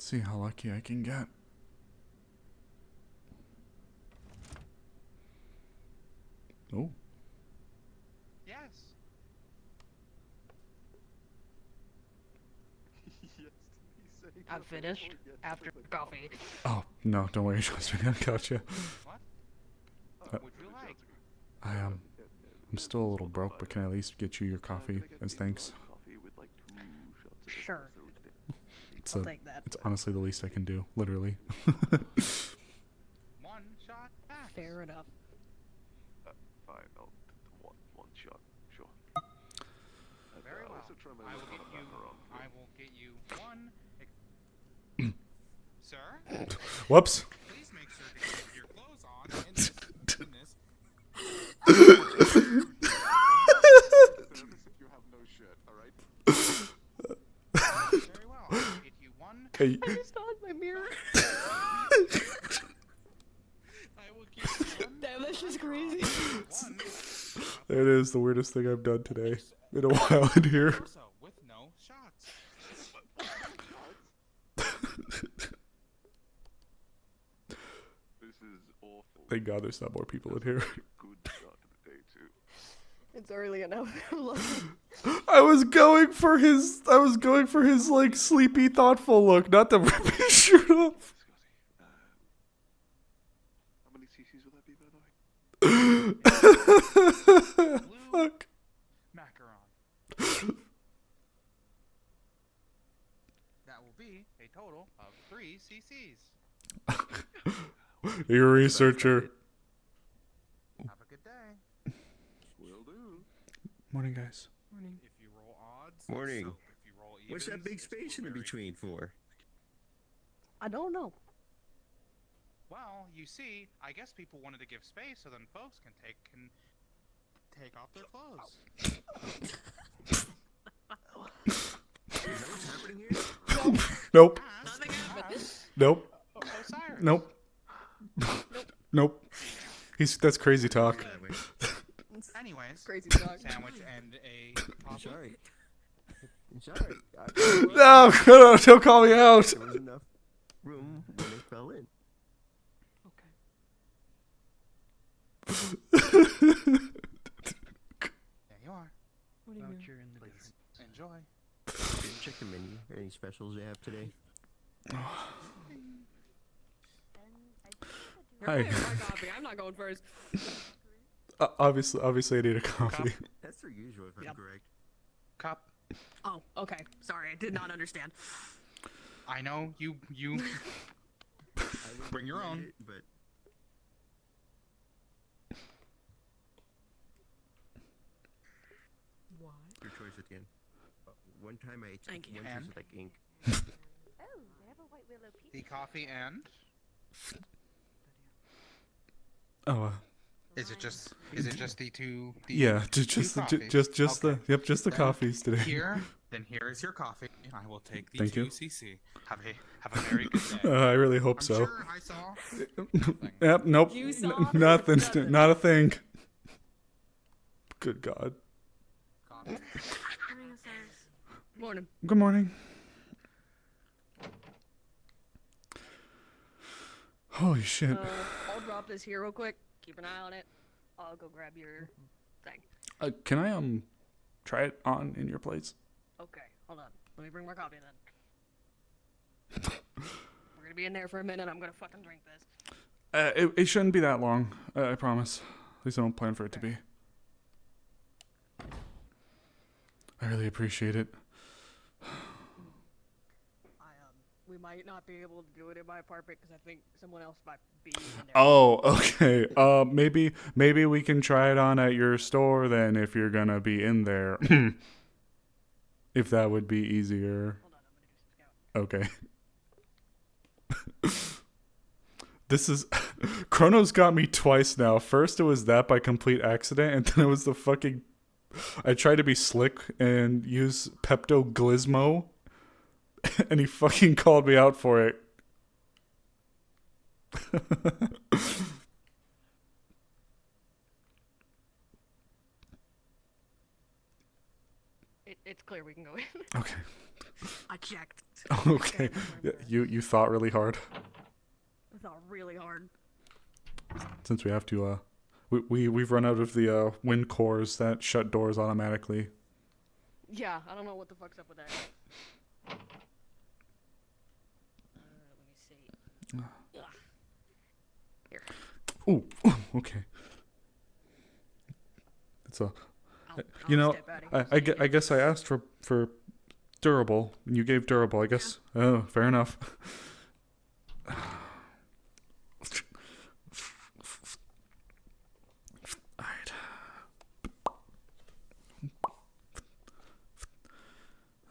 See how lucky I can get. Oh. Yes. I'm finished after coffee. Oh, no, don't worry, trust me, I got you. What? Would you like? I'm still a little broke, but can I at least get you your coffee as thanks? Sure. I'll take that. It's honestly the least I can do, literally. One shot back. Fair enough. Fine, I'll one shot, sure. Very well. I will get you one. Sir? Whoops. Please make sure to keep your clothes on in this. You have no shirt, alright? Very well. I will get you one. Hey. I just saw my mirror. I will get you one. Damn, that's just crazy. One. It is the weirdest thing I've done today in a while in here. Also, with no shots. This is awful. Thank God there's not more people in here. Good start to the day, too. It's early enough. Look. I was going for his like sleepy, thoughtful look, not the rip his shirt off. How many CCs will that be, by the way? Fuck. Macaron. That will be a total of 3 cc's. You're a researcher. Have a good day. Will do. Morning, guys. If you roll odds. Morning. So if you roll What's that evens, big it's space in the very- between for? I don't know. Well, you see, I guess people wanted to give space so then folks can take off their clothes. Is that what's happening here? Nope. Nothing happened. Nope. Osiris. Nope. Nope. That's crazy talk. Anyways, Crazy talk. sandwich and a coffee. Sorry. I'm sorry. No, don't call me out. There was enough room when it fell in. There you are. What do you mean? Please enjoy. Check the menu. Any specials they have today? Hi. You're paying for my coffee. I'm not going first. Obviously, I need a coffee. That's their usual, if I'm Yep. correct. Cup. Oh, okay. Sorry, I did not understand. I know you. I wouldn't Bring your recommend own. it, but Why? your choice at the end. One time I Thank took you. one And? tasted like ink. Oh, they have a white willow peach. The coffee and. Oh, Is it just the two? yeah, just Okay. the Then coffees today. Here is your coffee. I will take the Thank you. 2cc. Have a very good day. I really hope I'm so. sure I saw. nothing. Yep, nope, You saw? nothing, Nothing. not a thing. Good God. Coffee. Morning, Osiris. Morning. Good morning. Holy shit. I'll drop this here real quick. Keep an eye on it. I'll go grab your thing. Can I try it on in your place? Okay, hold on. Let me bring my coffee then. We're gonna be in there for a minute. I'm gonna fucking drink this. It shouldn't be that long. I promise. At least I don't plan for it to be. I really appreciate it. We might not be able to do it in my apartment because I think someone else might be in there. Oh, okay. Maybe we can try it on at your store then if you're gonna be in there. If that would be easier. Hold on, I'm gonna do some scouting. Okay. This is Chrono's got me twice now. First it was that by complete accident, and then it was the fucking I tried to be slick and use Pepto Glismo, and he fucking called me out for it. It's clear we can go in. Okay. I checked. Okay. You thought really hard. I thought really hard. Since we have to, we've run out of the wind cores that shut doors automatically. Yeah, I don't know what the fuck's up with that. Let me see. Ugh. Here. Ooh, okay. It's a, I'll you know, step out of here so I you can- guess I asked for durable, and you gave durable. I guess. Oh, fair enough. Alright.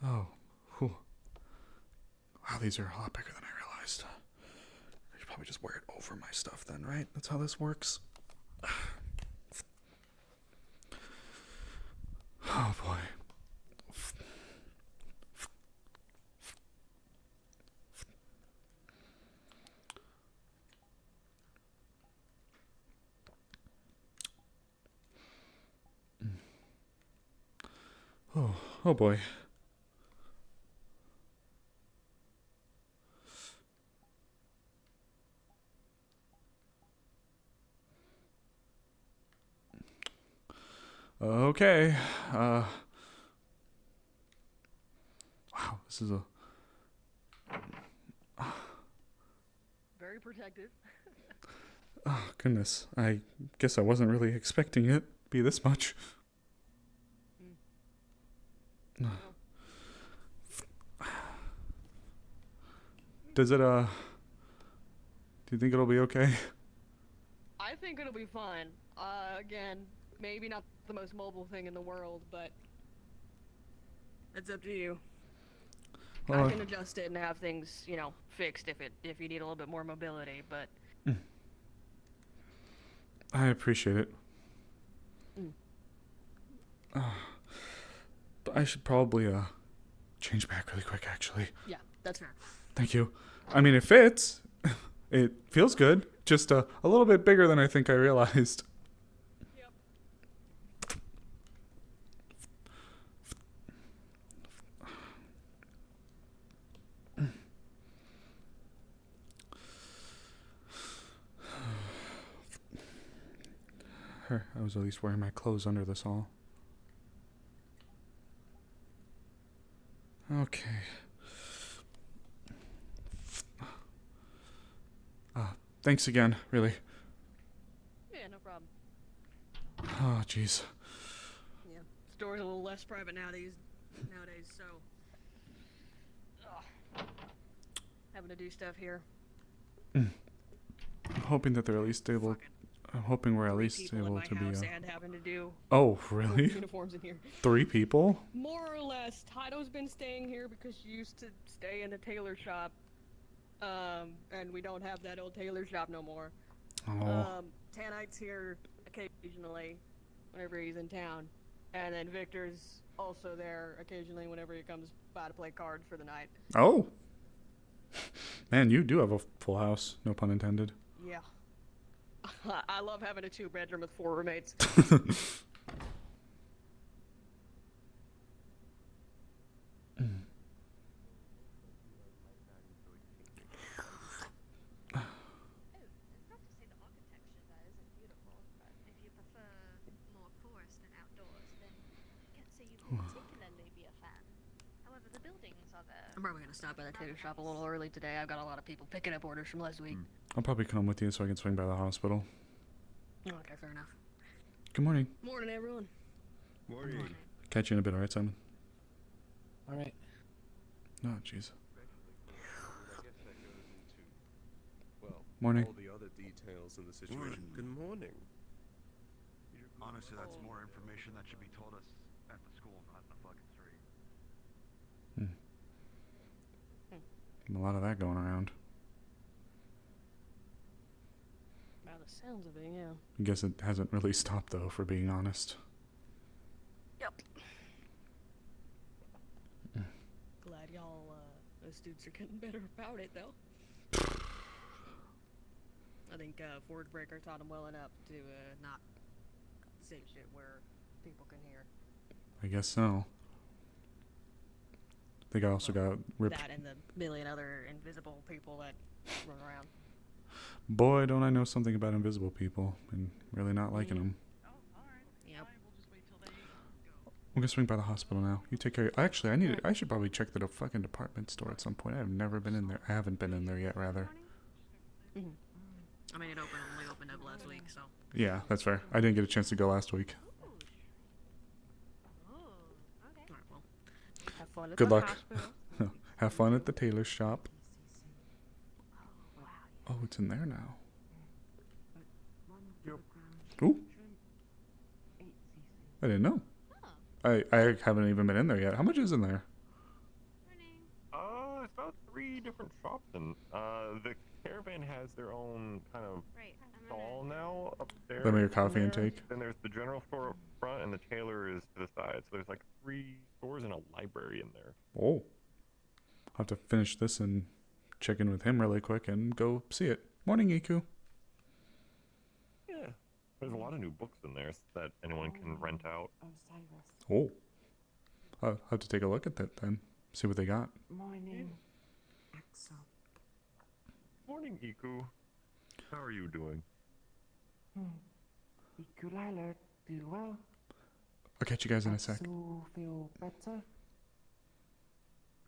Oh, whew. Wow, these are a lot bigger than I realized. I should probably just wear it over my stuff then, right? That's how this works. Oh boy. Oh boy. Okay. Wow, this is a Very protective. oh goodness. I guess I wasn't really expecting it to be this much. Does it do you think it'll be okay? I think it'll be fine. Again, maybe not the most mobile thing in the world, but it's up to you. Well, I can adjust it and have things, you know, fixed if you need a little bit more mobility, but I appreciate it. But I should probably change back really quick actually. yeah, that's fair. Thank you. I mean, it fits. It feels good. Just a little bit bigger than I think I realized. Yep. I was at least wearing my clothes under this all. Okay. Thanks again, really. Yeah, no problem. Oh, jeez. Yeah, store's a little less private nowadays, so having to do stuff here. I'm hoping that they're at least able. Fucking I'm hoping we're at three least people in able my to be. house and having to do Oh, really? uniforms in here. 3 people? More or less, Taito's been staying here because she used to stay in a tailor shop. And we don't have that old tailor shop no more. Oh. Tanite's here occasionally whenever he's in town. And then Victor's also there occasionally whenever he comes by to play cards for the night. Oh. Man, you do have a full house. No pun intended. Yeah. I love having a 2-bedroom with 4 roommates. Oh, it's not to say the architecture there isn't beautiful, but if you prefer more forest and outdoors, then I can't say you would particularly be a fan. However, the buildings are there. I'm probably gonna stop by the tailor shop a little early today. I've got a lot of people picking up orders from last week. I'll probably come with you so I can swing by the hospital. Okay, fair enough. Good morning. Morning, everyone. Morning. Catch you in a bit, alright, Simon? Alright. Oh, jeez. I guess that goes into, well, Morning. all the other details in the situation. Good morning. Honestly, that's more information that should be told us at the school, not in the fucking street. A lot of that going around. By the sounds of it, yeah. I guess it hasn't really stopped, though, for being honest. Yep. Glad y'all, those students are getting better about it, though. I think, Forge Breaker taught them well enough to, not say shit where people can hear. I guess so. They also got ripped. That and the million other invisible people that run around. Boy, don't I know something about invisible people and really not liking them. Oh, alright. Yep. Fine, we'll just wait till they go. I'm gonna swing by the hospital now. You take care. Actually, I should probably check the fucking department store at some point. I've never been in there. I haven't been in there yet, rather. Mm-hmm. I mean, it only opened up last week, so. Yeah, that's fair. I didn't get a chance to go last week. Alright, well. Have fun at Good the luck. hospital. Have fun at the tailor shop. Oh, it's in there now. Ooh. I didn't know. I haven't even been in there yet. How much is in there? It's about 3 different shops, and the caravan has their own kind of stall now up there. Let me your coffee intake. Then there's the general store up front, and the tailor is to the side. So there's like 3 stores and a library in there. Oh. I'll have to finish this and check in with him really quick and go see it. Morning, Iku. Yeah, there's a lot of new books in there that anyone can rent out. Oh. I'll have to take a look at that then. See what they got. Morning, Axel. Morning, Iku. How are you doing? Ikulala, do well. I'll catch you guys in a sec. Axel feel better?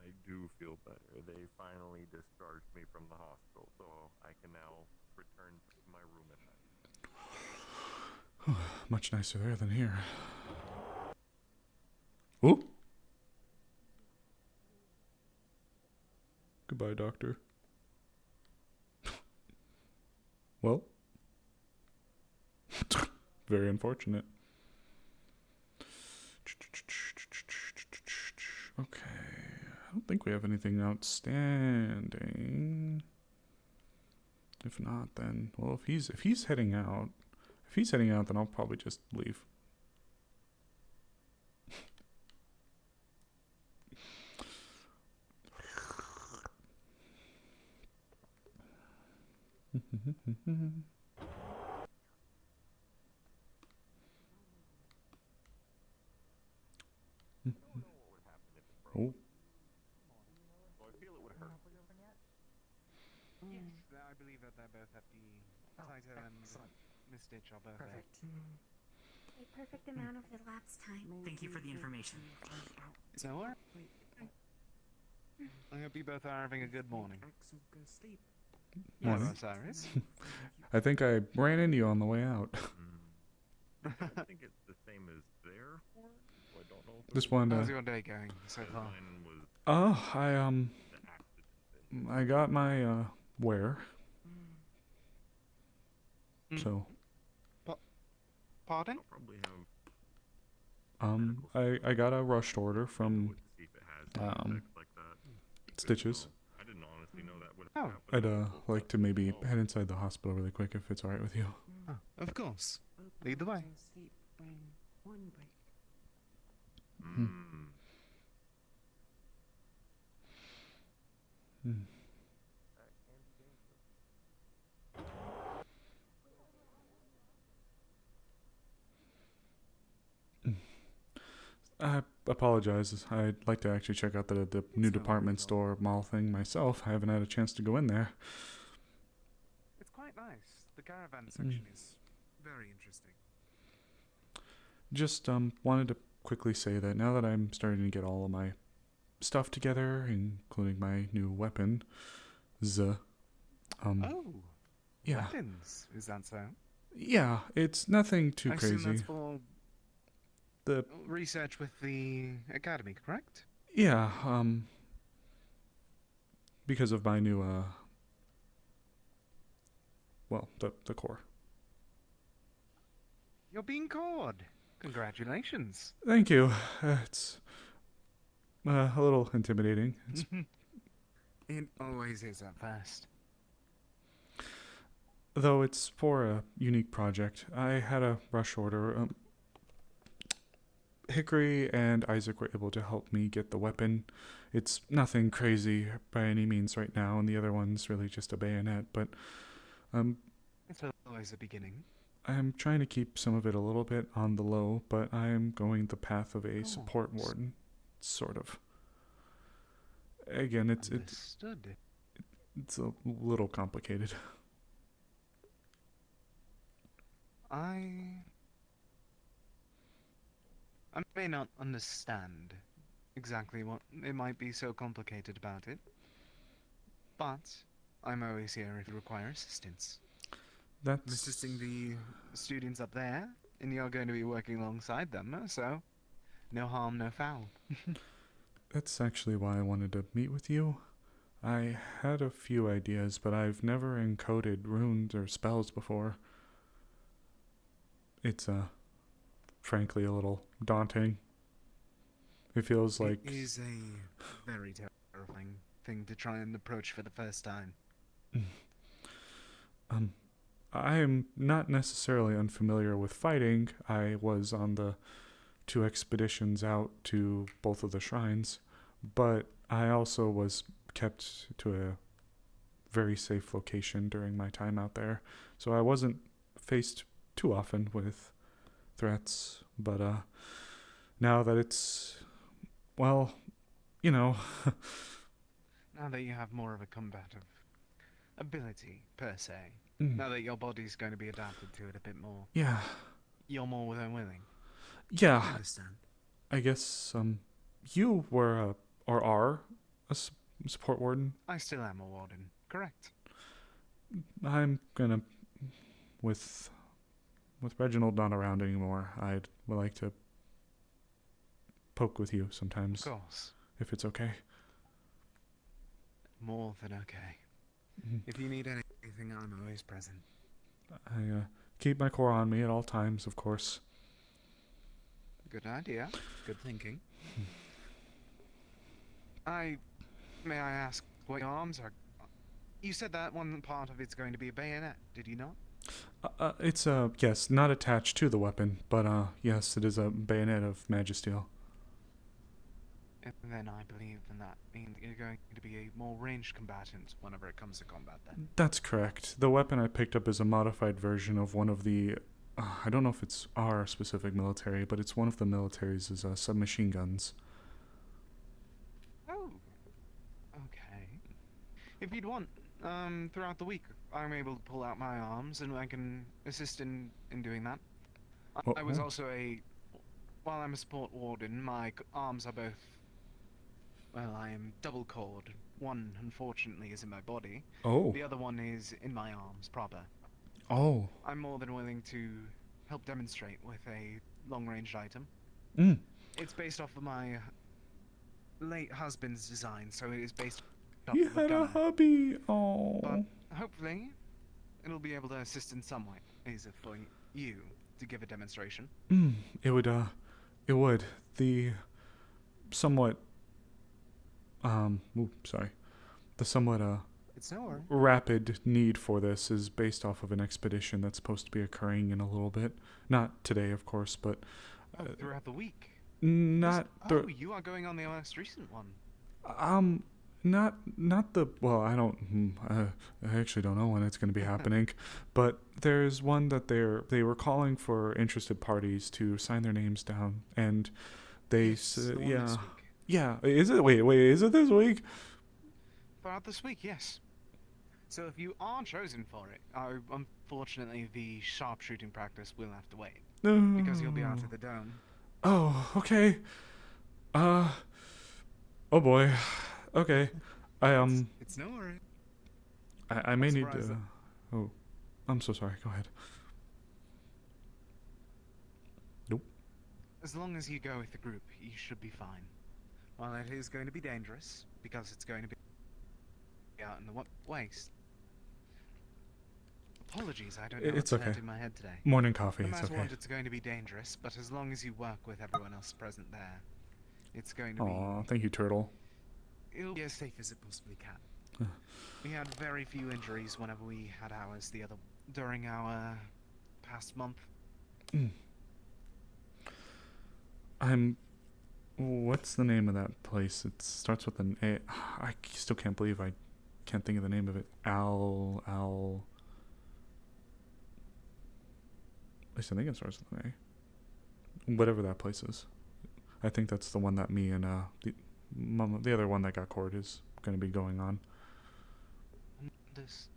I do feel better. They finally discharged me from the hospital, so I can now return to my room at night. Much nicer there than here. Ooh. Goodbye, doctor. Well. Very unfortunate. Okay. I don't think we have anything outstanding. If not, then well, if he's heading out, then I'll probably just leave. Oh. So I feel it would hurt. Yes, I believe that they both have the Taito and Miss Stitch are both there. A perfect amount of elapsed time. Thank you for the information. So, alright. I hope you both are having a good morning. Axel go sleep. Morning. Hello, Osiris. I think I ran into you on the way out. I think it's the same as their form, so I don't know if Just wanted How's to. your day going so far? mine was Oh, the accident. I got my wear. So Pardon? I'll probably have I got a rushed order from look to see if it has any effects like that. Stitches. I didn't honestly know that would Oh. happen. I'd like to maybe head inside the hospital really quick if it's alright with you. Oh, of course. Lead the way. Sleep when one break. I apologize. I'd like to actually check out the new department store mall thing myself. I haven't had a chance to go in there. It's quite nice. The caravan section is very interesting. Just wanted to quickly say that now that I'm starting to get all of my stuff together, including my new weapon, Oh, yeah, weapons. Is that so? yeah, it's nothing too I assume crazy. that's for The research with the academy, correct? yeah, because of my new well, the core. You're being caught. Congratulations. Thank you. It's a little intimidating. It's, It always is at first. though it's for a unique project. I had a rush order. Hickory and Isaac were able to help me get the weapon. It's nothing crazy by any means right now, and the other one's really just a bayonet, but It's always a beginning. I'm trying to keep some of it a little bit on the low, but I'm going the path of a support warden, sort of. Again, Understood. it's a little complicated. I may not understand exactly what it might be so complicated about it, but I'm always here if you require assistance. I'm That's assisting the students up there, and you're going to be working alongside them, so no harm, no foul. that's actually why I wanted to meet with you. I had a few ideas, but I've never encoded runes or spells before. It's frankly a little daunting. It feels like It is a very terrifying thing to try and approach for the first time. I am not necessarily unfamiliar with fighting. I was on the 2 expeditions out to both of the shrines, but I also was kept to a very safe location during my time out there, so I wasn't faced too often with threats. But now that it's, well, you know, Now that you have more of a combative ability, per se, mm, now that your body's going to be adapted to it a bit more, yeah, you're more than willing. I yeah. understand. I guess you were or are a support warden. I still am a warden, correct? I'm gonna with Reginald not around anymore. I'd like to poke with you Of sometimes, course. if it's okay. More than okay. Mhm. If you need anything, I'm always present. I keep my core on me at all times, of course. Good idea. Good thinking. May I ask what your arms are? You said that one part of it's going to be a bayonet, did you not? It's yes, not attached to the weapon, but yes, it is a bayonet of magisteel. And then I believe that means you're going to be a more ranged combatant whenever it comes to combat then. That's correct. The weapon I picked up is a modified version of one of the. I don't know if it's our specific military, but it's one of the military's submachine guns. Oh. Okay. If you'd want, throughout the week, I'm able to pull out my arms and I can assist in doing that. I was also while I'm a support warden, my arms are both, well, I am double cored. One, unfortunately, is in my body. Oh. The other one is in my arms, proper. Oh. I'm more than willing to help demonstrate with a long-range item. Mm. It's based off of my late husband's design, so it is based off You of a had a gunner. hubby. Oh. But hopefully, it'll be able to assist in some way. Is it for you to give a demonstration? It would. It would. The somewhat. Sorry. The somewhat It's no worry. rapid need for this is based off of an expedition that's supposed to be occurring in a little bit. Not today, of course, but Throughout the week. not Oh, you are going on the most recent one. not the, well, I don't I actually don't know when it's going to be happening, but there's one that they were calling for interested parties to sign their names down, and they Yes, the one yeah. this week. Yeah, is it? Wait, is it this week? Throughout this week, yes. So if you are chosen for it, unfortunately the sharpshooting practice will have to wait. Because you'll be out of the dome. Oh, okay. Oh boy. Okay. It's no worry. I may need surprised to. Oh, I'm so sorry. Go ahead. Nope. As long as you go with the group, you should be fine. While it is going to be dangerous, because it's going to be out in the waste. Apologies, I don't know It's what's okay. in my head today. Morning coffee. No It's matter okay. what, it's going to be dangerous, but as long as you work with everyone else present there, it's going to Aw, thank you, Turtle. it'll be as safe as it possibly can. We had very few injuries whenever we had ours during our past month. What's the name of that place? It starts with an A. I still can't believe I can't think of the name of it. At least I think it starts with an A. Whatever that place is. I think that's the one that me and the other one that got cored is going to be going on. This.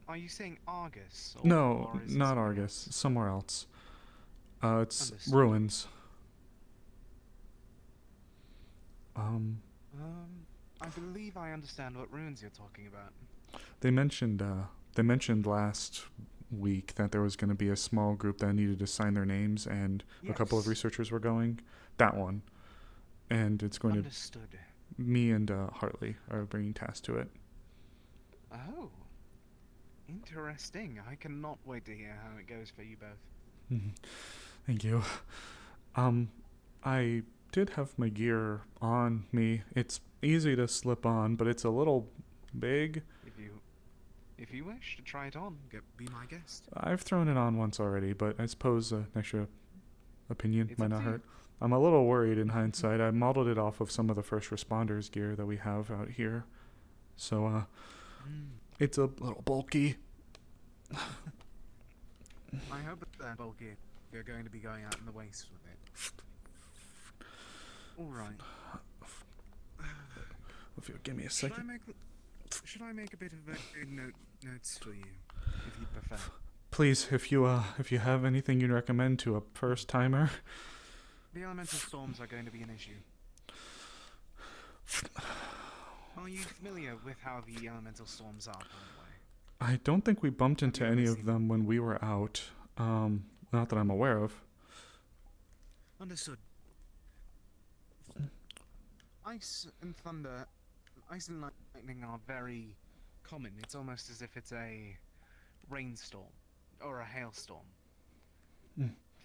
Are you saying Argus? No, or is it not something Argus. else? Somewhere else. It's Understood. ruins. I believe I understand what ruins you're talking about. They mentioned last week that there was going to be a small group that needed to sign their names, and a couple of Yes. researchers were going. That one, and it's going Understood. to me and Hartley are bringing tasks to it. Oh. Interesting. I cannot wait to hear how it goes for you both. Thank you. I did have my gear on me. It's easy to slip on, but it's a little big. If you wish to try it on, be my guest. I've thrown it on once already, but I suppose an extra opinion It's might up not to you. hurt. I'm a little worried in hindsight. I modeled it off of some of the first responders gear that we have out here. So, it's a little bulky. I hope that bulky. You're going to be going out in the waste with it. All right. If you'll give me a Should second. I make a bit of notes for you, if you prefer? Please, if you have anything you'd recommend to a first timer. The elemental storms are going to be an issue. Are you familiar with how the elemental storms are, by the way? I don't think we bumped into you ever any of seen them when we were out. Not that I'm aware of. Understood. Ice and thunder, ice and lightning are very common. It's almost as if it's a rainstorm or a hailstorm.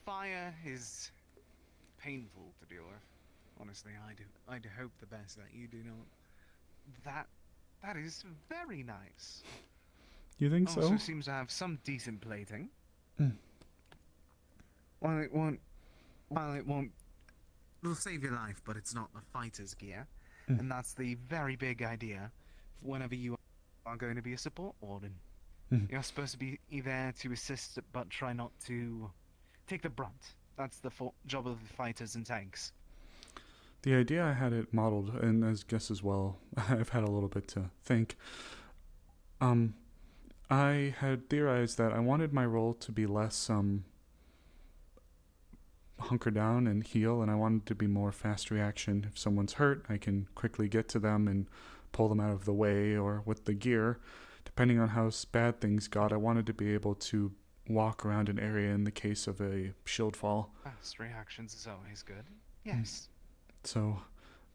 Fire is painful to deal with. Honestly, I do hope the best that you do not. That is very nice. You think so? Also seems to have some decent plating. While it won't, it'll save your life, but it's not the fighter's gear, and that's the very big idea. Whenever you are going to be a support warden, you're supposed to be there to assist, but try not to take the brunt. That's the job of the fighters and tanks. The idea I had it modeled, and I guess as well, I've had a little bit to think. I had theorized that I wanted my role to be less hunker down and heal, and I wanted to be more fast reaction. If someone's hurt, I can quickly get to them and pull them out of the way, or with the gear, depending on how bad things got, I wanted to be able to walk around an area in the case of a shield fall. Fast reactions is always good. Yes. So,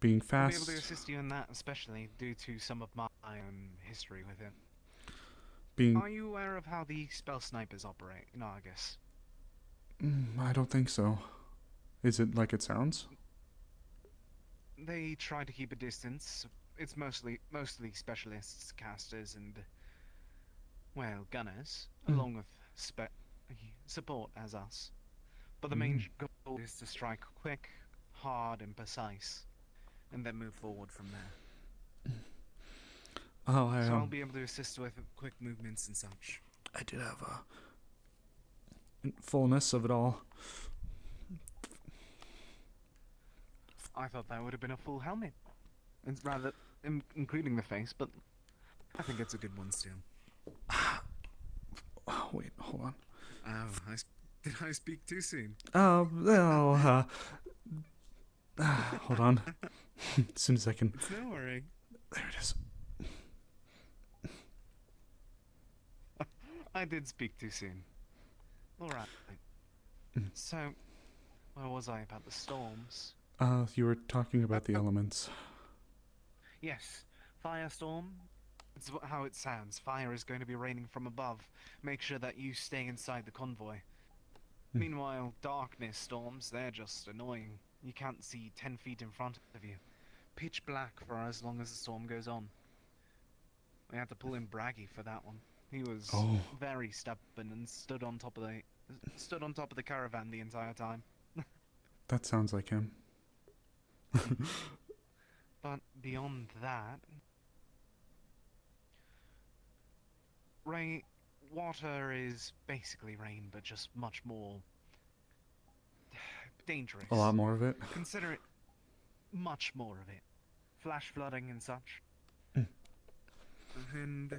being I'll fast... be able to assist you in that, especially due to some of my own history with it. Are you aware of how the spell snipers operate in Argus? I don't think so. Is it like it sounds? They try to keep a distance. It's mostly specialists, casters, and gunners, along with support as us. But the main goal is to strike quick, hard, and precise, and then move forward from there. So I'll be able to assist with quick movements and such. I did have fullness of it all. I thought that would have been a full helmet, rather including the face, but I think it's a good one still. Oh, wait, hold on. Oh, did I speak too soon? Hold on. As soon as I can... It's no worry. There it is. I did speak too soon. Alright. So, where was I about the storms? You were talking about the elements. Yes, firestorm. It's how it sounds. Fire is going to be raining from above. Make sure that you stay inside the convoy. Meanwhile, darkness storms, they're just annoying. You can't see 10 feet in front of you. Pitch black for as long as the storm goes on. We had to pull in Braggy for that one. He was very stubborn and stood on top of the caravan the entire time. That sounds like him. But beyond that, water is basically rain, but just much more dangerous. A lot more of it? Consider it much more of it. flash flooding and such. And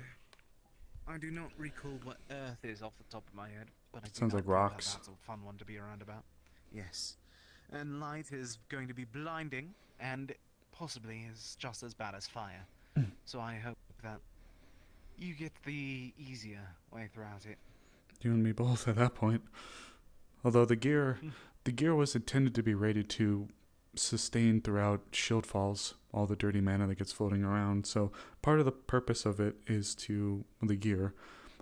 I do not recall what Earth is off the top of my head, but I do Sounds not like think that rocks. that's a fun one to be around about. Yes. And light is going to be blinding, and possibly is just as bad as fire. So I hope that you get the easier way throughout it. You and me both at that point. Although the gear was intended to be rated to sustain throughout shield falls, all the dirty mana that gets floating around. So part of the purpose of it is to the gear.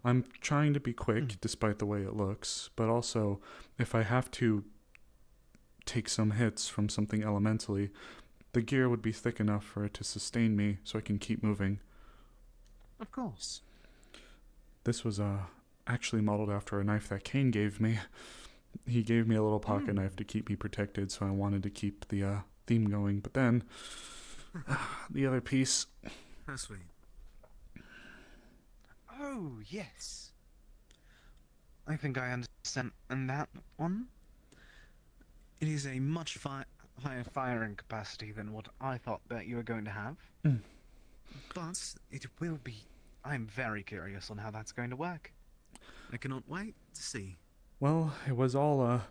I'm trying to be quick despite the way it looks, but also if I have to take some hits from something elementally, the gear would be thick enough for it to sustain me so I can keep moving. Of course. This was actually modeled after a knife that Kane gave me. He gave me a little pocket knife to keep me protected, so I wanted to keep the theme going. But then, the other piece... How sweet. Oh, yes. I think I understand that one. It is a much higher firing capacity than what I thought that you were going to have. But it will be... I'm very curious on how that's going to work. I cannot wait to see. Well, it was all,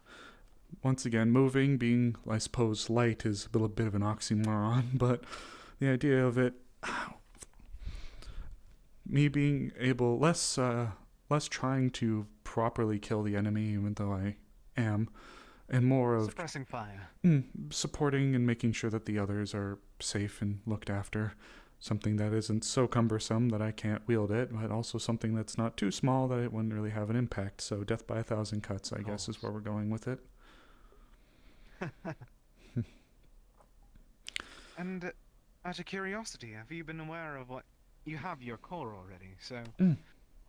once again, moving, being, I suppose, light is a little bit of an oxymoron, but the idea of it, me being able, less trying to properly kill the enemy, even though I am, and more of suppressing fire. Supporting and making sure that the others are safe and looked after. Something that isn't so cumbersome that I can't wield it, but also something that's not too small that it wouldn't really have an impact. So death by 1,000 cuts, I guess, is where we're going with it. And out of curiosity, have you been aware of what... You have your core already, so...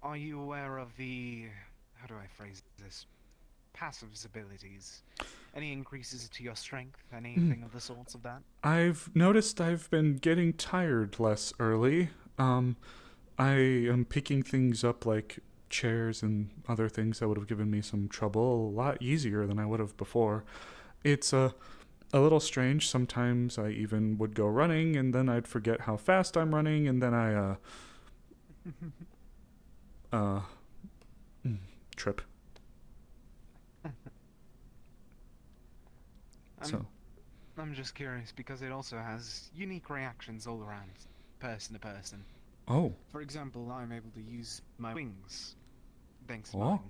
Are you aware of the... How do I phrase this? Passive abilities? Any increases to your strength? Anything of the sorts of that? I've noticed I've been getting tired less early. I am picking things up like chairs and other things that would have given me some trouble a lot easier than I would have before. It's a little strange. Sometimes I even would go running and then I'd forget how fast I'm running and then I trip. I'm just curious because it also has unique reactions all around, person to person. Oh. For example, I'm able to use my wings, thanks to Oh. mine.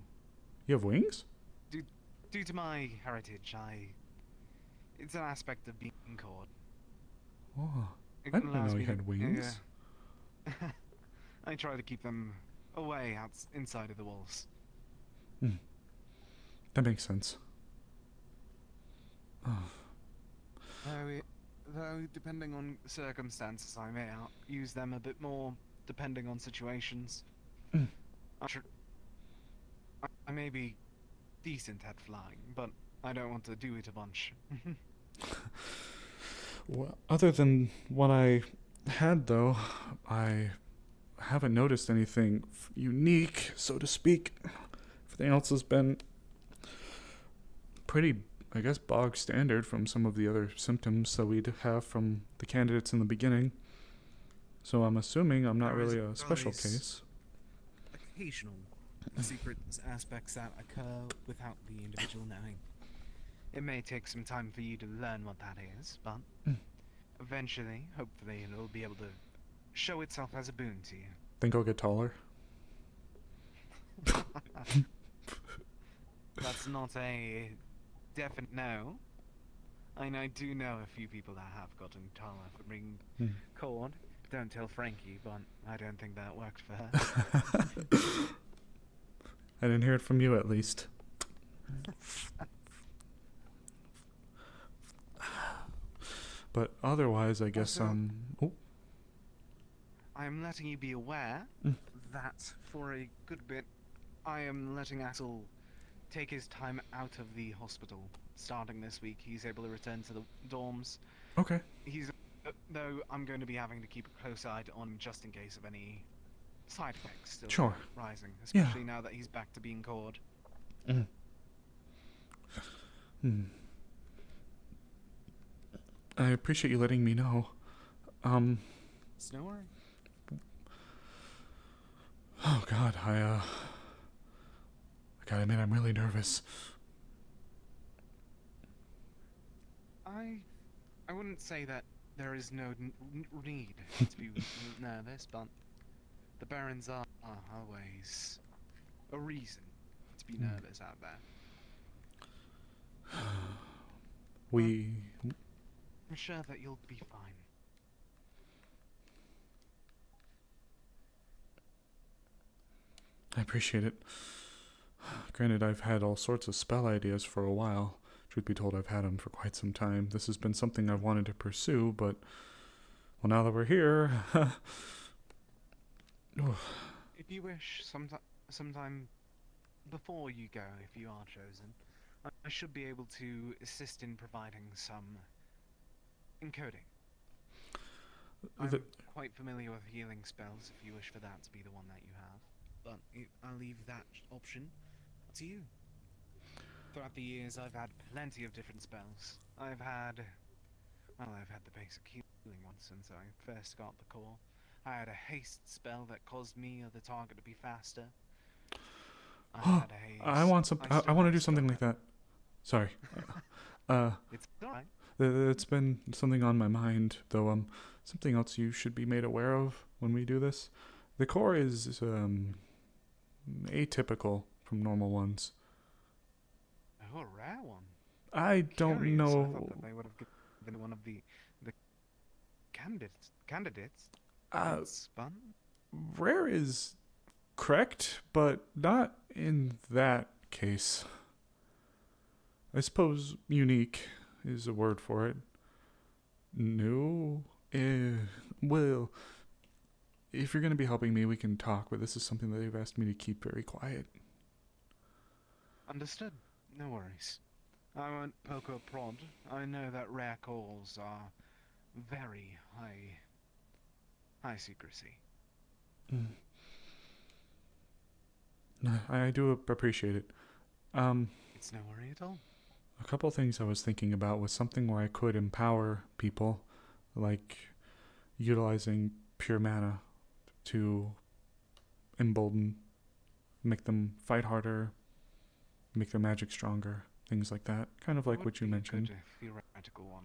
You have wings? Due to my heritage, it's an aspect of being cord. Oh. It I didn't allows know me you had wings. I try to keep them away inside of the walls. That makes sense. Oh. Though, depending on circumstances, I may use them a bit more, depending on situations. I may be decent at flying, but I don't want to do it a bunch. Well, other than what I had, though, I haven't noticed anything unique, so to speak. Everything else has been pretty, I guess, bog standard from some of the other symptoms that we'd have from the candidates in the beginning. So I'm assuming I'm not really a special case. Occasional secret aspects that occur without the individual knowing. It may take some time for you to learn what that is, but eventually, hopefully, it'll be able to show itself as a boon to you. Think I'll get taller? That's not a definite no. I do know a few people that have gotten taller from being cord. Don't tell Frankie, but I don't think that worked for her. I didn't hear it from you, at least. But otherwise, I guess, I am letting you be aware that for a good bit, I am letting Axel take his time out of the hospital. Starting this week, he's able to return to the dorms. Okay. Though I'm going to be having to keep a close eye on him just in case of any side effects still rising, especially now that he's back to being cord. I appreciate you letting me know. It's no worry. Oh God, I gotta admit I'm really nervous. I wouldn't say that there is no need to be nervous, but the barons are always a reason to be nervous out there. I'm sure that you'll be fine. I appreciate it. Granted, I've had all sorts of spell ideas for a while. Truth be told, I've had them for quite some time. This has been something I've wanted to pursue, but, well, now that we're here... If you wish, sometime before you go, if you are chosen, I should be able to assist in providing some encoding. I'm quite familiar with healing spells, if you wish for that to be the one that you have. But I'll leave that option to you. Throughout the years, I've had plenty of different spells. I've had the basic healing one since I first got the core. I had a haste spell that caused me or the target to be faster. I want to do something like that. Sorry. It's alright. It's been something on my mind, though. Something else you should be made aware of when we do this. The core is atypical from normal ones. Oh, a rare one. I don't Curious. know. I thought that they would have given one of the candidates. That's fun. Rare is correct, but not in that case. I suppose unique is a word for it. New? Well, if you're going to be helping me, we can talk, but this is something that they've asked me to keep very quiet. Understood. No worries. I won't poke or prod. I know that rare calls are very high secrecy. I do appreciate it. It's no worry at all. A couple things I was thinking about was something where I could empower people, like utilizing pure mana to embolden, make them fight harder, make their magic stronger, things like that. Kind of like what you mentioned. A theoretical one.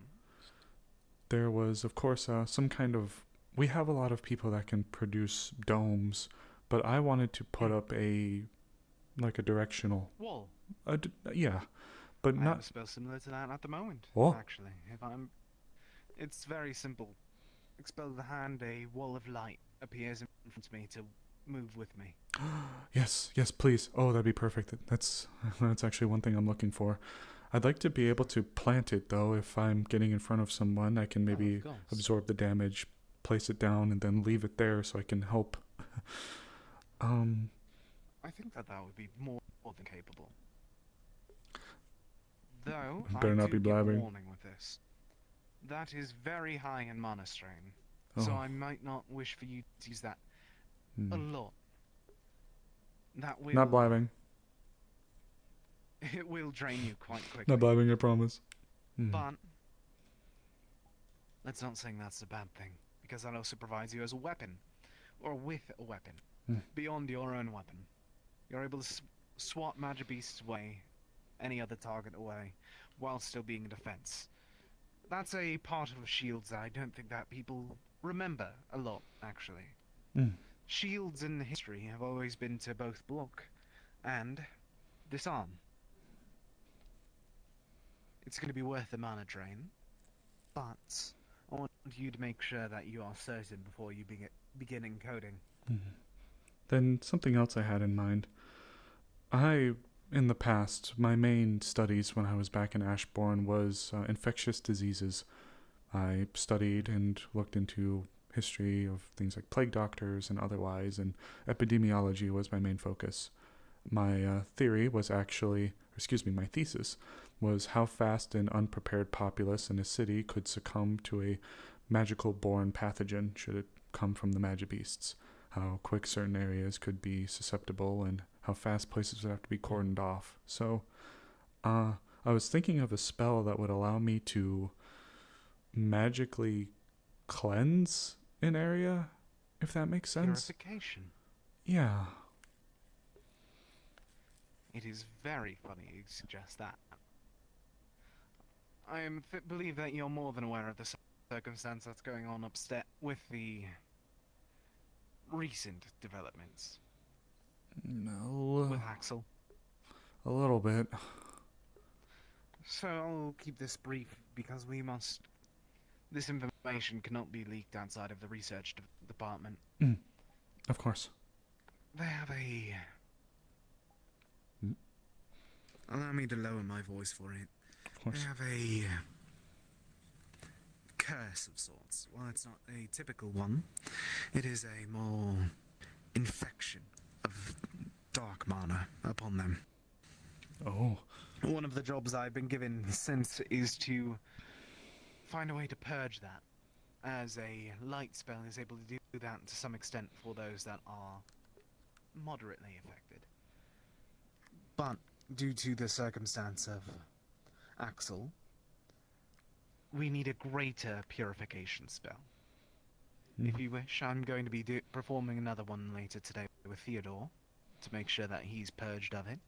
There was, of course, some kind of... We have a lot of people that can produce domes, but I wanted to put up a directional... Wall. Yeah, but I not... have a spell similar to that at the moment, Oh. actually. It's very simple. Expel the hand, a wall of light appears in front of me to move with me. Yes, please. Oh, that'd be perfect. That's actually one thing I'm looking for. I'd like to be able to plant it, though. If I'm getting in front of someone, I can maybe absorb the damage, place it down, and then leave it there so I can help. I think that would be more than capable. Though, Better not be give a blabbering. warning with this. That is very high in mana strain, so I might not wish for you to use that a lot. That will... Not blabbing. It will drain you quite quickly. Not blabbing, I promise. But let's not say that's a bad thing, because that also provides you as a weapon, or with a weapon, beyond your own weapon. You're able to swat magic beasts away, any other target away, while still being a defense. That's a part of shields that I don't think that people remember a lot, actually. Shields in history have always been to both block and disarm. It's going to be worth the mana drain, but I want you to make sure that you are certain before you begin encoding. Then something else I had in mind. In the past, my main studies when I was back in Ashbourne was infectious diseases. I studied and looked into history of things like plague doctors and otherwise, and epidemiology was my main focus. My my thesis was how fast an unprepared populace in a city could succumb to a magical-born pathogen should it come from the magibeasts, how quick certain areas could be susceptible, and how fast places would have to be cordoned off. So, I was thinking of a spell that would allow me to magically cleanse an area, if that makes sense. Purification. Yeah. It is very funny you suggest that. I believe that you're more than aware of the circumstance that's going on upstairs with the recent developments No. with Axel. A little bit. So I'll keep this brief because we must. This information cannot be leaked outside of the research department. Of course. They have a. Mm. Allow me to lower my voice for it. Of course. They have a curse of sorts. While it's not a typical one, it is a more infection of dark mana upon them. Oh. One of the jobs I've been given since is to find a way to purge that, as a light spell is able to do that to some extent for those that are moderately affected. But due to the circumstance of Axel, we need a greater purification spell. If you wish, I'm going to be performing another one later today with Theodore to make sure that he's purged of it.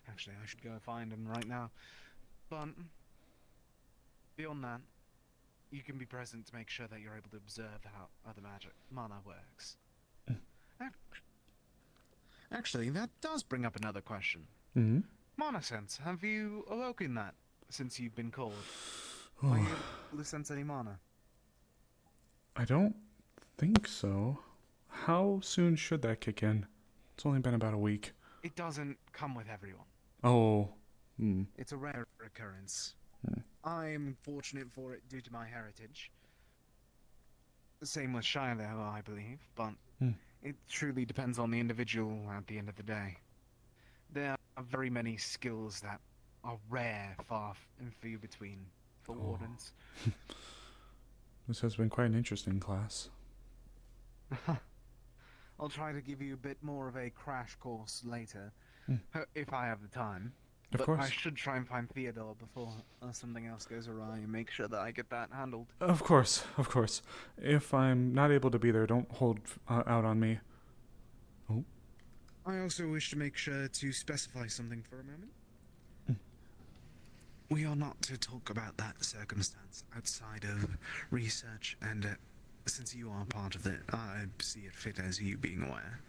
Actually, I should go find him right now. But beyond that, you can be present to make sure that you're able to observe how other magic mana works. Actually, that does bring up another question. Mm-hmm. Mana sense, have you awoken that since you've been called? Are you able to sense any mana? I don't think so. How soon should that kick in? It's only been about a week. It doesn't come with everyone. Oh. It's a rare occurrence. I'm fortunate for it due to my heritage. The same with Shiloh, I believe, but it truly depends on the individual at the end of the day. There are very many skills that are rare, far and few between for wardens. This has been quite an interesting class. I'll try to give you a bit more of a crash course later, if I have the time. Of But course. I should try and find Theodore before something else goes awry and make sure that I get that handled. Of course, of course. If I'm not able to be there, don't hold out on me. Oh. I also wish to make sure to specify something for a moment. We are not to talk about that circumstance outside of research, and since you are part of it, I see it fit as you being aware.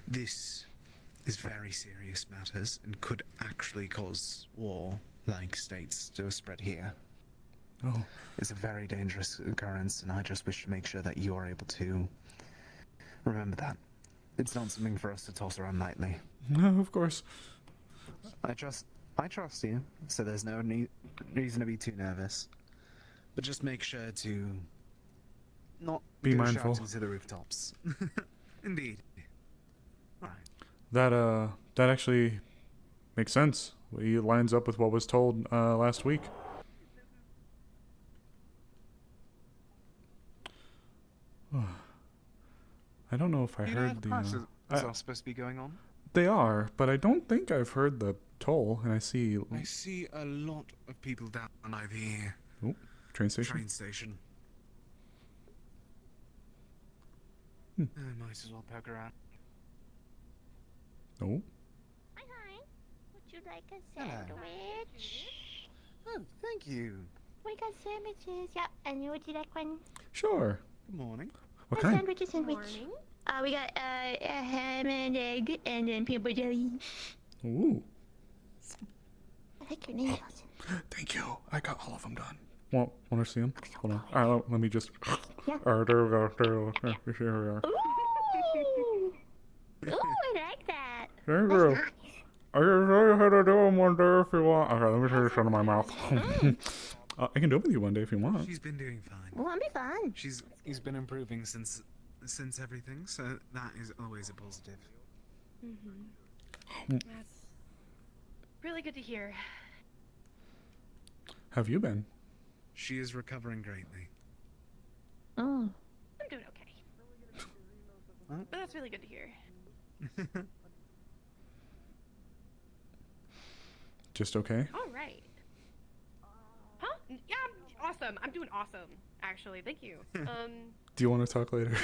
This is very serious matters and could actually cause war-like states to spread here. Oh. It's a very dangerous occurrence, and I just wish to make sure that you are able to remember that. It's not something for us to toss around lightly. No, of course. I trust you, so there's no reason to be too nervous. But just make sure to not Be go mindful. shouting to the rooftops. Indeed. All right. That actually makes sense. It lines up with what was told last week. I don't know if I heard the. Classes are supposed to be going on. They are, but I don't think I've heard the toll, and I see. I see a lot of people down over here. Oh, train station. Train station. I might as well poke around. Oh. Hi, hi. Would you like a Hello. sandwich? Oh, thank you. We got sandwiches. Yep. And would you like one? Sure. Good morning. What A kind? sandwich. We got a ham and egg and then peanut butter jelly. Ooh. I like your nails. Thank you. I got all of them done. Want to see them? Hold on. All right, let me just. Yeah. All right, there we go. There we go. Here we are. Ooh. Ooh, I like that. There you That's go. nice. I can show you how to do them one day if you want. Okay, let me show you this out of my mouth. I can do it with you one day if you want. She's been doing fine. Well, that'll be fun. He's been improving since everything, so that is always a positive. That's really good to hear. Have you been? She is recovering greatly. Oh. I'm doing okay. Huh? But that's really good to hear. Just okay? All right. Huh? Yeah, awesome. I'm doing awesome, actually. Thank you. Do you want to talk later?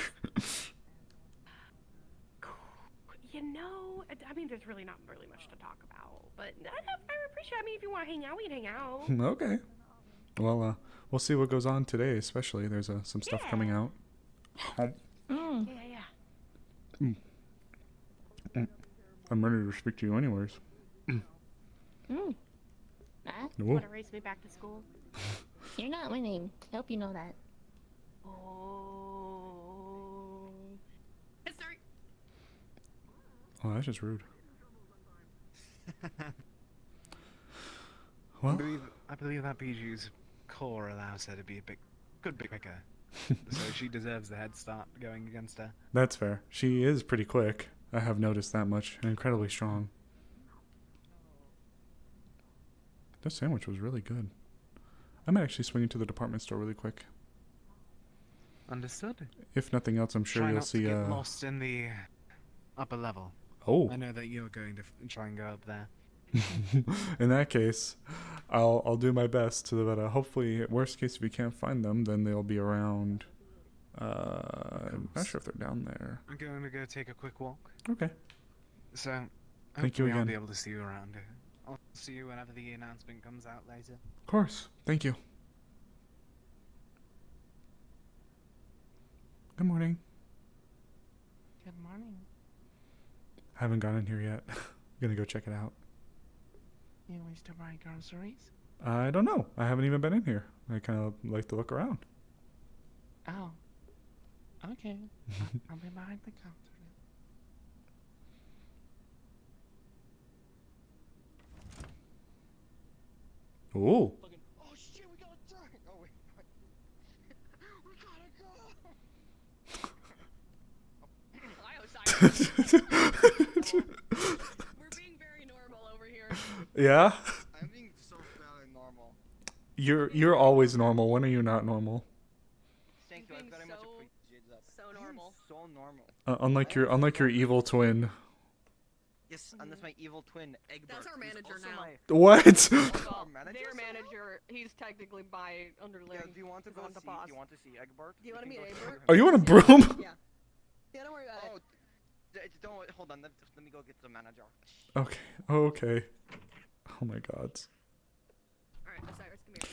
I mean, there's really not really much to talk about, but I appreciate. I mean, if you want to hang out, we can hang out. Okay. Well, we'll see what goes on today. Especially, there's some stuff coming out. Yeah. I'm ready to speak to you, anyways. You want to race me back to school? You're not winning. I hope you know that. Oh. Let's start. Oh, that's just rude. Well, I believe that Biju's core allows her to be a good bit quicker. So she deserves the head start going against her. that's fair. She is pretty quick. I have noticed that much. And incredibly strong. This sandwich was really good. I might actually swing into the department store really quick. Understood. If nothing else, I'm sure Try you'll not see. to get lost in the upper level. Oh. I know that you're going to try and go up there. In that case, I'll do my best to, but hopefully, worst case, if you can't find them, then they'll be around. I'm not sure if they're down there. I'm going to go take a quick walk. Okay. So, Thank you hopefully I'll again. be able to see you around. I'll see you whenever the announcement comes out later. Of course. Thank you. Good morning. Good morning. Haven't gone in here yet. Gonna go check it out. You wish to buy groceries? I don't know. I haven't even been in here. I kind of like to look around. Oh. Okay. I'll be behind the counter then. Oh. Oh shit, we gotta turn! Oh wait, we gotta go! Hi, Osiris. We're being very normal over here. Yeah. I'm being so fairly normal. You're always normal. When are you not normal? Thank you, I very much appreciate that. So normal. So normal. Unlike your evil twin. Yes, and that's my evil twin, Egbert. That's our manager now. What? Well, manager their somehow? manager, he's technically my underling. Yeah, do you want to He's go not the see? boss. Do you want to see Egbert? Do you want to meet Egbert? Are you on a broom? Yeah. Yeah, don't worry about it. Don't hold on. Let me go get the manager. Okay. Okay. Oh my God. Alright, Osiris, come here.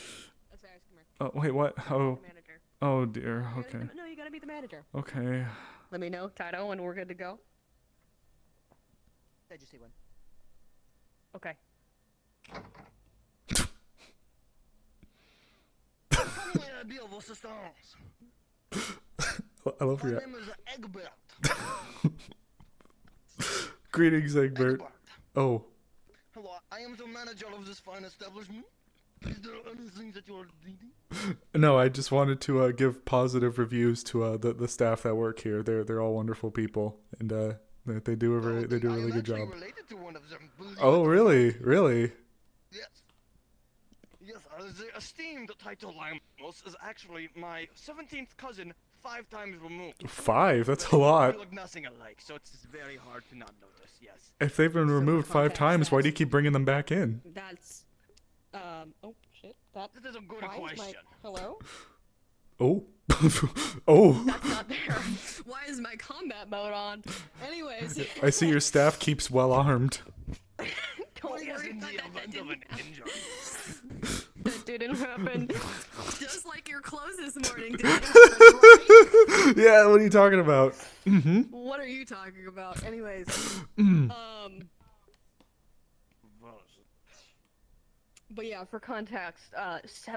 Osiris, come here. Oh wait, what? Oh. The manager. Oh dear. You Okay. no, you gotta meet the manager. Okay. Let me know, Taito, when we're good to go. I just say when. Okay. I love My your. name is Egbert. Greetings, Egbert. Oh. Hello, I am the manager of this fine establishment. Is there anything that you are needing? No, I just wanted to give positive reviews to the staff that work here. They're all wonderful people, and they do a really good job. Related to one of them. Oh, really? Really? Yes. Yes, the esteemed Taito Limos is actually my 17th cousin, 5 times removed. 5? That's a lot. We look nothing alike, so it's very hard to not notice, yes. If they've been removed 5 times, why do you keep bringing them back in? That's, oh shit, that is a good question. Hello? Oh. Oh. That's not there. Why is my combat mode on? Anyways. I see your staff keeps well armed. Don't worry about that didn't happen. Just like your clothes this morning didn't happen, right? Yeah, what are you talking about? Mm-hmm. What are you talking about? Anyways. But yeah, for context,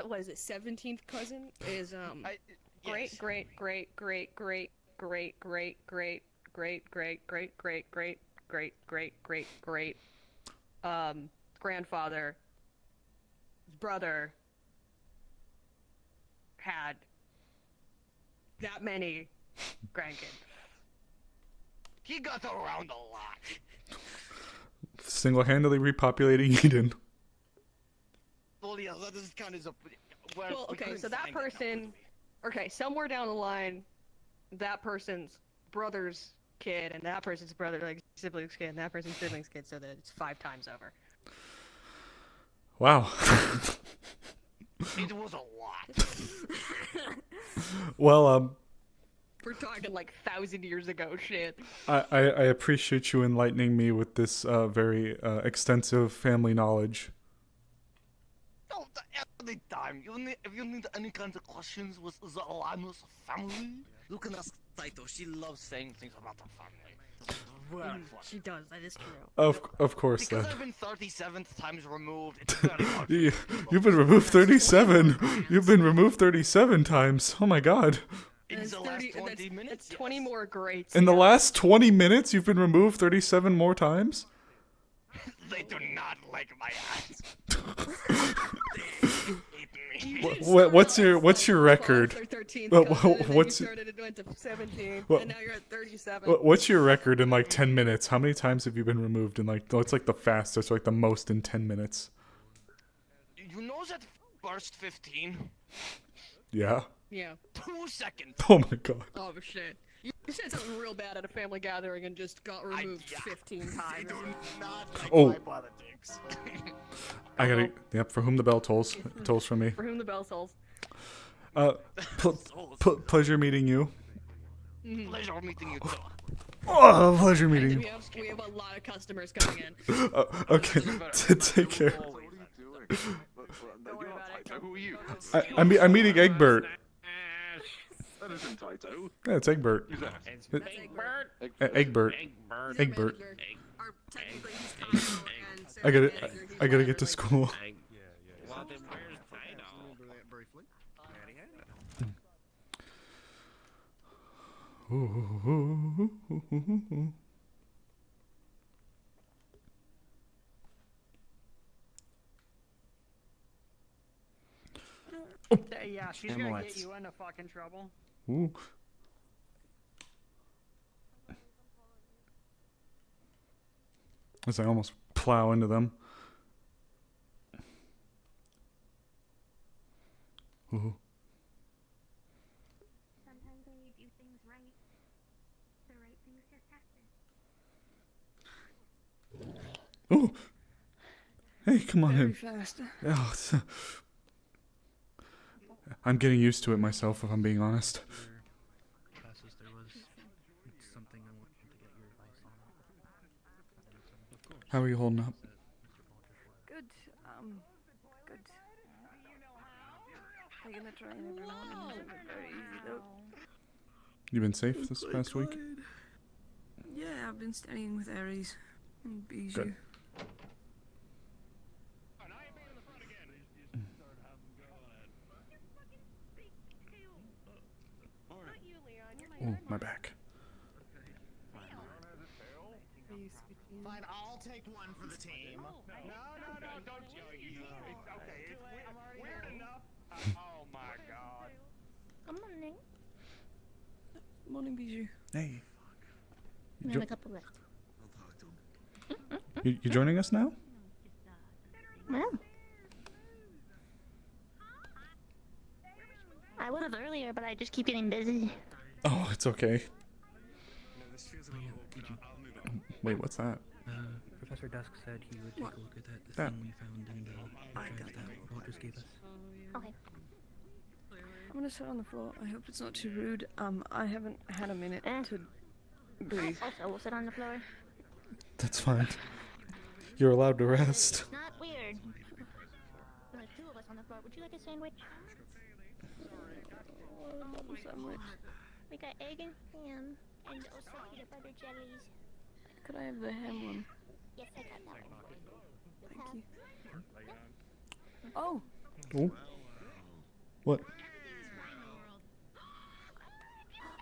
what is it? 17th cousin is great, great, great, great, great, great, great, great, great, great, great, great, great, great, great, great, great, grandfather, brother had that many grandkids. He got around a lot. Single-handedly repopulating Eden. Well, yeah, that is kind of Well, okay, so that person, okay, somewhere down the line, that person's brother's kid, and that person's brother, like, sibling's kid, and that person's sibling's kid, so that it's 5 times over. Wow. It was a lot. Well, We're talking like 1,000 years ago, shit. I appreciate you enlightening me with this very extensive family knowledge. Oh, anytime. If you need any kinds of questions with the Alanos family, you can ask Taito. She loves saying things about the family. She does, that is true. Of course, Because then. I've been 37 times removed, it's very hard. You've been removed 37. You've been removed 37 times. Oh my god. In the last 20 minutes? That's 20 more greats. In the last 20 minutes, you've been removed 37 more times? They do not like my ass. What's your record? What's It went to 17, What- and now you're at 37. what's your record in like 10 minutes? How many times have you been removed in like what's like the fastest, like the most in 10 minutes? You know that first 15? Yeah. Yeah. 2 seconds. Oh my god. Oh shit. You said something real bad at a family gathering and just got removed 15 times. Oh. My politics. I gotta. Yep. For whom the bell tolls, it tolls for me. For whom the bell tolls. Pleasure meeting you. Pleasure meeting you too. Oh, pleasure meeting We you. have a lot of customers coming in. Okay. Take care. Don't worry about it. Who are you? I'm meeting Egbert. That isn't Taito. Yeah, it's Egbert. Who's that? That's Egbert. Egbert. He's our Egbert. manager. Or technically he's Taito and I gotta. Sarah's manager. He's I gotta manager get to right school. Well, then where's Taito? Briefly. Yeah, she's gonna get you into fucking trouble. Ooh. As I almost plow into them. Ooh. Sometimes when you do things right, the right things just happen. Ooh. Hey, come on in. Fast. Oh, I'm getting used to it myself, if I'm being honest. Classes, there was something I wanted to get your advice on. How are you holding up? Good. Good. Taking the train every morning isn't very easy though. You been safe this past week? Yeah, I've been studying with Ares and Bijou. Good. Oh, my back. Fine, I'll take one for the team. No, don't you. It's okay. I'm already weird enough. Oh my god. Good morning. Morning, Bijou. Hey. We have a couple left. You joining us now? Well. I would have earlier, but I just keep getting busy. Oh, it's okay. Wait, what's that? Professor Dusk said he would take a look at that That- thing we found in the archives that Walt just gave us. Okay. I'm gonna sit on the floor. I hope it's not too rude. I haven't had a minute to breathe. Also, we'll sit on the floor. That's fine. You're allowed to rest. Not weird. There's two of us on the floor. Would you like a sandwich? Sandwich. We got egg and ham, and also peanut butter jellies. Could I have the ham one? Yes, I got that one for you. Thank you. Oh! Oh. What?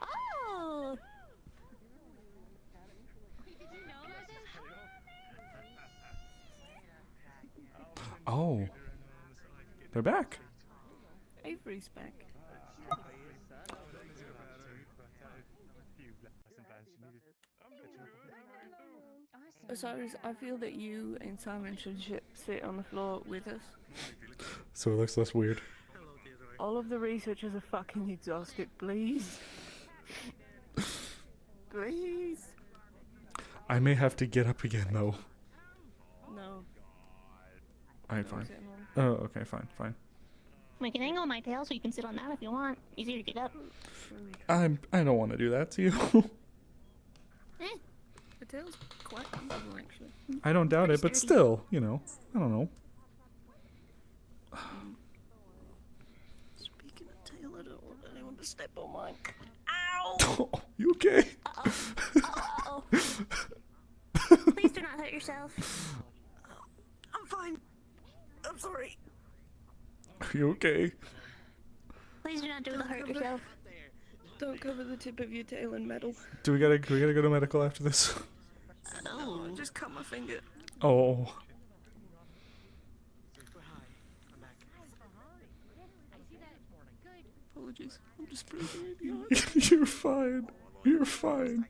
Oh! Oh. They're back. Avery's back. Osiris, I feel that you and Simon should sit on the floor with us. So it looks less weird. All of the researchers are fucking exhausted, please. Please. I may have to get up again, though. No. Alright, fine. Sit on. Oh, okay, fine. We can angle my tail so you can sit on that if you want. Easier to get up. I don't want to do that to you. The tail's quite comfortable, actually. I don't doubt it, but still, you know, I don't know. Speaking of tail, I don't want anyone to step on mine. Ow! You okay? Uh-oh. Please do not hurt yourself. I'm fine. I'm sorry. Are you okay? Please do not do the hurt yourself. Don't cover the tip of your tail in metal. Do we gotta go to medical after this? No, I just cut my finger. Oh. Apologies. I'm just breathing. You're fine. You're fine.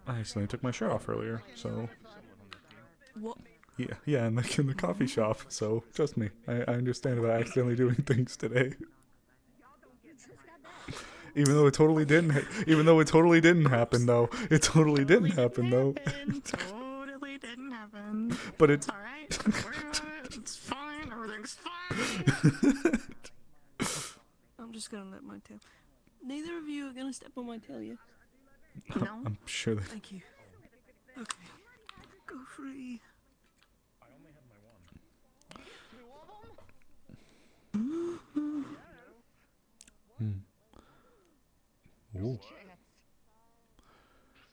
I accidentally took my shirt off earlier, so. What? Yeah, in the coffee shop. So trust me, I understand about accidentally doing things today. Even though it totally didn't. Even though it totally didn't happen, though. It totally didn't happen, though. Totally didn't happen. But it's alright. It's fine. Everything's fine. I'm just gonna let my tail. Neither of you are gonna step on my tail, yeah? No. I'm sure that. Thank you. Okay. Go free. Ooh.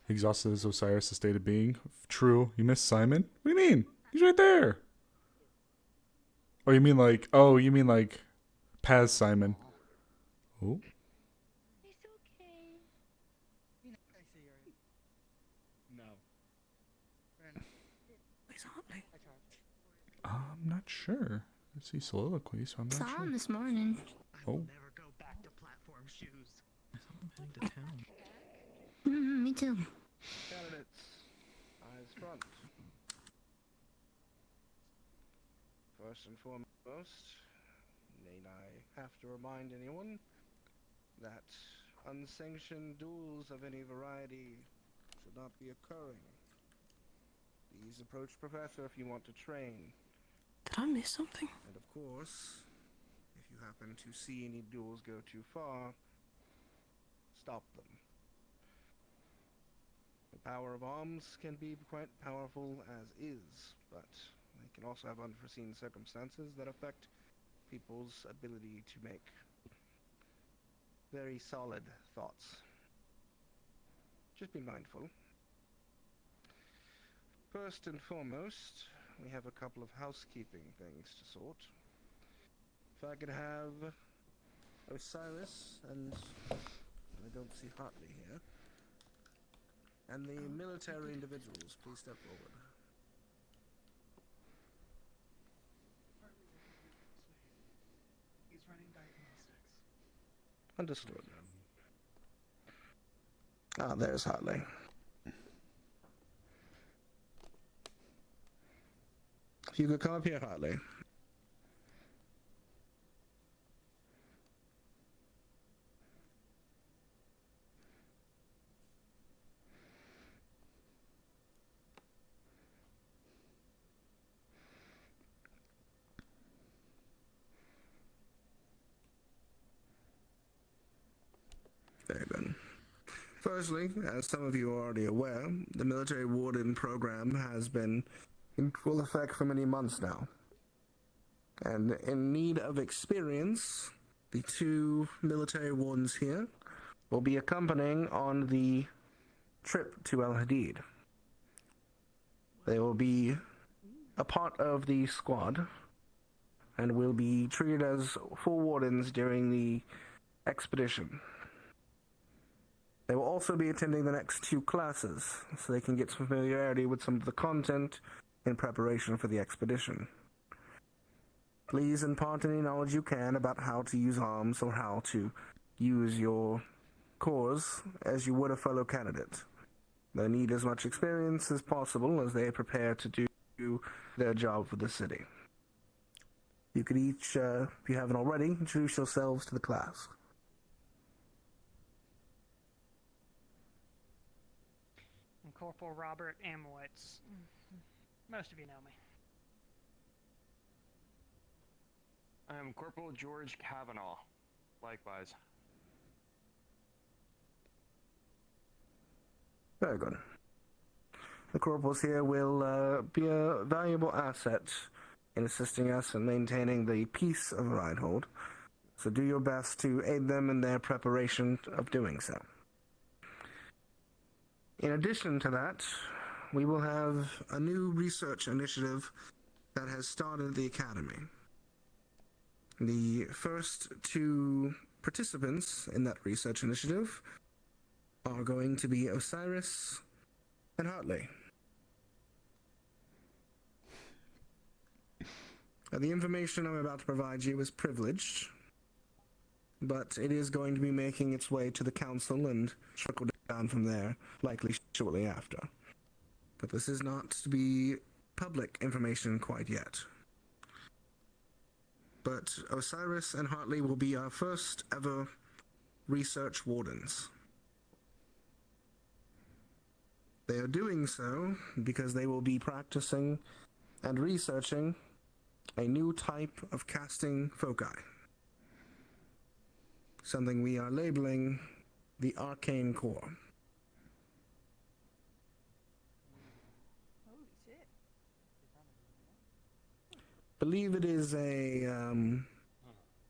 Exhausted as Osiris' state of being. True. You missed Simon? What do you mean? He's right there. Oh, you mean like Paz Simon. Oh. It's okay. No. Where's Hartley? I'm not sure. I see soliloquy, so I'm not Saw sure. him this morning. Oh. Never go back to platform shoes. I'm heading to town. Me too. Candidates, eyes front. First and foremost, need I have to remind anyone that unsanctioned duels of any variety should not be occurring. Please approach Professor if you want to train. Did I miss something? And of course, if you happen to see any duels go too far, stop them. The power of arms can be quite powerful as is, but they can also have unforeseen circumstances that affect people's ability to make very solid thoughts. Just be mindful. First and foremost, we have a couple of housekeeping things to sort. If I could have Osiris and I don't see Hartley here. And the military individuals, please step forward. He's running diagnostics. Understood. Ah, there's Hartley. If you could come up here, Hartley. Very good. Firstly, as some of you are already aware, the military warden program has been in full effect for many months now. And in need of experience, the two military wardens here will be accompanying on the trip to El Hadid. They will be a part of the squad and will be treated as full wardens during the expedition. They will also be attending the next two classes, so they can get some familiarity with some of the content in preparation for the expedition. Please impart any knowledge you can about how to use arms or how to use your cores as you would a fellow candidate. They need as much experience as possible as they prepare to do their job for the city. You could each, if you haven't already, introduce yourselves to the class. I'm Corporal Robert Amowitz. Most of you know me. I am Corporal George Kavanaugh. Likewise. Very good. The corporals here will be a valuable asset in assisting us in maintaining the peace of Reinhold. So do your best to aid them in their preparation of doing so. In addition to that, we will have a new research initiative that has started at the Academy. The first two participants in that research initiative are going to be Osiris and Hartley. The information I'm about to provide you is privileged, but it is going to be making its way to the council and trickle down from there, likely shortly after. But this is not to be public information quite yet. But Osiris and Hartley will be our first ever research wardens. They are doing so because they will be practicing and researching a new type of casting foci. Something we are labeling the Arcane Core. Holy shit. Believe it is a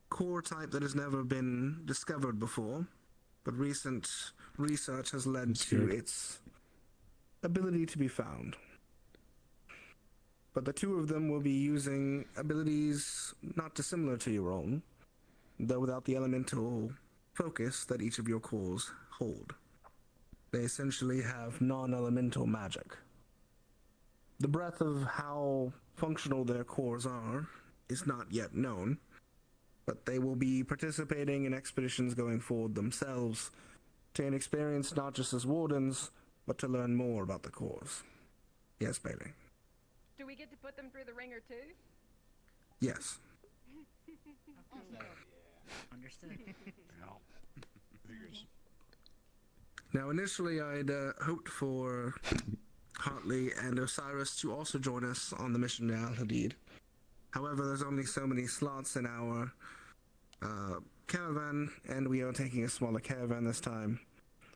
core type that has never been discovered before, but recent research has led to its ability to be found. But the two of them will be using abilities not dissimilar to your own, though without the elemental focus that each of your cores hold. They essentially have non-elemental magic. The breadth of how functional their cores are is not yet known, but they will be participating in expeditions going forward themselves to gain experience not just as wardens, but to learn more about the cores. Yes, Bailey. Do we get to put them through the ringer too? Yes. Understood. Now, initially, I'd hoped for Hartley and Osiris to also join us on the mission to Al Hadid. However, there's only so many slots in our caravan, and we are taking a smaller caravan this time.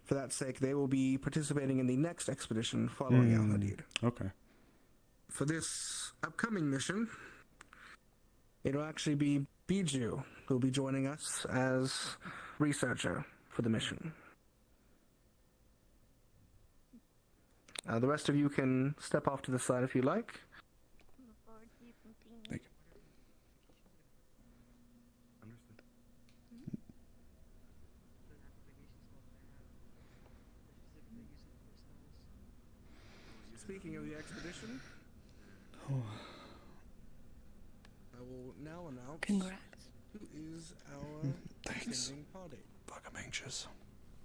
For that sake, they will be participating in the next expedition following Al Hadid. Okay. For this upcoming mission, it'll actually be Biju who will be joining us as researcher for the mission. The rest of you can step off to the side if you like. Thank you. Speaking of the expedition, I will now announce Congrats. who is our Thanks. attending party. Fuck, I'm anxious.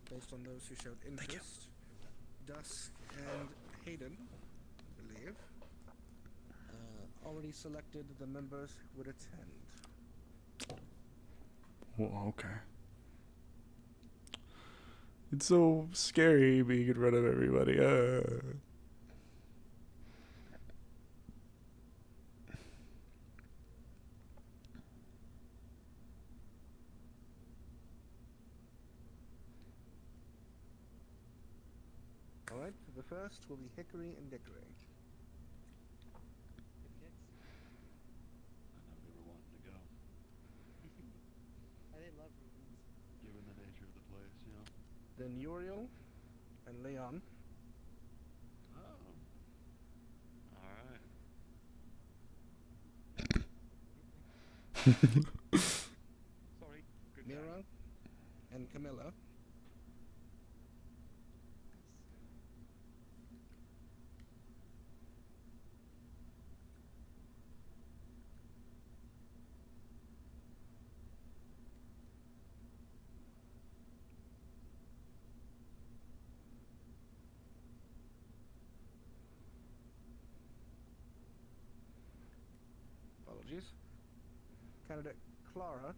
Based on those who showed interest, Dusk and Hayden, I believe, already selected the members who would attend. Well, okay. It's so scary being in front of everybody. Alright, the first will be Hickory and Dickory. They love ruins. Given the nature of the place, you know. Then Uriel and Leon. Oh. Alright. Sorry. Good Mira and Camilla. Apologies. Candidate Clara.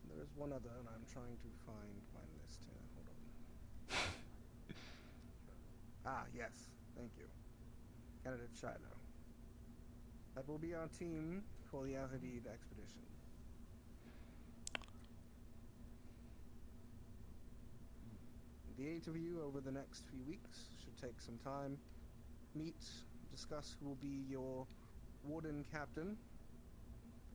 There is one other, and I'm trying to find my list here. Hold on. Yes. Thank you. Candidate Shiloh. That will be our team for the Azadid expedition. The 8 of you over the next few weeks should take some time, meet, discuss who will be your warden captain,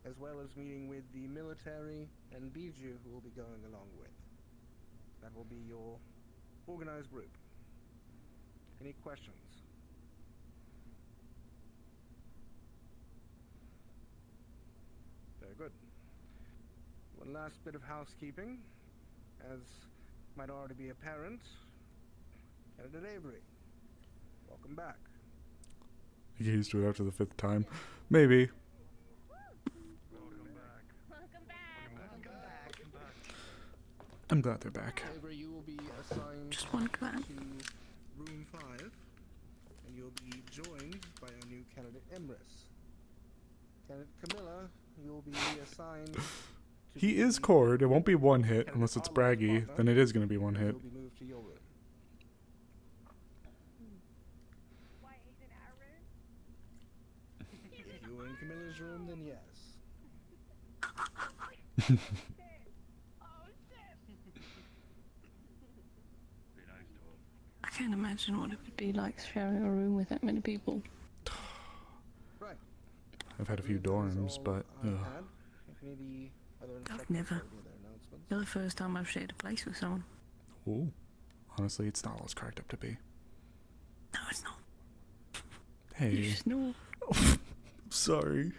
as well as meeting with the military and Bijou who will be going along with. That will be your organized group. Any questions? Very good. One last bit of housekeeping. As might already be apparent, Candidate Avery, welcome back. I get used to it after the 5th time. Maybe. I'm glad they're back. Avery, you will be assigned Just one clap. to room 5, and you'll be joined by our new candidate Emrys. Candidate Camilla, you'll be assigned. He is cord. It won't be one hit unless it's braggy. Then it is going to be one hit. You'll be moved to your room. If you were in Camilla's room, then yes. I can't imagine what it would be like sharing a room with that many people. Right. I've had a few dorms, but I've never. You're the first time I've shared a place with someone. ooh, honestly, it's not all it's cracked up to be. No, it's not. Hey, You snore. sorry.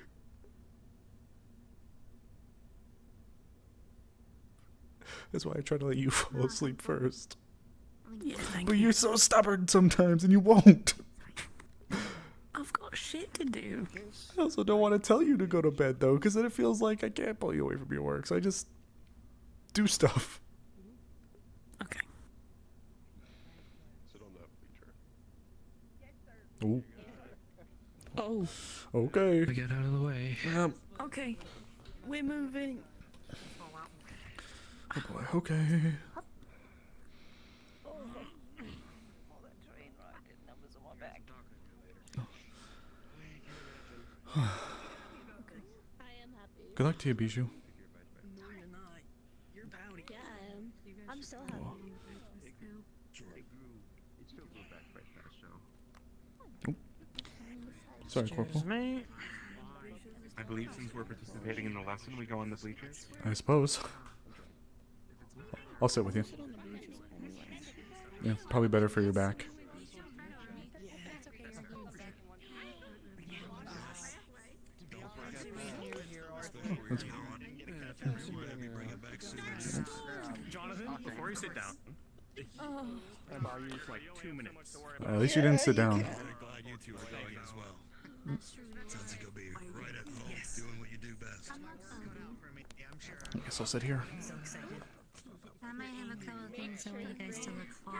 That's why I try to let you fall asleep first. Yeah, thank But you. you're so stubborn sometimes, and you won't. I've got shit to do. I also don't want to tell you to go to bed, though, because then it feels like I can't pull you away from your work, so I just do stuff. Okay. Sit on that bleacher. Ooh. Oh. Okay. We get out of the way. Okay. We're moving. Oh boy, okay. Good luck to you, Bijou. Yeah, I am. I'm so happy. Sorry, Corporal. I believe since we're participating in the lesson, we go on the bleachers. I suppose. I'll sit with you. Yeah, probably better for your back. Jonathan, before you sit down, I borrow you for like 2 minutes. At least you didn't sit down. Glad you two are going as well. Sounds like you'll be right at home, doing what you do best. I guess I'll sit here. I might have a couple of things I want you guys to look for.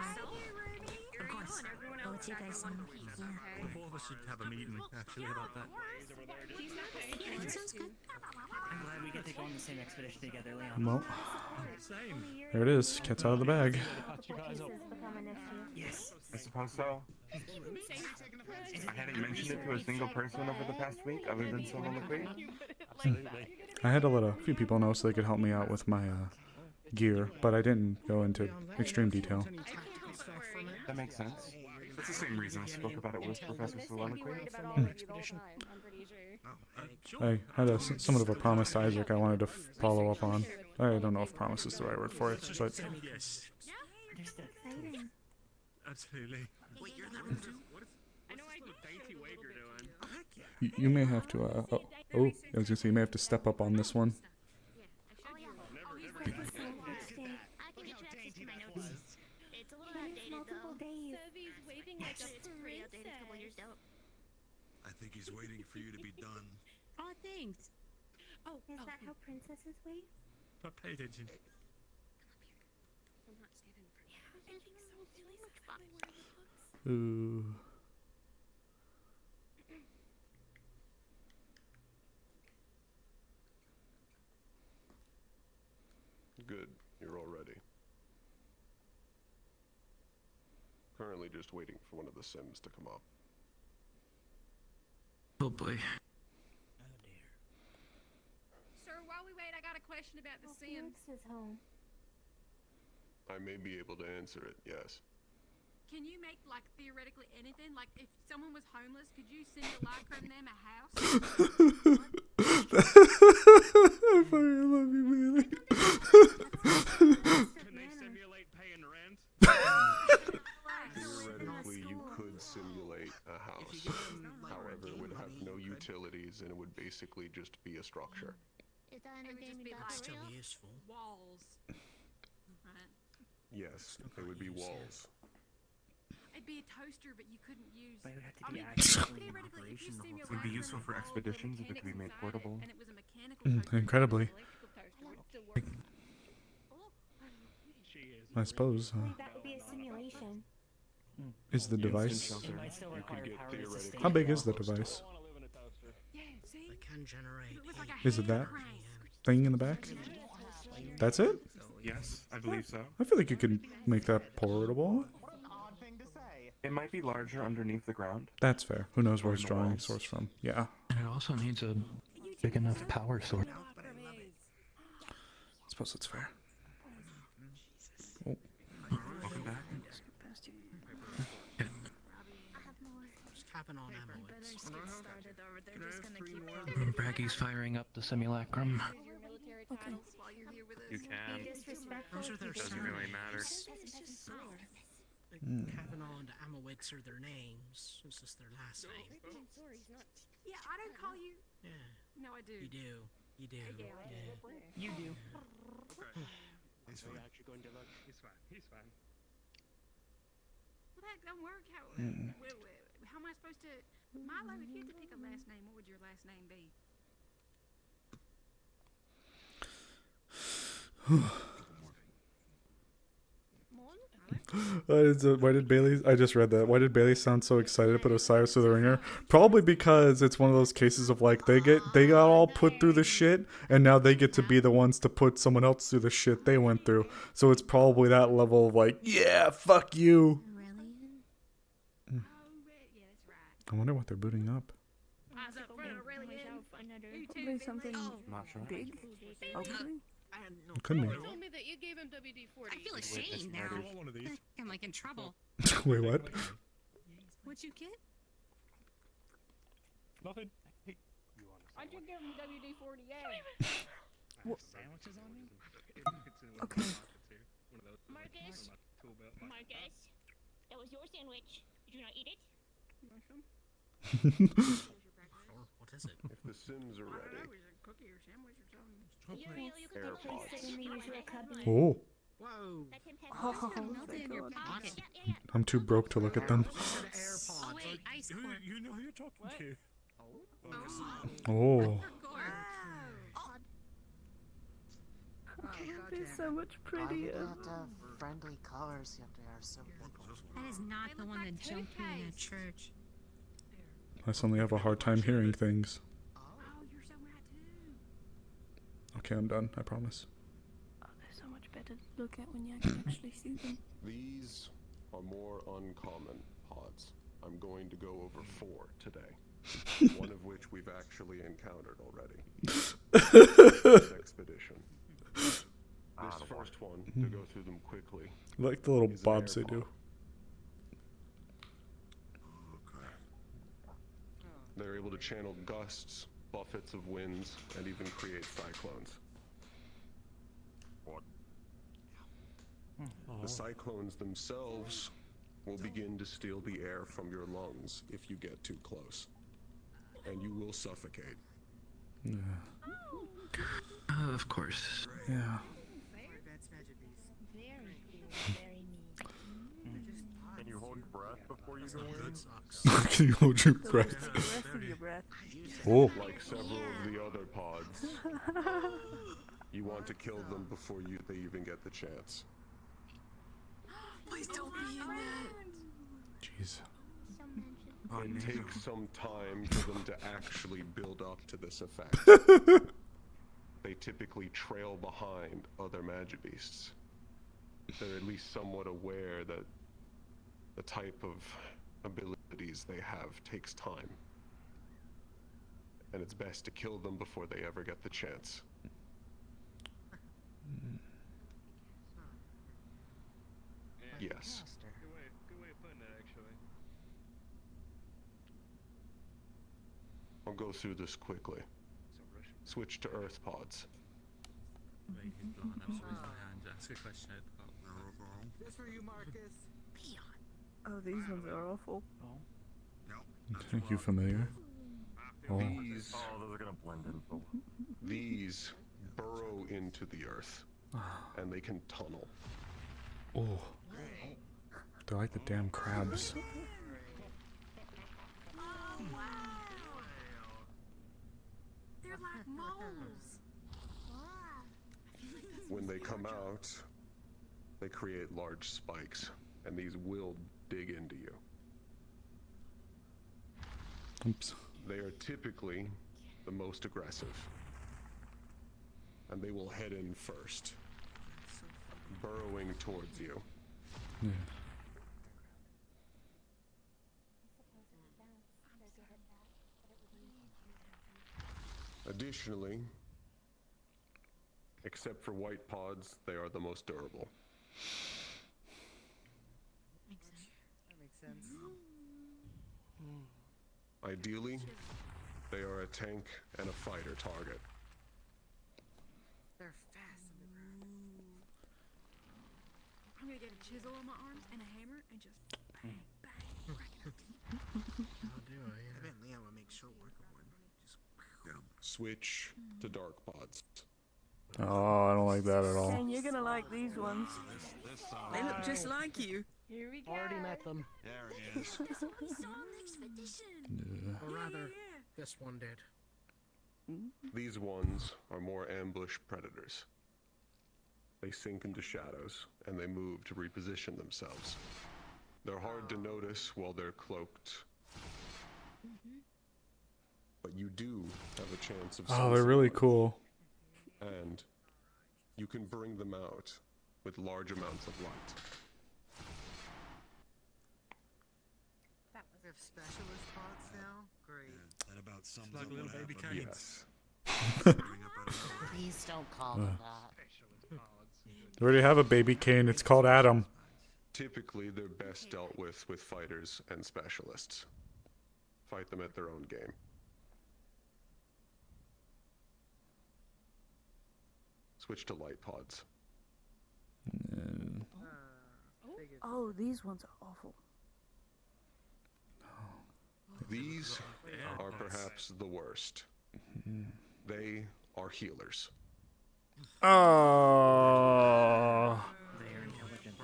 Of course. I'll let you guys know. Yeah. The four of us should have a meeting actually about that. Yeah, that sounds good. I'm glad we get to go on the same expedition together, Leon. Well, Same. there it is. Cat's out of the bag. Yes. I suppose so. I hadn't mentioned it to a single person over the past week other than Soliloquy. I had to let a few people know so they could help me out with my gear, but I didn't go into extreme detail. That makes sense. That's the same reason I spoke about it with Professor Soliloquy. I had somewhat of a promise to Isaac I wanted to follow up on. I don't know if promise is the right word for it, but Yes. Exciting. Absolutely. Wait, you're not too? What is the dainty wave you're doing? you may have to, I was gonna say, you may have to step up on this one. I can get you access to my notes. It's a little outdated though. Survey's waving like a Pretty outdated, a couple years out. I think he's waiting for you to be done. Oh, thanks. Oh, Is that how princesses wave? Not pay attention. I'm not standing in front of you. Making so much fun. Ooh. Good, you're all ready. Currently just waiting for one of the Sims to come up. Oh boy. question about the Sims. Is home. I may be able to answer it, yes. Can you make, like, theoretically anything? Like, if someone was homeless, could you simulacrum them a house? I fucking love you, Bailey. Can they simulate paying rent? Theoretically, you could simulate a house. However, it would have no utilities and it would basically just be a structure. Is that in It a would game just you be got like for real? Useful. walls. Right. Yes, they would be walls. It'd be a toaster, but you couldn't use. But it would have to I be mean, actually theoretically, if you operational. simulate It would be useful for expeditions if it could be made portable. and it was a mechanical Incredibly. She is. I suppose. That would be a simulation. Is the device? It might still require power to sustain. How big is the device? Yeah, see? It can generate. It was like a Is it that thing in the back? That's it? Yes, I believe so. I feel like you could make that portable. It might be larger underneath the ground. That's fair. Who knows where it's drawing its source from? Yeah. And it also needs a big enough power source. I suppose it's fair. Oh. Welcome back. Just tapping on ammo. It's Braggy's firing up the simulacrum. Okay. You can. Those are their Doesn't really matter. Kavanaugh and Amowitz are their names. It's just their last name. Yeah, I don't call you. Yeah. No, I do. You do. You do. Yeah. You do. He's fine. Actually going to look. He's fine. He's fine. Well, that don't work. How am I supposed to? Milo, if you had to pick a last name, what would your last name be? Why did Bailey? I just read that. Why did Bailey sound so excited to put Osiris through the ringer? Probably because it's one of those cases of like they got all put through the shit, and now they get to be the ones to put someone else through the shit they went through. So it's probably that level of like, yeah, fuck you. I wonder what they're booting up. Probably something Not sure. big. Hopefully. It could be. You told me that you gave him WD-40. I feel ashamed now. One of these. I'm like in trouble. Wait, what? What'd you get? Nothing. I did give him WD-40. Sandwiches on me? Okay. Marcus? Marcus? That was your sandwich. Did you not eat it? What is it? If the Sims are ready, Cookie or sandwich or something. You can place it in the usual cubby. Oh, Whoa. Let him have Oh, it. Melted in your pocket. Yeah. I'm too broke to look at them. Oh wait, ice core. You know who you're talking to. Oh. They're so much prettier. Friendly colors yet they are so That is not the one that jumped me in a church. I suddenly have a hard time hearing things. Oh, you're so mad too. Okay, I'm done. I promise. Oh, they're so much better to look at when you can actually see them. these are more uncommon pods. I'm going to go over 4 today, one of which we've actually encountered already. This expedition. This first one, to go through them quickly. I like the little is an bobs they air do. pod. They're able to channel gusts, buffets of winds, and even create cyclones. What? The cyclones themselves will begin to steal the air from your lungs if you get too close. And you will suffocate. Yeah. Of course. Yeah. Can you hold your breath before you go in? Can you hold your breath? Rest of your breath. Oh. Like several of the other pods, you want to kill them before they even get the chance. Please don't be in that. Jeez. It takes some time for them to actually build up to this effect. They typically trail behind other Magibeasts. They're at least somewhat aware that the type of abilities they have takes time. And it's best to kill them before they ever get the chance. Yes. Good way of putting it, actually. I'll go through this quickly. Switch to Earth pods. Wait, he's blowing up, so he's my hand. Ask a question out the This for you, Marcus. Oh, these ones are awful. Are you familiar? Oh. These, those are gonna blend in so well. These burrow into the Earth, and they can tunnel. Oh. They're like the damn crabs. Oh, wow. They're like moles. When they come out, they create large spikes, and these will dig into you. Oops. They are typically the most aggressive, and they will head in first, burrowing towards you. Yeah. Additionally, except for white pods, they are the most durable. That makes sense. Ideally, they are a tank and a fighter target. They're fast in the ground. I'm gonna get a chisel on my arms and a hammer and just bang, bang, crack it up. How do I? I bet Leon will make short work of one. Just Switch to dark pods. Oh, I don't like that at all. And you're gonna like these ones. They look just like you. Here we go. Already met them. There he is. That's what we saw on the expedition. Or rather, this one did. These ones are more ambush predators. They sink into shadows, and they move to reposition themselves. They're hard to notice while they're cloaked. But you do have a chance of Oh, they're really sensing cool. them, and you can bring them out with large amounts of light. We have specialist pods now? Great. That about sums Like up little what baby happened. Yes. Please don't call them that. They already have a baby cane. It's called Adam. Typically, they're best dealt with fighters and specialists. Fight them at their own game. Switch to light pods. Oh, these ones are awful. These are perhaps the worst. They are healers. Oh. They are intelligent.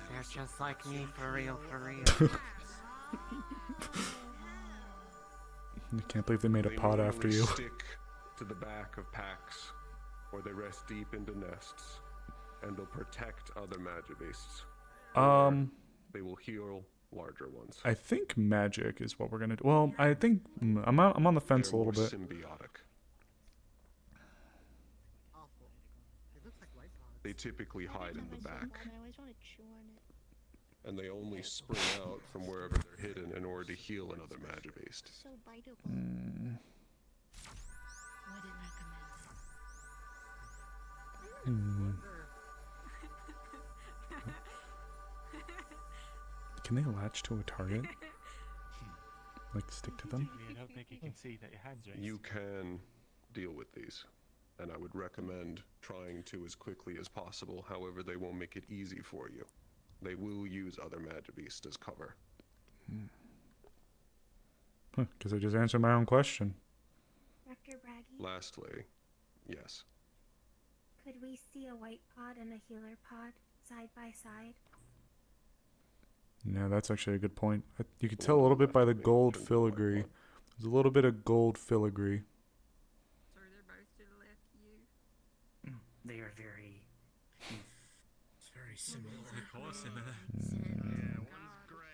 They're just like me, for real, for real. I can't believe they made a pod normally after you. Stick to the back of packs, or they rest deep into nests, and they'll protect other magic beasts. They will heal larger ones. I think magic is what we're gonna do. Well, I think I'm on the fence They're a little more bit. symbiotic. Awful. It looks like white pods. They typically hide in the back, I always want to chew on it. and they only spring out from wherever they're hidden in order to heal another magic beast. So biteable. Mm. Wouldn't Hmm. Can they latch to a target? Like stick to them? I don't think you can see that your hands raised. You can deal with these, and I would recommend trying to as quickly as possible. However, they won't make it easy for you. They will use other magic beasts as cover. Because I just answered my own question. Dr. Braggy, Lastly, yes, could we see a white pod and a healer pod side by side? Yeah, that's actually a good point. You could tell a little bit by the gold filigree. There's a little bit of gold filigree. So they're both to the left of you. They are very. It's very similar. Of course,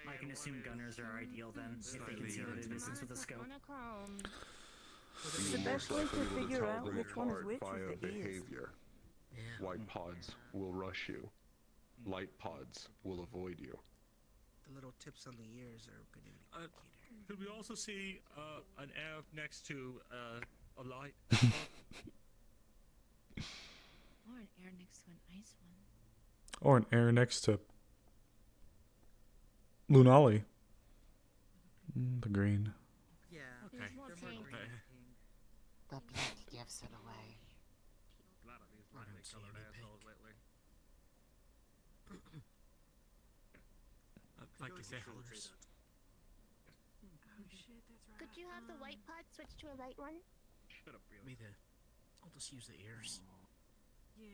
I can assume gunners are ideal then, if they can see the distance with a scope. you The will best most way to likely be able to figure tell out them which one is apart which via is the ears. behavior. White pods will rush you. Light pods will avoid you. The little tips on the ears are good indicator. Could we also see an air next to a light? an air next to an ice one. Or an air next to Lunali. The green. Yeah. Okay. They're more green. The beauty gives it away. A lot of these I don't lightly see colored any assholes lately. Like you say, colors. Oh shit, that's right. Could you have the white pod switch to a light one? Shut up, really. Me there. I'll just use the ears. Yeah.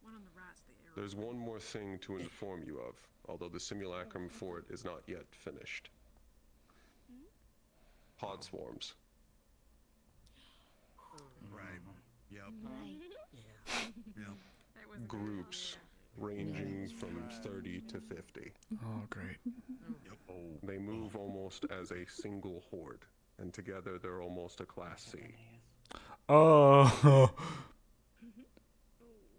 One on the right's the arrow. There's one more thing to inform you of, although the simulacrum for it is not yet finished. Pod swarms. Right. Yep. Yep. Groups ranging from 30 to 50. Oh, great. They move almost as a single horde, and together they're almost a Class C. Oh.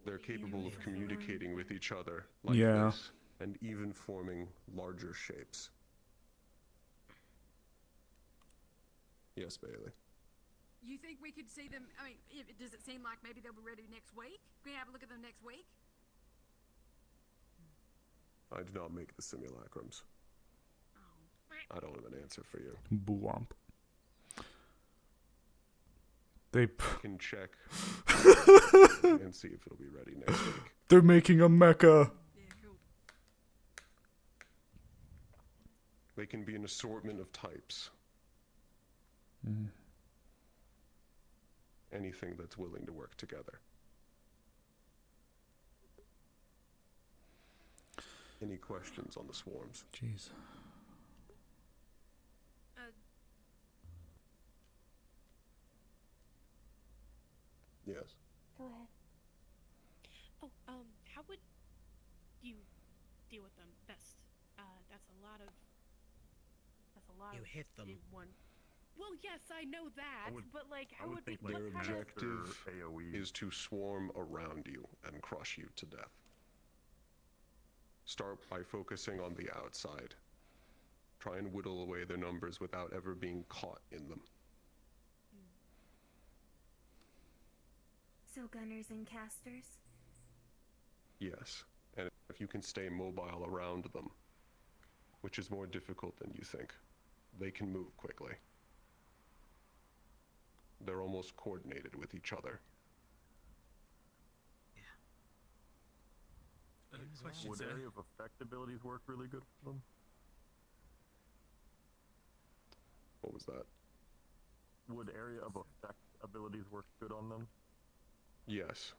They're capable of communicating with each other like Yeah. this, and even forming larger shapes. Yes, Bailey. You think we could see them? I mean, does it seem like maybe they'll be ready next week? Can we have a look at them next week? I do not make the simulacrums. I don't have an answer for you. Boomp. They can check and see if it'll be ready next week. They're making a mecha. They can be an assortment of types. Anything that's willing to work together. Any questions on the swarms? Jeez. Yes. Go ahead. Oh, how would you deal with them best? That's a lot of. You hit them. In one. Well, yes, I know that, but like, how would we? Their What kind of? objective is to swarm around you and crush you to death. Start by focusing on the outside. Try and whittle away their numbers without ever being caught in them. So gunners and casters? Yes, and if you can stay mobile around them, which is more difficult than you think, they can move quickly. They're almost coordinated with each other. Would area of effect abilities work really good for them? What was that? Would area of effect abilities work good on them? Yes.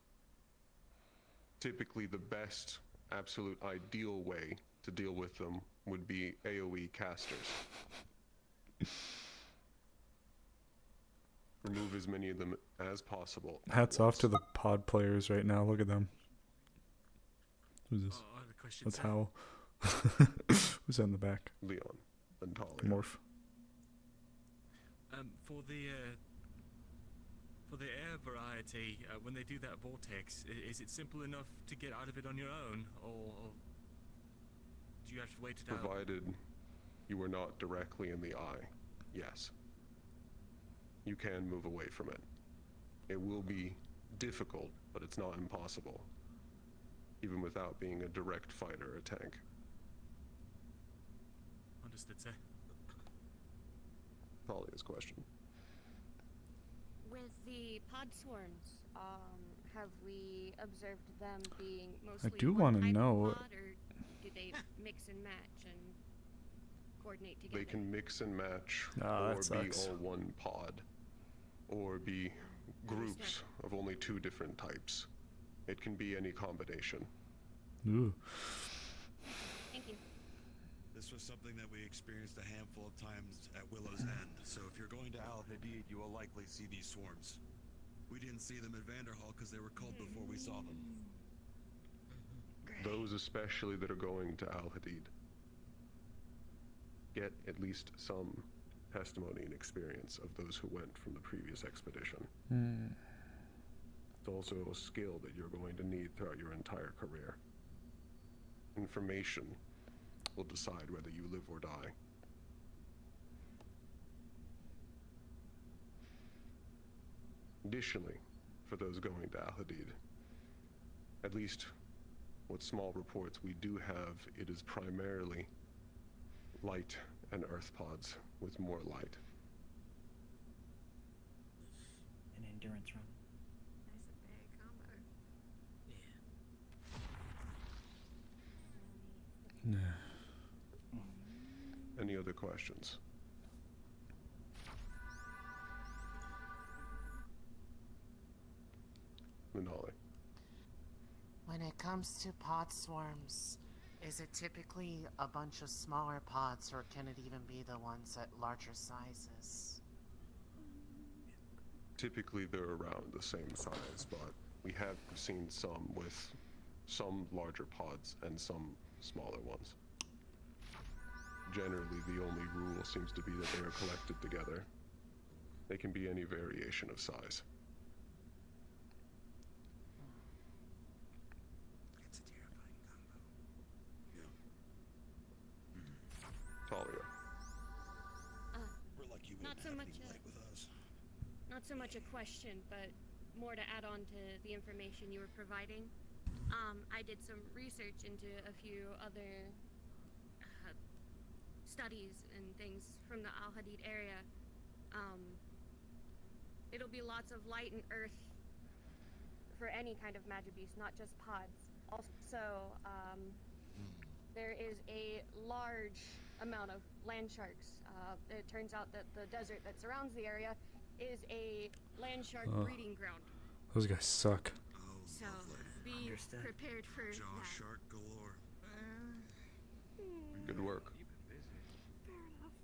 Typically the best, absolute ideal way to deal with them would be AoE casters. Remove as many of them as possible. Hats off to the pod players right now. Look at them. Who's this? Oh, I have a question. That's Howl. Who's that in the back? Leon. And Talia. Morph. For the air variety, when they do that vortex, is it simple enough to get out of it on your own, or do you have to wait it out? Provided you are not directly in the eye, yes. You can move away from it. It will be difficult, but it's not impossible, even without being a direct fighter or tank. Understood, sir. Talia's question. With the pod swarms, have we observed them being mostly do one wanna type of know- pod, or do they mix and match and coordinate together? They can mix and match, Ah, or that be sucks. all one pod, or be groups of only two different types. It can be any combination. Ooh. Thank you. This was something that we experienced a handful of times at Willow's End, so if you're going to Al Hadid, you will likely see these swarms. We didn't see them at Vanderhall because they were called before we saw them. Those especially that are going to Al Hadid get at least some testimony and experience of those who went from the previous expedition. It's also a skill that you're going to need throughout your entire career. Information will decide whether you live or die. Additionally, for those going to Al Hadid, At least, what small reports we do have, it is primarily light and earth pods with more light. An endurance run. That's a bad combo. Any other questions? Manali. When it comes to pod swarms, is it typically a bunch of smaller pods, or can it even be the ones at larger sizes? Typically they're around the same size, but we have seen some with some larger pods and some smaller ones. Generally, the only rule seems to be that they are collected together. They can be any variation of size. It's a terrifying combo. Talia. We're lucky we not so much with us. Not so much a question, but more to add on to the information you were providing. I did some research into a few other studies and things from the Al Hadid area. It'll be lots of light and earth for any kind of Magibeast, not just pods. Also, there is a large amount of land sharks. It turns out that the desert that surrounds the area is a land shark breeding ground. Those guys suck. So be prepared for Jaw that. shark galore. Good work. Fair enough.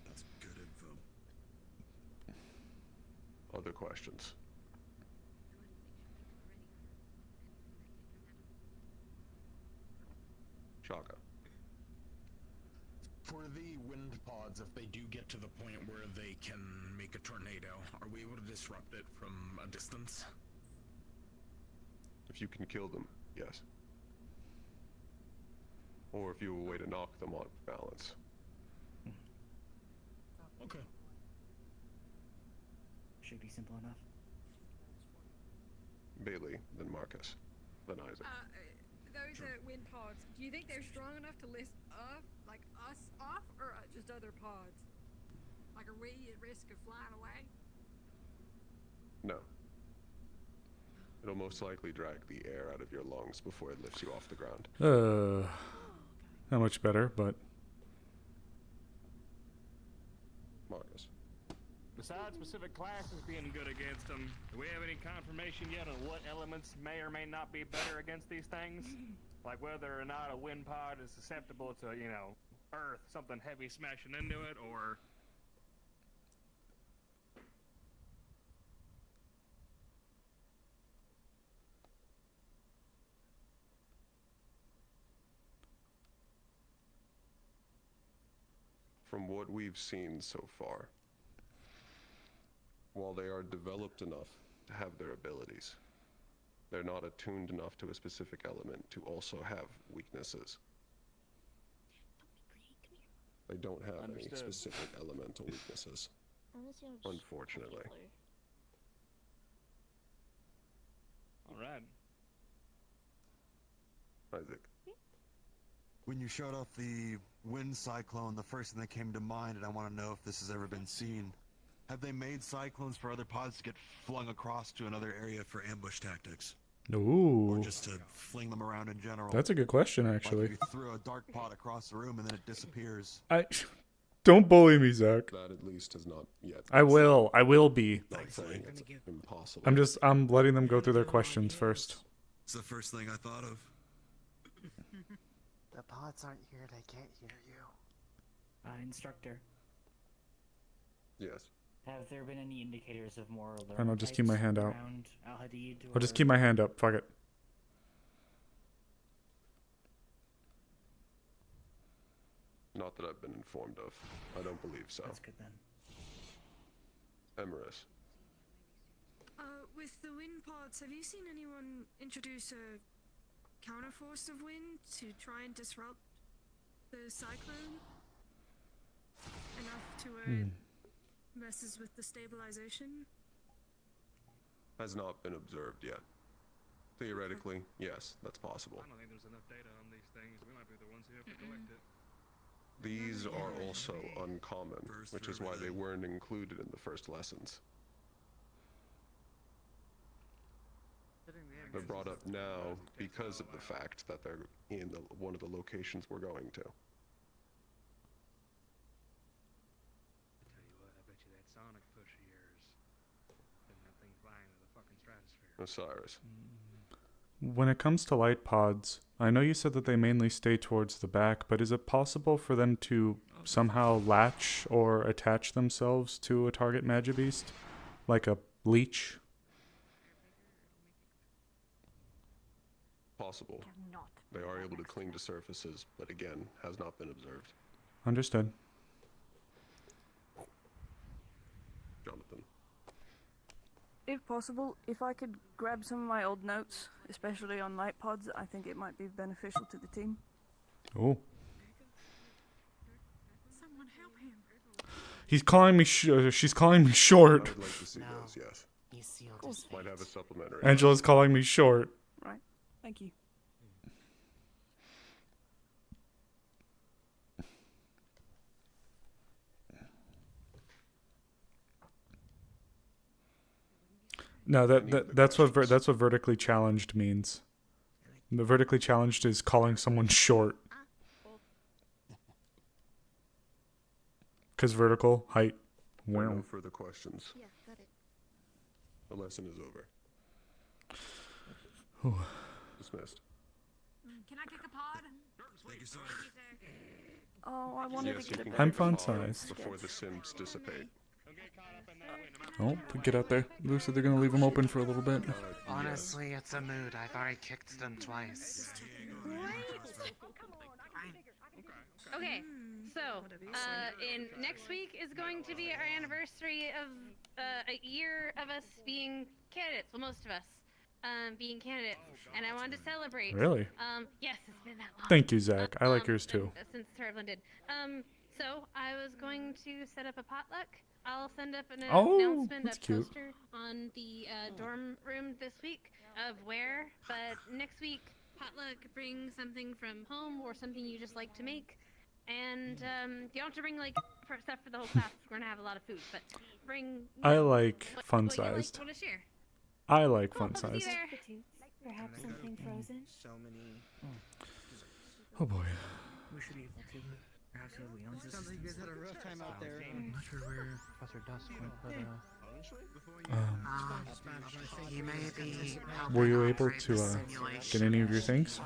That's good info. Other questions? Shaka. For the wind pods, if they do get to the point where they can make a tornado, are we able to disrupt it from a distance? If you can kill them, yes. Or if you have a way to knock them off balance. Okay. Should be simple enough. Bailey, then Marcus, then Isaac. Those wind pods, do you think they're strong enough to lift us off, or just other pods? Like, are we at risk of flying away? No. It'll most likely drag the air out of your lungs before it lifts you off the ground. Not much better, but... Marcus. Besides specific classes being good against them, do we have any confirmation yet on what elements may or may not be better against these things? Like whether or not a wind pod is susceptible to, you know, earth, something heavy smashing into it, or... From what we've seen so far, while they are developed enough to have their abilities, they're not attuned enough to a specific element to also have weaknesses. They don't have any specific elemental weaknesses, unfortunately. Alright. Isaac. When you showed off the wind cyclone, the first thing that came to mind, and I want to know if this has ever been seen, have they made cyclones for other pods to get flung across to another area for ambush tactics? Ooh. Or just to fling them around in general? That's a good question, actually. Like if you throw a dark pod across the room and then it disappears. Don't bully me, Zach. That at least has not yet. I will be. Not saying it's impossible. I'm letting them go through their questions first. It's the first thing I thought of. The pods aren't here, they can't hear you. Instructor. Yes. Have there been any indicators of more alert And I'll just keep my hand out. around Al Hadid? I'll just keep my hand up. Fuck it. Not that I've been informed of. I don't believe so. That's good then. Emerus. With the wind pods, have you seen anyone introduce a counterforce of wind to try and disrupt the cyclone enough to where it messes with the stabilization? Has not been observed yet. Theoretically, yes, that's possible. I don't think there's enough data on these things. We might be the ones who have to collect it. These are also uncommon, which is why they weren't included in the first lessons. They're brought up now because of the fact that they're in one of the locations we're going to. I tell you what, I bet you that sonic push of yours sending that thing flying into the fucking stratosphere. Osiris. When it comes to light pods, I know you said that they mainly stay towards the back, but is it possible for them to somehow latch or attach themselves to a target Magibeast? Like a leech? Possible. They are able to cling to surfaces, but again, has not been observed. Understood. Jonathan. If possible, if I could grab some of my old notes, especially on light pods, I think it might be beneficial to the team. Oh. Someone help him. He's calling me she's calling me short. I would like to see those, yes. You sealed his fate. Might have a supplementary. Angela's calling me short. Right. Thank you. No, that's what vertically challenged means. The vertically challenged is calling someone short. Because vertical height. There are Wow. no further questions. Yeah, got it. The lesson is over. Whew. Dismissed. Can I kick a pod? Thank you, sir. Oh, I wanted Yes, to you get a can better I'm kick fun them off sized. before the Sims dissipate. Oh, get out there. Looks like they're gonna leave them open for a little bit. Honestly, it's a mood. I've already kicked them twice. Okay, so in next week is going to be our anniversary of a year of us being candidates. Well, most of us being candidates, and I wanted to celebrate. Really? Yes, it's been that long. Thank you, Zach. I like yours too. Since Tarvlin did. So I was going to set up a potluck. I'll send up an announcement, that's a cute. poster on the dorm room this week of where. But next week, potluck, bring something from home or something you just like to make. And you don't have to bring like stuff for the whole class. We're gonna have a lot of food, but bring. I like fun what you like, sized. want to share. I like Cool, fun I'll see you sized. there. Perhaps something frozen? So many. Oh boy. We should be able to. Perhaps Leon's Sounds like you guys had a rough time out there. I'm not sure where Professor Dusk went, but You may be Were you helping able operate to the get simulation. any of your things?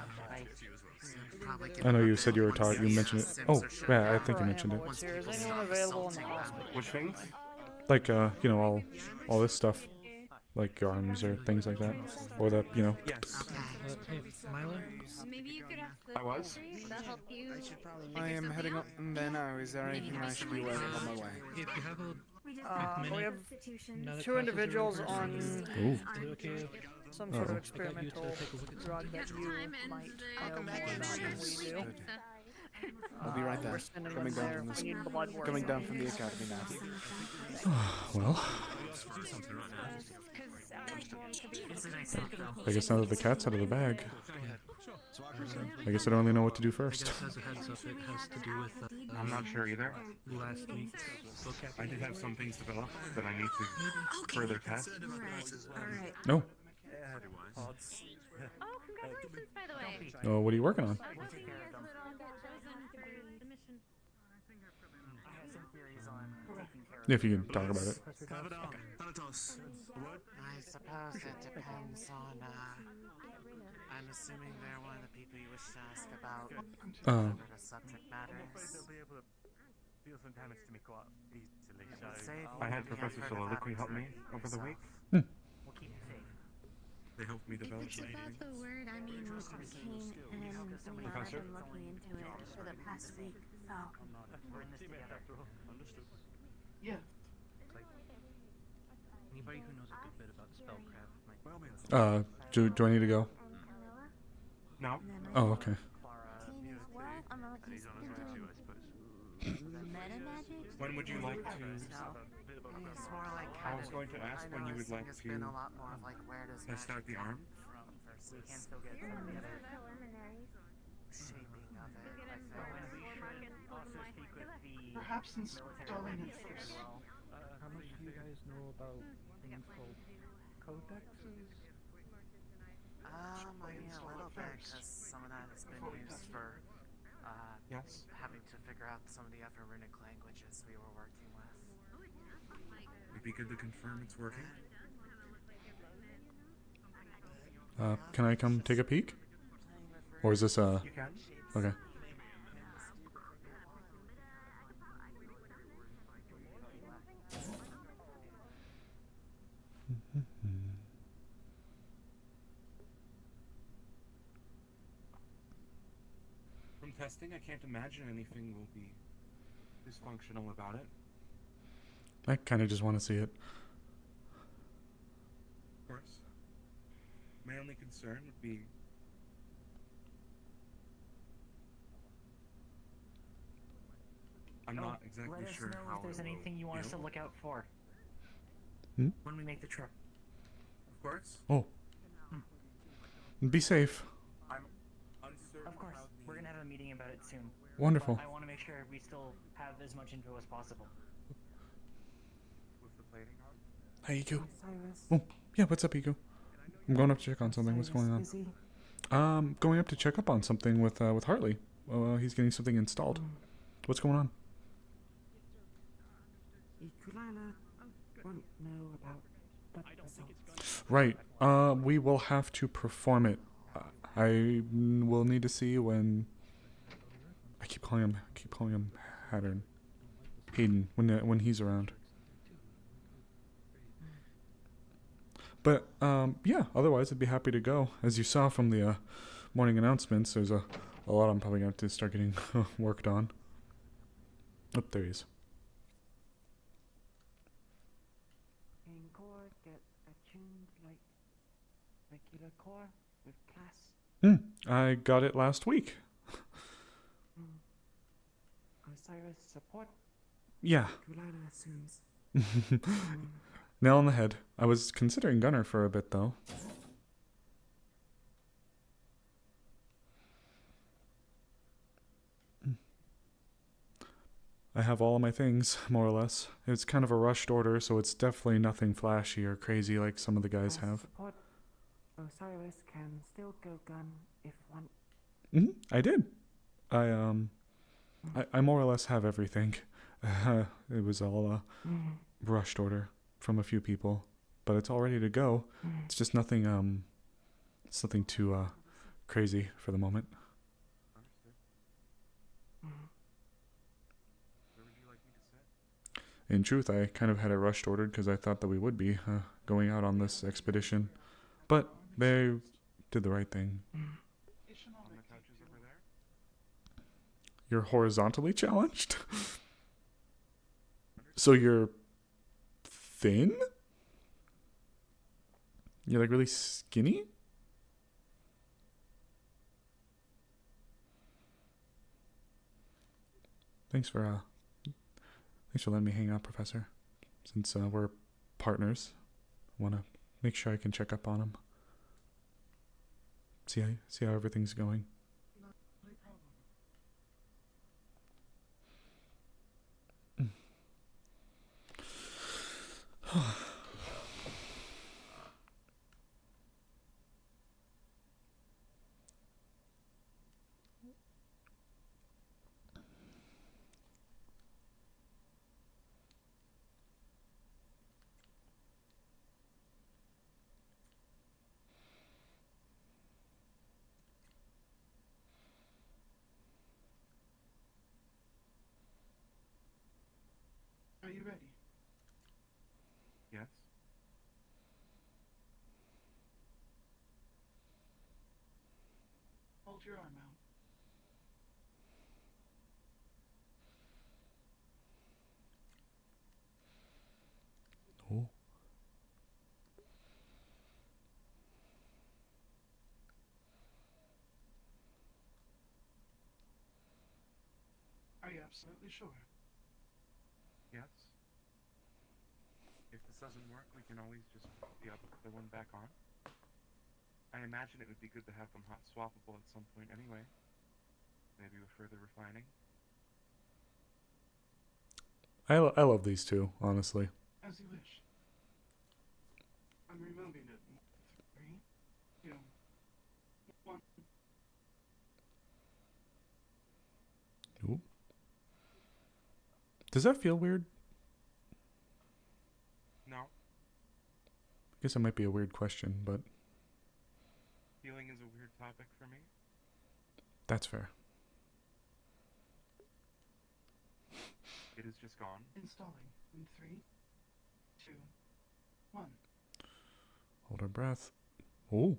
Probably I know give you a said bit you were once tired. You these mentioned it. Sims Oh, are shut yeah, I down. think you mentioned it. Once Is people anyone stop available in the assaulting hospital? Which things? Like you know, all this stuff. Like your arms or things like that. Or the, you know. yes. Hey, Milo? Maybe you could ask the I was? That'll help you. I am heading up now. Is there anything I should be aware of on my way? If you have a We have another two class individuals observer on person, Ooh. is it okay if some sort of I got you experimental to take a look at drug that you Time and might the know more about than we do. I'll be right there. We're sending Coming them down there. from We this. need blood work. Coming down from the academy now. Well, I guess now that the cat's out of the bag, I guess I don't really know what to do first. as a heads up, it has to do with I'm not sure either. last week's book I did have some things developed that I need to further test. No. Oh, congratulations, by the way. Oh, what are you working on? I was hoping you guys would all get chosen for the mission. If you can talk about it. I suppose it depends on, I'm assuming they're one of the people you wish to ask about whatever the subject matters. Deal some damage to me quite easily, Save I had the Professor effort of Soliloquy help me advertising over the yourself. week. We'll keep it safe. They helped me If develop it's my about the word, I mean, we came and we have Professor? been looking into it for the past week, so. We're in this together. Understood. Yeah. Anybody who knows a good bit about spellcraft might. Do I need to go? No. Oh, okay. Teen as well, I'm not used to doing meta magic. When would you like to? It's more like I was going to ask when you would like it's to been a lot more of like where does test out the arm. from for we can still get some of the other Preliminaries. shaping of it, Get I in think. and we should also speak with the Perhaps military installing it legislature as first. well. How much do you guys know about things called codexes? I mean a little bit, because some of that has been used for, Yes. having to figure out some of the other runic languages we were working with. It'd be good to confirm it's working. Can I come take a peek? Or is this You can. Okay. From testing, I can't imagine anything will be dysfunctional about it. I kind of just want to see it. Of course. My only concern would be I'm not exactly Let us sure know how if there's it will anything you want us to feel. look out for. Hmm? When we make the trip. Of course. Oh. Be safe. I'm uncertain. Of course. We're gonna have a meeting about it soon. Wonderful. But I want to make sure we still have as much info as possible. With the plating on? Hey, Iku. Osiris. Oh, yeah, what's up, Iku? I'm going up to check on something. What's going on? Busy? Going up to check up on something with Hartley. He's getting something installed. What's going on? Ikulana won't know about the results. Right. We will have to perform it. I will need to see when. I keep calling him Hattern. Hayden when he's around. But yeah. Otherwise, I'd be happy to go. As you saw from the morning announcements, there's a lot I'm probably going to have to start getting worked on. Oh, there he is. In core, get attuned like regular core with class. I got it last week. Osiris support. Yeah. Ikulana assumes. Nail on the head. I was considering Gunner for a bit, though. I have all of my things, more or less. It's kind of a rushed order, so it's definitely nothing flashy or crazy like some of the guys have. Support. Osiris can still go gun if one. I did. I more or less have everything. It was all a rushed order from a few people, but it's all ready to go. It's just nothing too crazy for the moment. In truth, I kind of had it rushed ordered because I thought that we would be going out on this expedition, but they did the right thing. You're horizontally challenged? So you're thin? You're like really skinny? Thanks for letting me hang out, Professor. Since we're partners, I want to make sure I can check up on him. See how everything's going. Are you ready? Yes. Hold your arm out. Oh. Are you absolutely sure? Yes. If this doesn't work, we can always just put the other one back on. I imagine it would be good to have them hot swappable at some point anyway. Maybe with further refining. I love these two, honestly. As you wish. I'm removing it. 3, 2, 1. Ooh. Does that feel weird? No. I guess it might be a weird question, but Healing is a weird topic for me. that's fair. It is just gone. Installing in 3, 2, 1. Hold our breath. Ooh.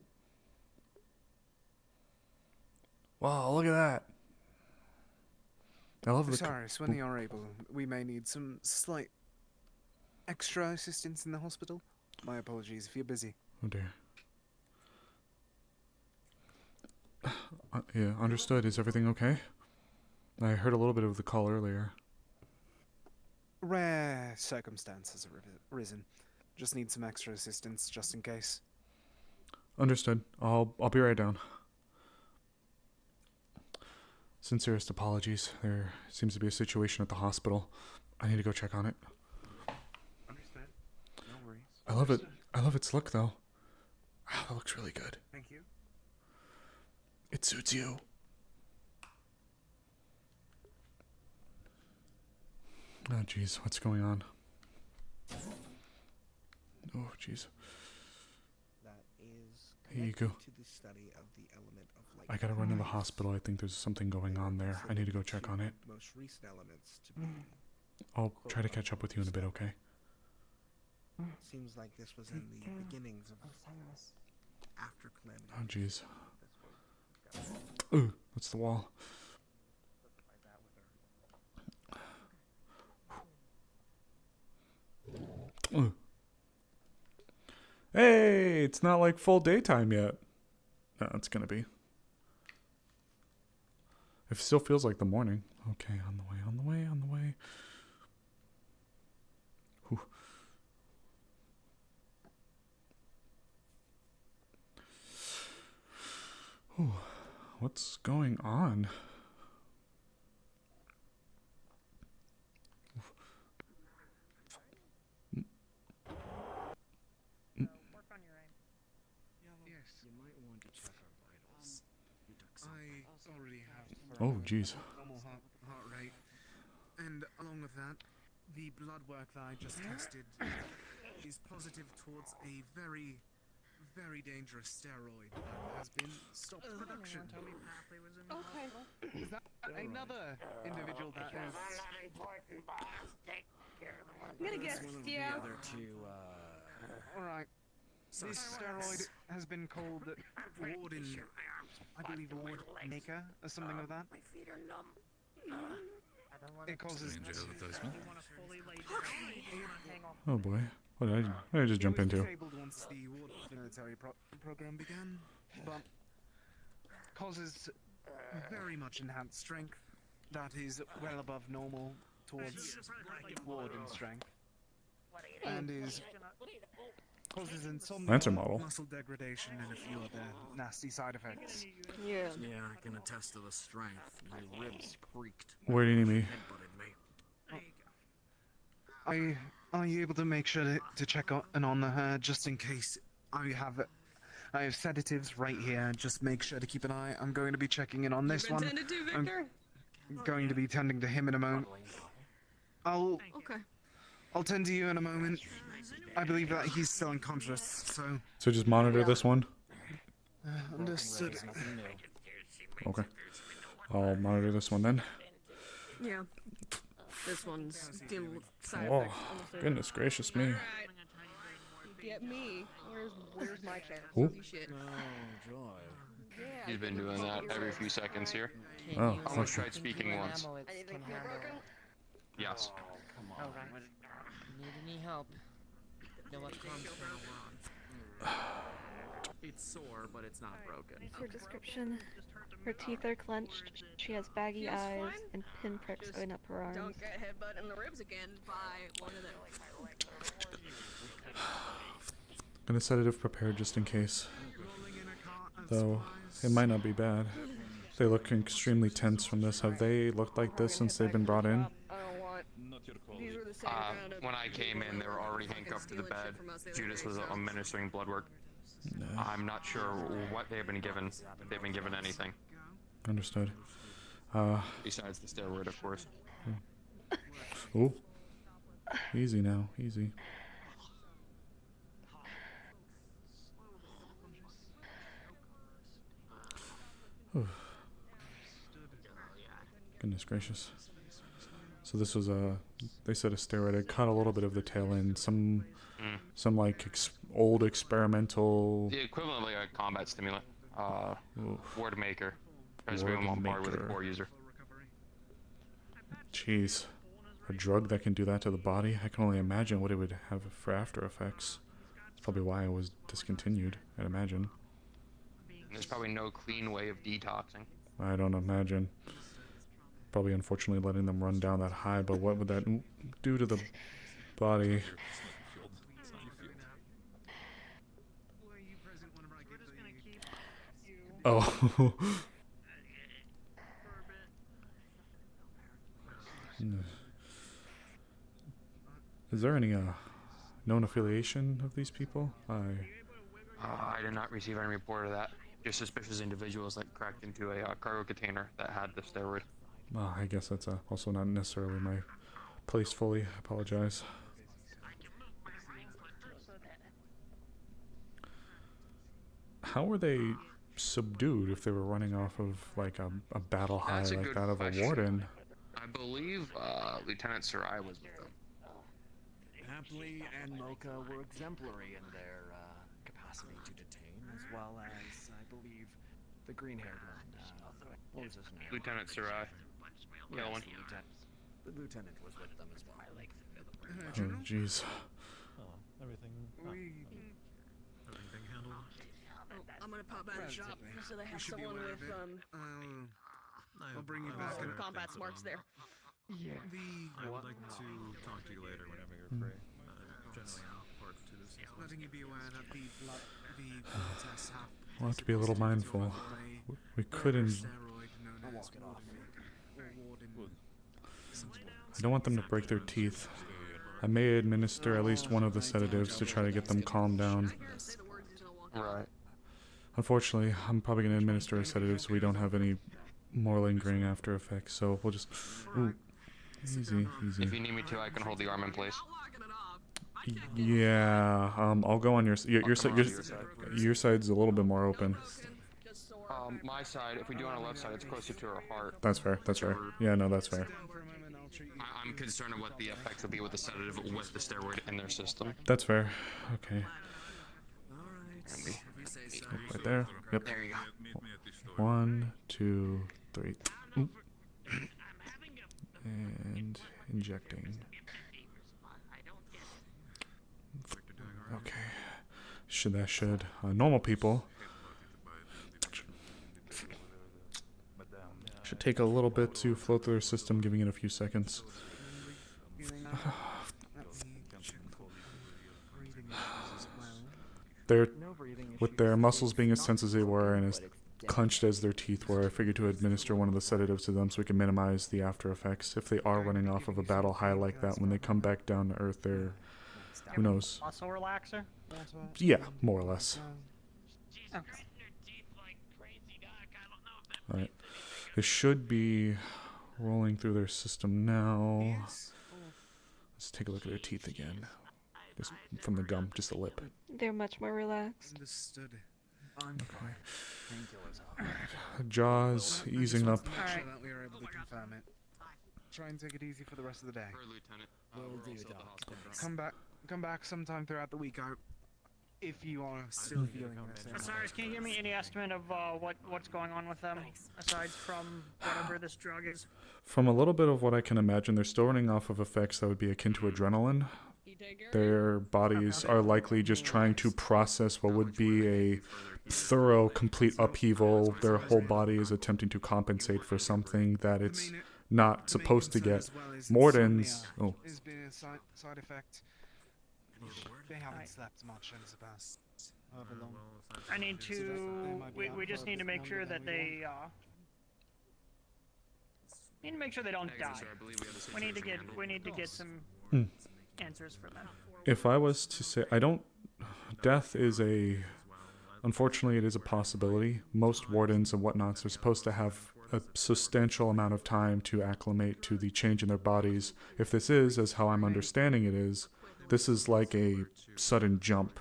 Wow, look at that. I love the Osiris, when you're able, we may need some slight extra assistance in the hospital. My apologies if you're busy. Oh dear. Yeah, understood. Is everything okay? I heard a little bit of the call earlier. Rare circumstances have arisen. Just need some extra assistance, just in case. Understood. I'll be right down. Sincerest apologies. There seems to be a situation at the hospital. I need to go check on it. Understood. No worries. I love it. I love its look, though. Wow, that looks really good. Thank you. It suits you. Oh, jeez. What's going on? Oh, jeez. That is Here you go. to the study of the element of light. I gotta run to the hospital. I think there's something going on there. I need to go check on it. Most recent elements to be. I'll try to catch up with you in a bit, okay? Seems like this was in the beginnings of after calamity. Oh, jeez. Ooh, that's the wall. Ooh. Hey, it's not like full daytime yet. No, it's gonna be. It still feels like the morning. Okay, on the way, on the way, on the way. Whew. Whew. What's going on? Yes. You might want to check our vitals. I already have. Oh, jeez. Normal heart rate, and along with that, the blood work that I just tested is positive towards a very, very dangerous steroid that has been stopped production. Okay. Is that another individual that is? I'm gonna guess, yeah. All right. This steroid has been called Warden, I believe Ward Maker or something like that. It causes. Oh boy. What did I just jump into? Disabled once the Ward military program began, but causes very much enhanced strength. That is well above normal towards Warden strength, and is causes insomnia, Lancer model. muscle degradation, and a few other nasty side effects. Yeah. Yeah, I can attest to the strength. My ribs creaked. Where do you need me? Are you able to make sure to check on her just in case? I have sedatives right here. Just make sure to keep an eye. I'm going to be checking in on this one. Intended to, Victor? I'm going to be tending to him in a moment. Okay. I'll tend to you in a moment. I believe that he's still unconscious, so. So just monitor this one? Understood. Okay. I'll monitor this one then. Yeah. This one's dealing with side Oh, effects. honestly. goodness gracious me. Alright. Get me. Where's my chair? Ooh. Holy shit. He's been doing that every few seconds here. Oh, Almost okay. tried speaking once. Anything feel broken? Yes. Need any help? Know what comes from It's sore, but it's not broken. Her description. Her teeth are clenched. She has baggy eyes and pinpricks going up her arms. Don't get headbutt in the ribs again by one of them. Got a sedative prepared just in case. Though it might not be bad. They look extremely tense from this. Have they looked like this since they've been brought in? I don't want. These were the same kind of. When I came in, they were already handcuffed to the bed. Judas was administering blood work. I'm not sure what they've been given, if they've been given anything. Understood. Besides the steroid, of course. Oh. Easy now, easy. Goodness gracious. So this was they said a steroid. It caught a little bit of the tail end. Some like old experimental. The equivalent of like a combat stimulant. Word maker. Tries to bring them on board with a core user. Jeez. A drug that can do that to the body? I can only imagine what it would have for after effects. That's probably why it was discontinued, I'd imagine. And there's probably no clean way of detoxing. I don't imagine. Probably unfortunately letting them run down that high, but what would that do to the body? Oh. Is there any known affiliation of these people? I did not receive any report of that. Just suspicious individuals that cracked into a cargo container that had the steroid. I guess that's also not necessarily my place fully. I apologize. How were they subdued if they were running off of like a battle high like that of a warden? I believe Lieutenant Sarai was with them. Happily and Mocha were exemplary in their capacity to detain, as well as, I believe, the green-haired one. What was his name? Lieutenant Sarai. Yelwin. The lieutenant was with them as well. Oh, jeez. Everything handled. Oh, I'm gonna pop by the shop so they have someone with I'll bring you back in combat smarts there. Yeah. I would like to talk to you later whenever you're free. Generally, part to this. Letting you be aware that the blood tests have. We'll have to be a little mindful. We couldn't. I don't want them to break their teeth. I may administer at least one of the sedatives to try to get them calmed down. Right. Unfortunately, I'm probably going to administer a sedative so we don't have any more lingering after effects. So we'll just... Ooh, easy, easy. If you need me to, I can hold the arm in place. Yeah, I'll go on your your side's a little bit more open. My side, if we do on our left side, it's closer to her heart. That's fair, that's fair. Yeah, no, that's fair. I'm concerned of what the effects will be with the sedative with the steroid in their system. That's fair. Okay. Right there. Yep. There you go. 1, 2, 3. Oop. And injecting. Okay. That should. Normal people should take a little bit to flow through their system, giving it a few seconds. They're, with their muscles being as tense as they were and as clenched as their teeth were, I figured to administer one of the sedatives to them so we can minimize the after effects. If they are running off of a battle high like that, when they come back down to earth, they're... Who knows? Muscle relaxer? Yeah, more or less. Okay. Alright. They should be rolling through their system now. Let's take a look at their teeth again. Just from the gum, just the lip. They're much more relaxed. Understood. Jaws easing up. Alright. That we are able to confirm it. Try and take it easy for the rest of the day. Come back sometime throughout the week. If you are still feeling this. Osiris, can you give me any estimate of what's going on with them, aside from whatever this drug is? From a little bit of what I can imagine, they're still running off of effects that would be akin to adrenaline. Their bodies are likely just trying to process what would be a thorough, complete upheaval. Their whole body is attempting to compensate for something that it's not supposed to get. Mordens... Oh. Has been a side effect. They haven't slept much in the past however long. I need to. We just need to make sure that they. Need to make sure they don't die. We need to get some answers for them. If I was to say, death is unfortunately, it is a possibility. Most wardens and whatnots are supposed to have a substantial amount of time to acclimate to the change in their bodies. If this is, as how I'm understanding it is, this is like a sudden jump.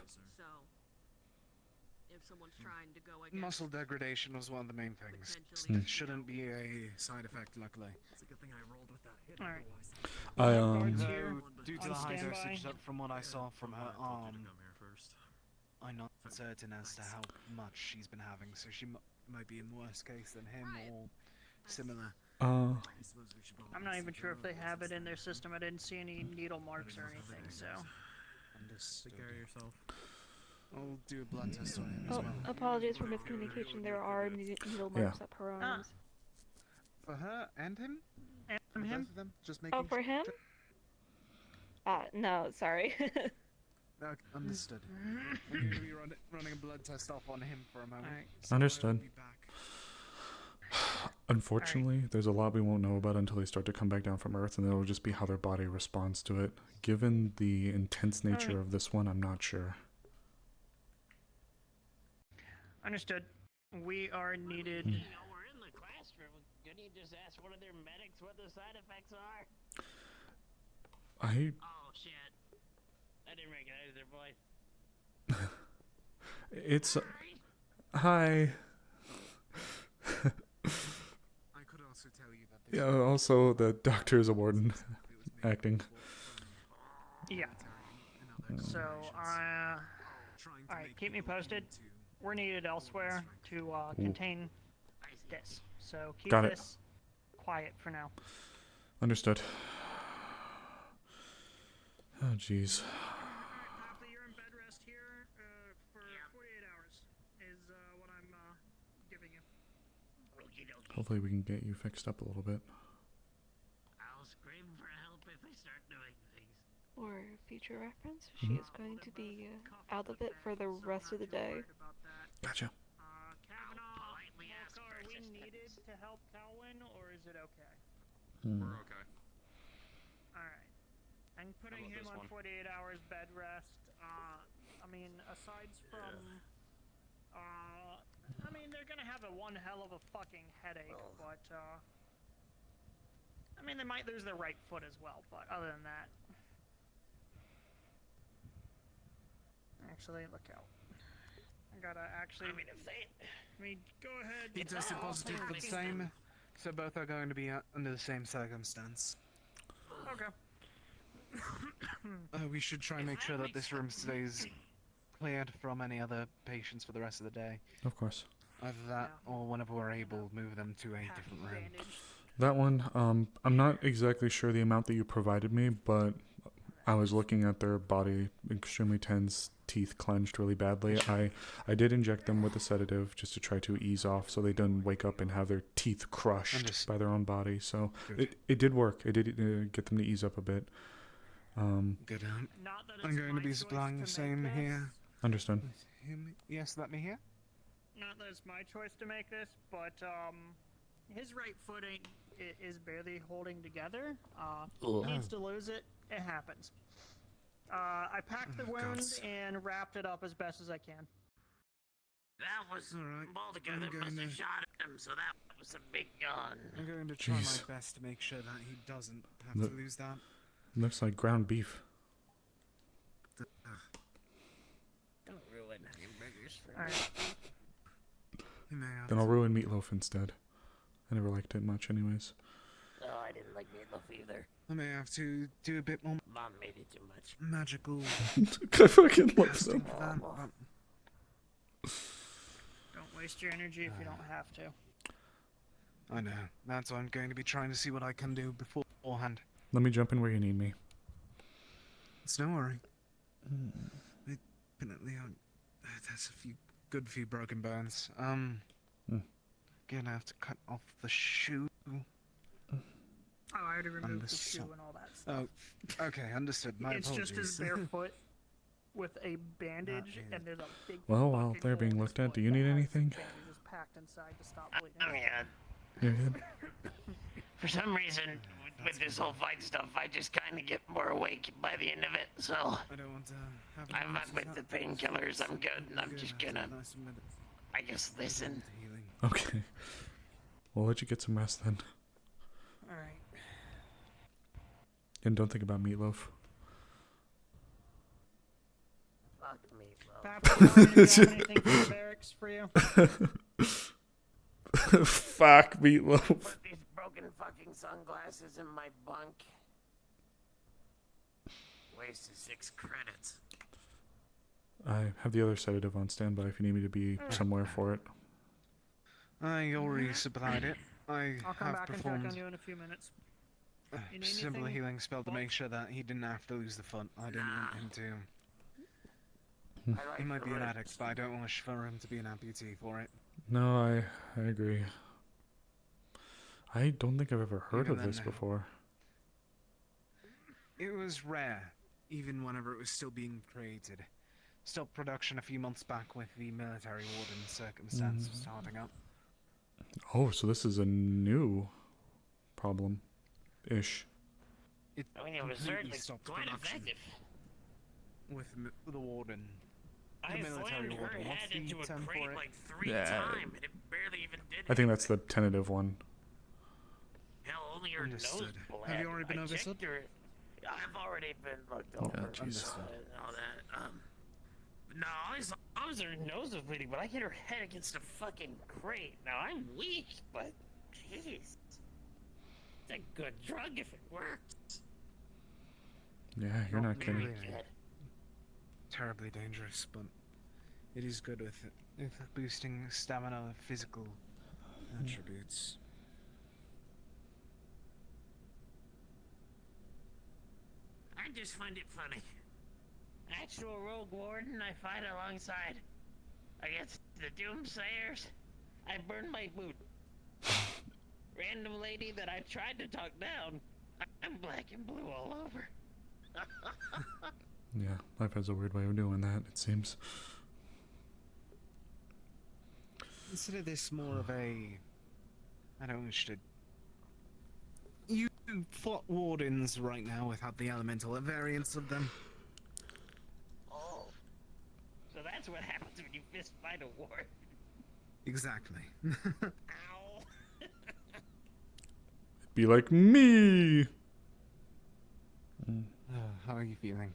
Muscle degradation was one of the main things. It shouldn't be a side effect, luckily. It's a good thing I rolled with that hit. Alright. Due to the high dosage from what I saw from her arm, I'm not certain as to how much she's been having, so she might be in worse case than him or similar. I'm not even sure if they have it in their system. I didn't see any needle marks or anything, so. Take care of yourself. I'll do a blood test on him as well. Apologies for miscommunication. There are needle marks up her arms. For her and him? And him? Them? Just Oh, for him? No, sorry. Understood. I'm going to be running a blood test off on him for a moment. Understood. Unfortunately, there's a lot we won't know about until they start to come back down from Earth, and it'll just be how their body responds to it. Given the intense nature of this one, I'm not sure. Understood. We are needed. You know, we're in the classroom. Couldn't you just ask one of their medics what the side effects are? Oh shit! I didn't recognize their voice. It's hi. I could also tell you that. Yeah. Also, the doctor is a warden, acting. Yeah. So, alright, keep me posted. We're needed elsewhere to contain this. So keep this quiet for now. Understood. Oh, jeez. Papa, you're in bed rest here for 48 hours is what I'm giving you. Hopefully we can get you fixed up a little bit. I'll scream for help if they start doing things. For future reference, she is going to be out of it for the rest of the day. Gotcha. Are we needed to help Calwin, or is it okay? We're okay. Alright. I'm putting him on 48 hours bed rest. I mean, aside from... I mean, they're gonna have one hell of a fucking headache, but, I mean, they might lose their right foot as well, but other than that... Actually, look out. I gotta actually... I mean, if they... I mean, go ahead. He tested positive for the same, so both are going to be under the same circumstance. Okay. We should try and make sure that this room stays cleared from any other patients for the rest of the day. Of course. Either that, or whenever we're able, move them to a different room. That one, I'm not exactly sure the amount that you provided me, but I was looking at their body, extremely tense, teeth clenched really badly. I did inject them with a sedative just to try to ease off so they didn't wake up and have their teeth crushed by their own body. So it did work. It did get them to ease up a bit. Good. I'm going to be supplying the same here. Understood. Yes, let me hear. Not that it's my choice to make this, but his right foot is barely holding together. He needs to lose it. It happens. I packed the wound and wrapped it up as best as I can. That was altogether must have shot him, so that was a big gun. I'm going to try my best to make sure that he doesn't have to lose that. Looks like ground beef. Don't ruin hamburgers for me. Then I'll ruin meatloaf instead. I never liked it much anyways. Oh, I didn't like meatloaf either. I may have to do a bit more Mom made it too much. magical. I fucking love them. Don't waste your energy if you don't have to. I know. That's why I'm going to be trying to see what I can do beforehand. Let me jump in where you need me. It's no worry. Definitely, there's a good few broken bones. Gonna have to cut off the shoe. Oh, I already removed the shoe and all that stuff. Oh, okay, understood. My it's apologies. just his bare foot. with a bandage, and there's a big. Well, while they're being looked at, do you need anything? Bandages packed inside to stop bleeding. I'm good. You're good? For some reason, with this whole fight stuff, I just kind of get more awake by the end of it. So I don't want to have I'm not with the painkillers. I'm good, and I'm just gonna, I guess, listen. Okay. We'll let you get some rest then. All right. And don't think about meatloaf. Fuck meatloaf. Papa, do you have anything for the barracks for you? Fuck meatloaf. Put these broken fucking sunglasses in my bunk. Wasted 6 credits. I have the other sedative on standby if you need me to be somewhere for it. I already supplied it. I I'll come have back and performed check on you in a few minutes. a You need simple anything? healing spell to make sure that he didn't have to lose the foot. I didn't want him to. He might be an addict, but I don't wish for him to be an amputee for it. No, I agree. I don't think I've ever heard Even of this then, before. It was rare, even whenever it was still being created. Stopped production a few months back with the military warden circumstance starting up. Oh, so this is a new problem-ish. It I mean, it was completely certainly stopped quite production effective. with the warden. I The military slammed her warden. What's head the into a term for crate it? like 3 Yeah. times, and it barely even did I think that's the tentative one. Hell, only her nose Understood. bled. Have you already been I overstood? checked her. I've already been looked over. Yeah, Jesus. And all that. No, as long as her nose was bleeding, but I hit her head against a fucking crate. Now, I'm weak, but jeez. It's a good drug if it works. Yeah, you're not Very kidding. good. Terribly dangerous, but it is good with boosting stamina, physical attributes. I just find it funny. Actual rogue warden I fight alongside. Against the doomsayers, I burn my boot. Random lady that I tried to talk down, I'm black and blue all over. Yeah, life has a weird way of doing that, it seems. Consider this more of a... I don't wish to... You fought wardens right now without the elemental, a variance of them. Oh. So that's what happens when you fist fight a warden. Exactly. Ow. Be like me! How are you feeling?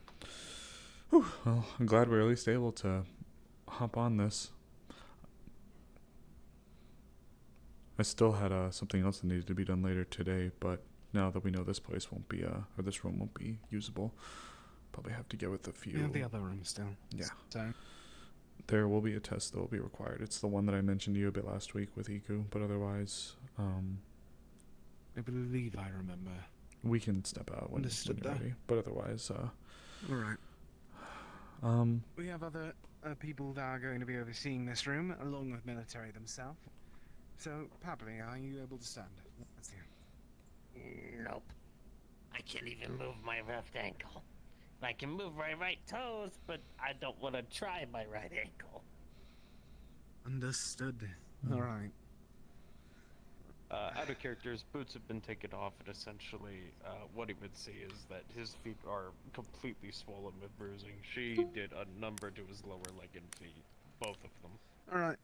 Whew, well, I'm glad we're at least able to hop on this. I still had something else that needed to be done later today, but now that we know this place won't be, or this room won't be usable, probably have to get with a few. Yeah, the other room still. Yeah. So, There will be a test that will be required. It's the one that I mentioned to you a bit last week with Iku, but otherwise, I believe I remember. we can step out when Understood you're that. ready. But otherwise, Alright. We have other people that are going to be overseeing this room, along with military themselves. So, Pablo, are you able to stand? Let's hear. Nope. I can't even move my left ankle. I can move my right toes, but I don't want to try my right ankle. Understood. Alright. Out of character, his boots have been taken off, and essentially, what he would see is that his feet are completely swollen with bruising. She did a number to his lower leg and feet, both of them. Alright.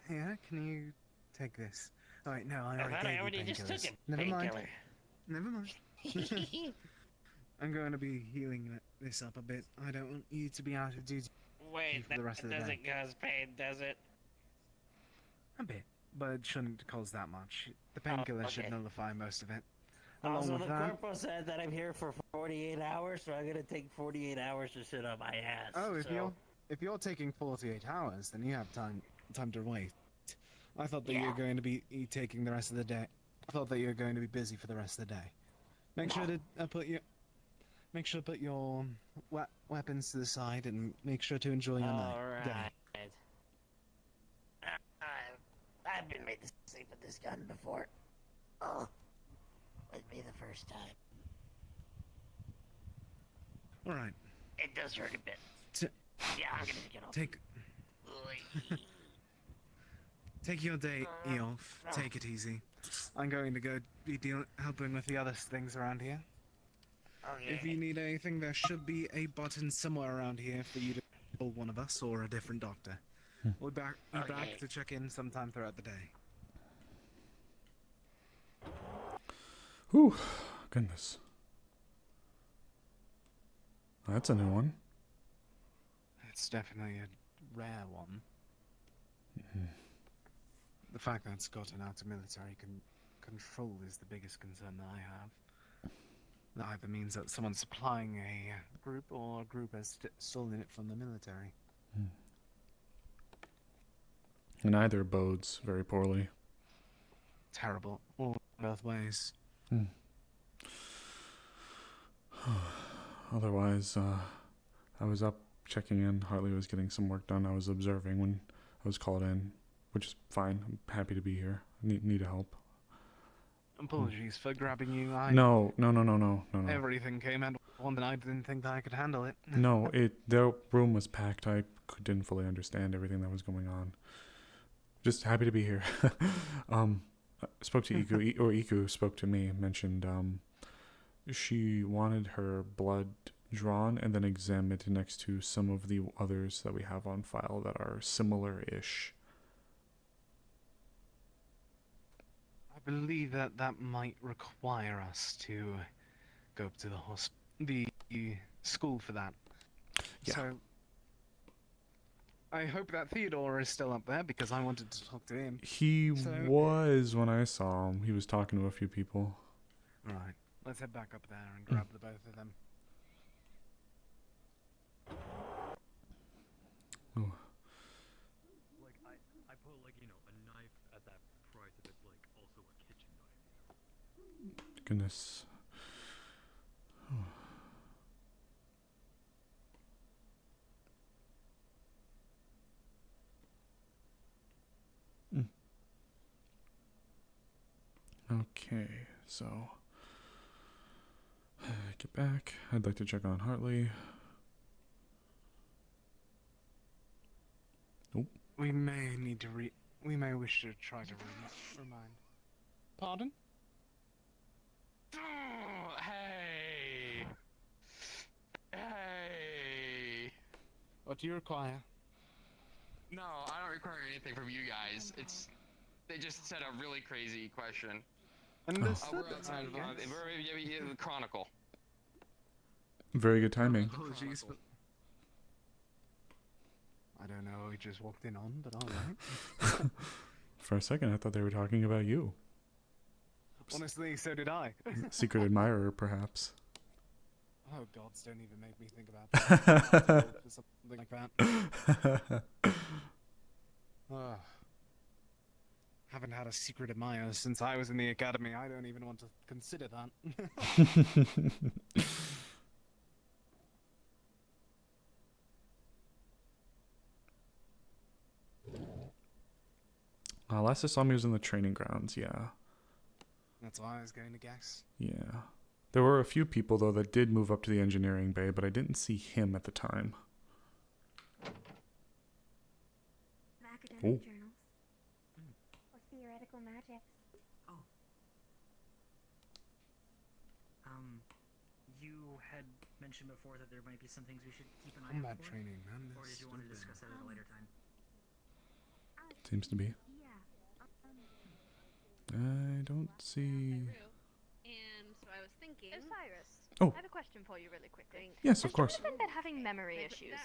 Here, can you take this? Alright, no, I I thought I already already gave you just took painkillers. it. Never mind. Painkiller. Never mind. I'm going to be healing this up a bit. I don't want you to be out of duty Wait, for the rest of the day. doesn't cause pain, does it? A bit, but it shouldn't cause that much. The painkiller okay. should nullify most of it. Along Also, with the that, corporal said that I'm here for 48 hours, so I'm gonna take 48 hours to sit on my ass. oh, so... if you're taking 48 hours, then you have time to wait. I thought that you were going to be taking the rest of the day. I thought that you were going to be busy for the rest of the day. Make sure to put your weapons to the side and make sure to enjoy your day. Alright. I've been made to sleep with this gun before. Oh, would be the first time. Alright. It does hurt a bit. Yeah, I'm gonna get off. Take your day off. Take it easy. I'm going to go be helping with the other things around here. Okay. If you need anything, there should be a button somewhere around here for you to call one of us or a different doctor. We'll be back to check in sometime throughout the day. Whew, goodness. That's a new one. It's definitely a rare one. Mm-hmm. The fact that it's gotten out of military control is the biggest concern that I have. That either means that someone's supplying a group or a group has stolen it from the military. And either bodes very poorly. Terrible. All both ways. Otherwise, I was up checking in. Hartley was getting some work done. I was observing when I was called in, which is fine. I'm happy to be here. Need help. Apologies for grabbing you. No. Everything came at once and I didn't think that I could handle it. No, the room was packed. I didn't fully understand everything that was going on. Just happy to be here. Spoke to Iku, or Iku spoke to me, mentioned she wanted her blood drawn and then examined next to some of the others that we have on file that are similar-ish. I believe that might require us to go up to the school for that. Yeah. So I hope that Theodore is still up there because I wanted to talk to him. He was when I saw him. He was talking to a few people. Right. Let's head back up there and grab the both of them. Oh. Like I put like a knife at that price if it's like also a kitchen knife. Goodness. Okay, so get back. I'd like to check on Hartley. Nope. We may need to we may wish to try to remind. Pardon? Hey! Hey! What do you require? No, I don't require anything from you guys. They just said a really crazy question. Understood. We're outside of the Chronicle. Very good timing. Apologies, but I don't know. We just walked in on, but all right. For a second, I thought they were talking about you. Honestly, so did I. Secret admirer, perhaps. Oh gods, don't even make me think about that. For something like that. Haven't had a secret admirer since I was in the academy. I don't even want to consider that. Last I saw him, he was in the training grounds, yeah. That's why I was going to guess. Yeah. There were a few people, though, that did move up to the engineering bay, but I didn't see him at the time. Academic journals. Or theoretical magic. You had mentioned before that there might be some things we should keep an eye Combat out for. training, man. Or did you want to discuss that at a later time? Seems to be. I don't see... And so I was thinking, Osiris, Oh. I have a question for you really quickly. Yes, of Has course. Jonathan been having memory issues?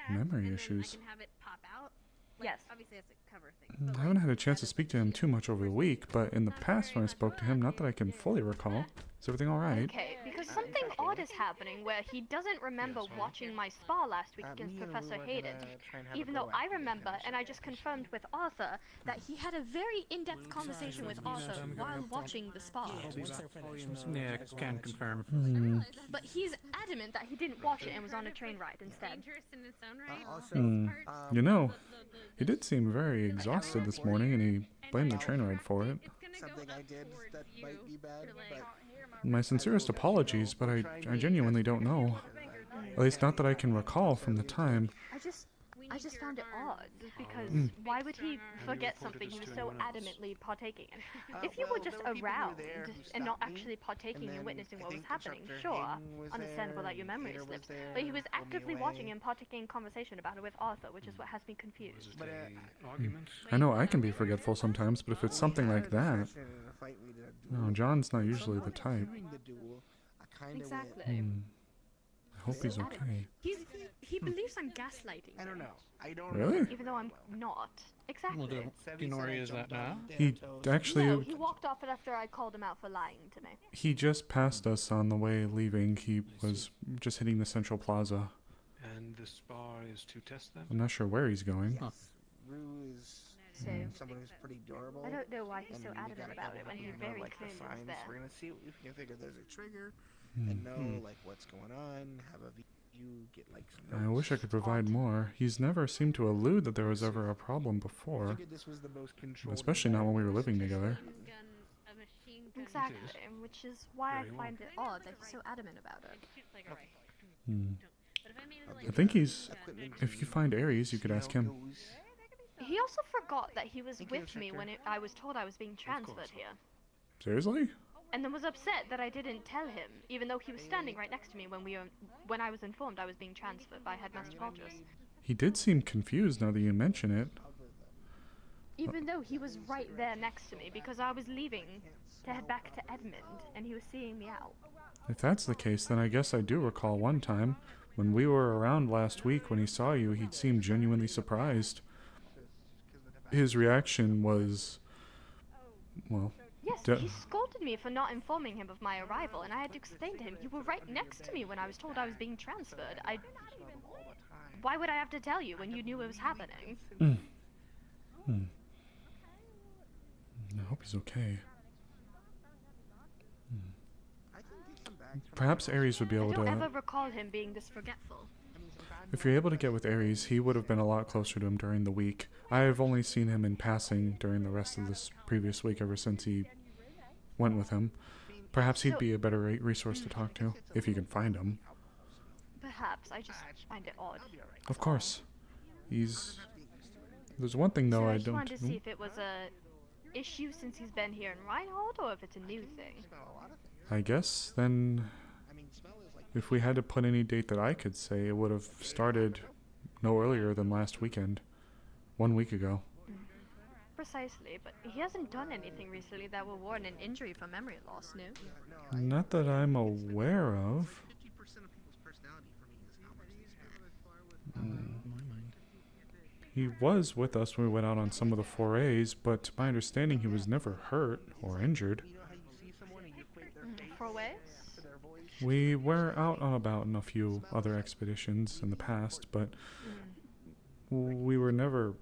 Memory issues? I can have it pop out? Like, obviously it's a cover thing. I haven't had a chance to speak to him too much over the week, but in the past when I spoke to him, not that I can fully recall. Is everything alright? Okay, because something odd is happening where he doesn't remember watching my spa last week against Professor Hayden. Even though I remember, and I just confirmed with Arthur, that he had a very in-depth conversation with Arthur while watching the spa. Yeah, can confirm. But he's adamant that he didn't watch it and was on a train ride instead. Dangerous in its own right. You know, he did seem very exhausted this morning, and he blamed the train ride for it. Something I did that might be bad, but My sincerest apologies, but I genuinely don't know. At least not that I can recall from the time. I just found it odd because Mm. why would he forget something he was so adamantly partaking in? If you were just around and not actually partaking and witnessing what was happening, sure, understandable that your memory slips. But he was actively watching and partaking in conversation about it with Arthur, which is what has me confused. I know I can be forgetful sometimes, but if it's something like that, no, John's not usually the type. Exactly. I hope he's okay. He believes I'm gaslighting. I don't know. I don't Really? Even though I'm not. Exactly. Well, do you know where he is at now? He actually, No, he walked off after I called him out for lying to me. he just passed us on the way leaving. He was just hitting the Central Plaza. And this bar is to test them? I'm not sure where he's going. Rue is So, someone who's pretty durable. I don't know why he's so and we adamant gotta about go it when he know, very like, the clearly was signs. there. We're gonna see if we can figure there's a trigger and know like what's going on. Have a view, get like some I wish I could provide more. He's never seemed to allude that there was ever a problem before. figured this was the most controlled Especially not when we were living together. Exactly, which is why I find it odd that he's so adamant about it. I think he's... If you find Ares, you could ask him. He also forgot that he was with me when I was told I was being transferred here. Seriously? And then was upset that I didn't tell him, even though he was standing right next to me when I was informed I was being transferred by Headmaster Rogers. He did seem confused now that you mention it. Even though he was right there next to me, because I was leaving to head back to Edmund, and he was seeing me out. If that's the case, then I guess I do recall one time, when we were around last week when he saw you, he seemed genuinely surprised. His reaction was... well... Yes, he scolded me for not informing him of my arrival, and I had to explain to him, you were right next to me when I was told I was being transferred. Why would I have to tell you when you knew it was happening? I hope he's okay. Perhaps Ares would be able I don't to... ever recall him being this forgetful. If you're able to get with Ares, he would have been a lot closer to him during the week. I have only seen him in passing during the rest of this previous week ever since he went with him. Perhaps he'd be a better resource to talk to, if you can find him. Perhaps, I just find it odd. Of course. He's... There's one thing, though, So I I just don't... wanted to see if it was a issue since he's been here in Reinhold, or if it's a new thing. I guess, then... If we had to put any date that I could say, it would have started no earlier than last weekend. 1 week ago. Precisely, but he hasn't done anything recently that will warrant an injury for memory loss, no? Not that I'm aware of. He was with us when we went out on some of the forays, but to my understanding he was never hurt or injured. Forays? We were out on about in a few other expeditions in the past, but we were never...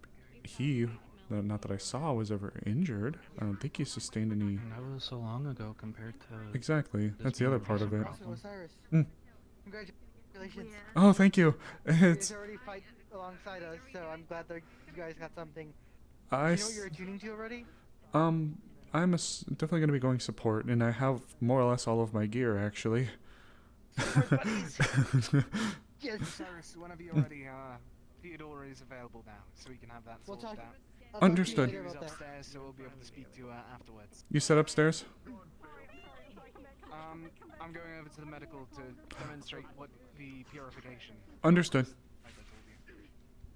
not that I saw, was ever injured. I don't think he sustained any... That was so long ago compared to... Exactly, that's the other part of it. Osiris, congratulations. Oh, thank you. You It's... guys already fight alongside us, so I'm glad that you guys got something. I Do you know s- what you're attuning to already? I'm definitely going to be going support, and I have more or less all of my gear, actually. Yes, Osiris, whenever you're ready, Theodora is available now, so we can have that We'll sorted talk- out. I'll talk to you Understood. later about that. Upstairs, so we'll be able to speak to her afterwards. You set upstairs? I'm going over to the medical to demonstrate what the purification. Understood.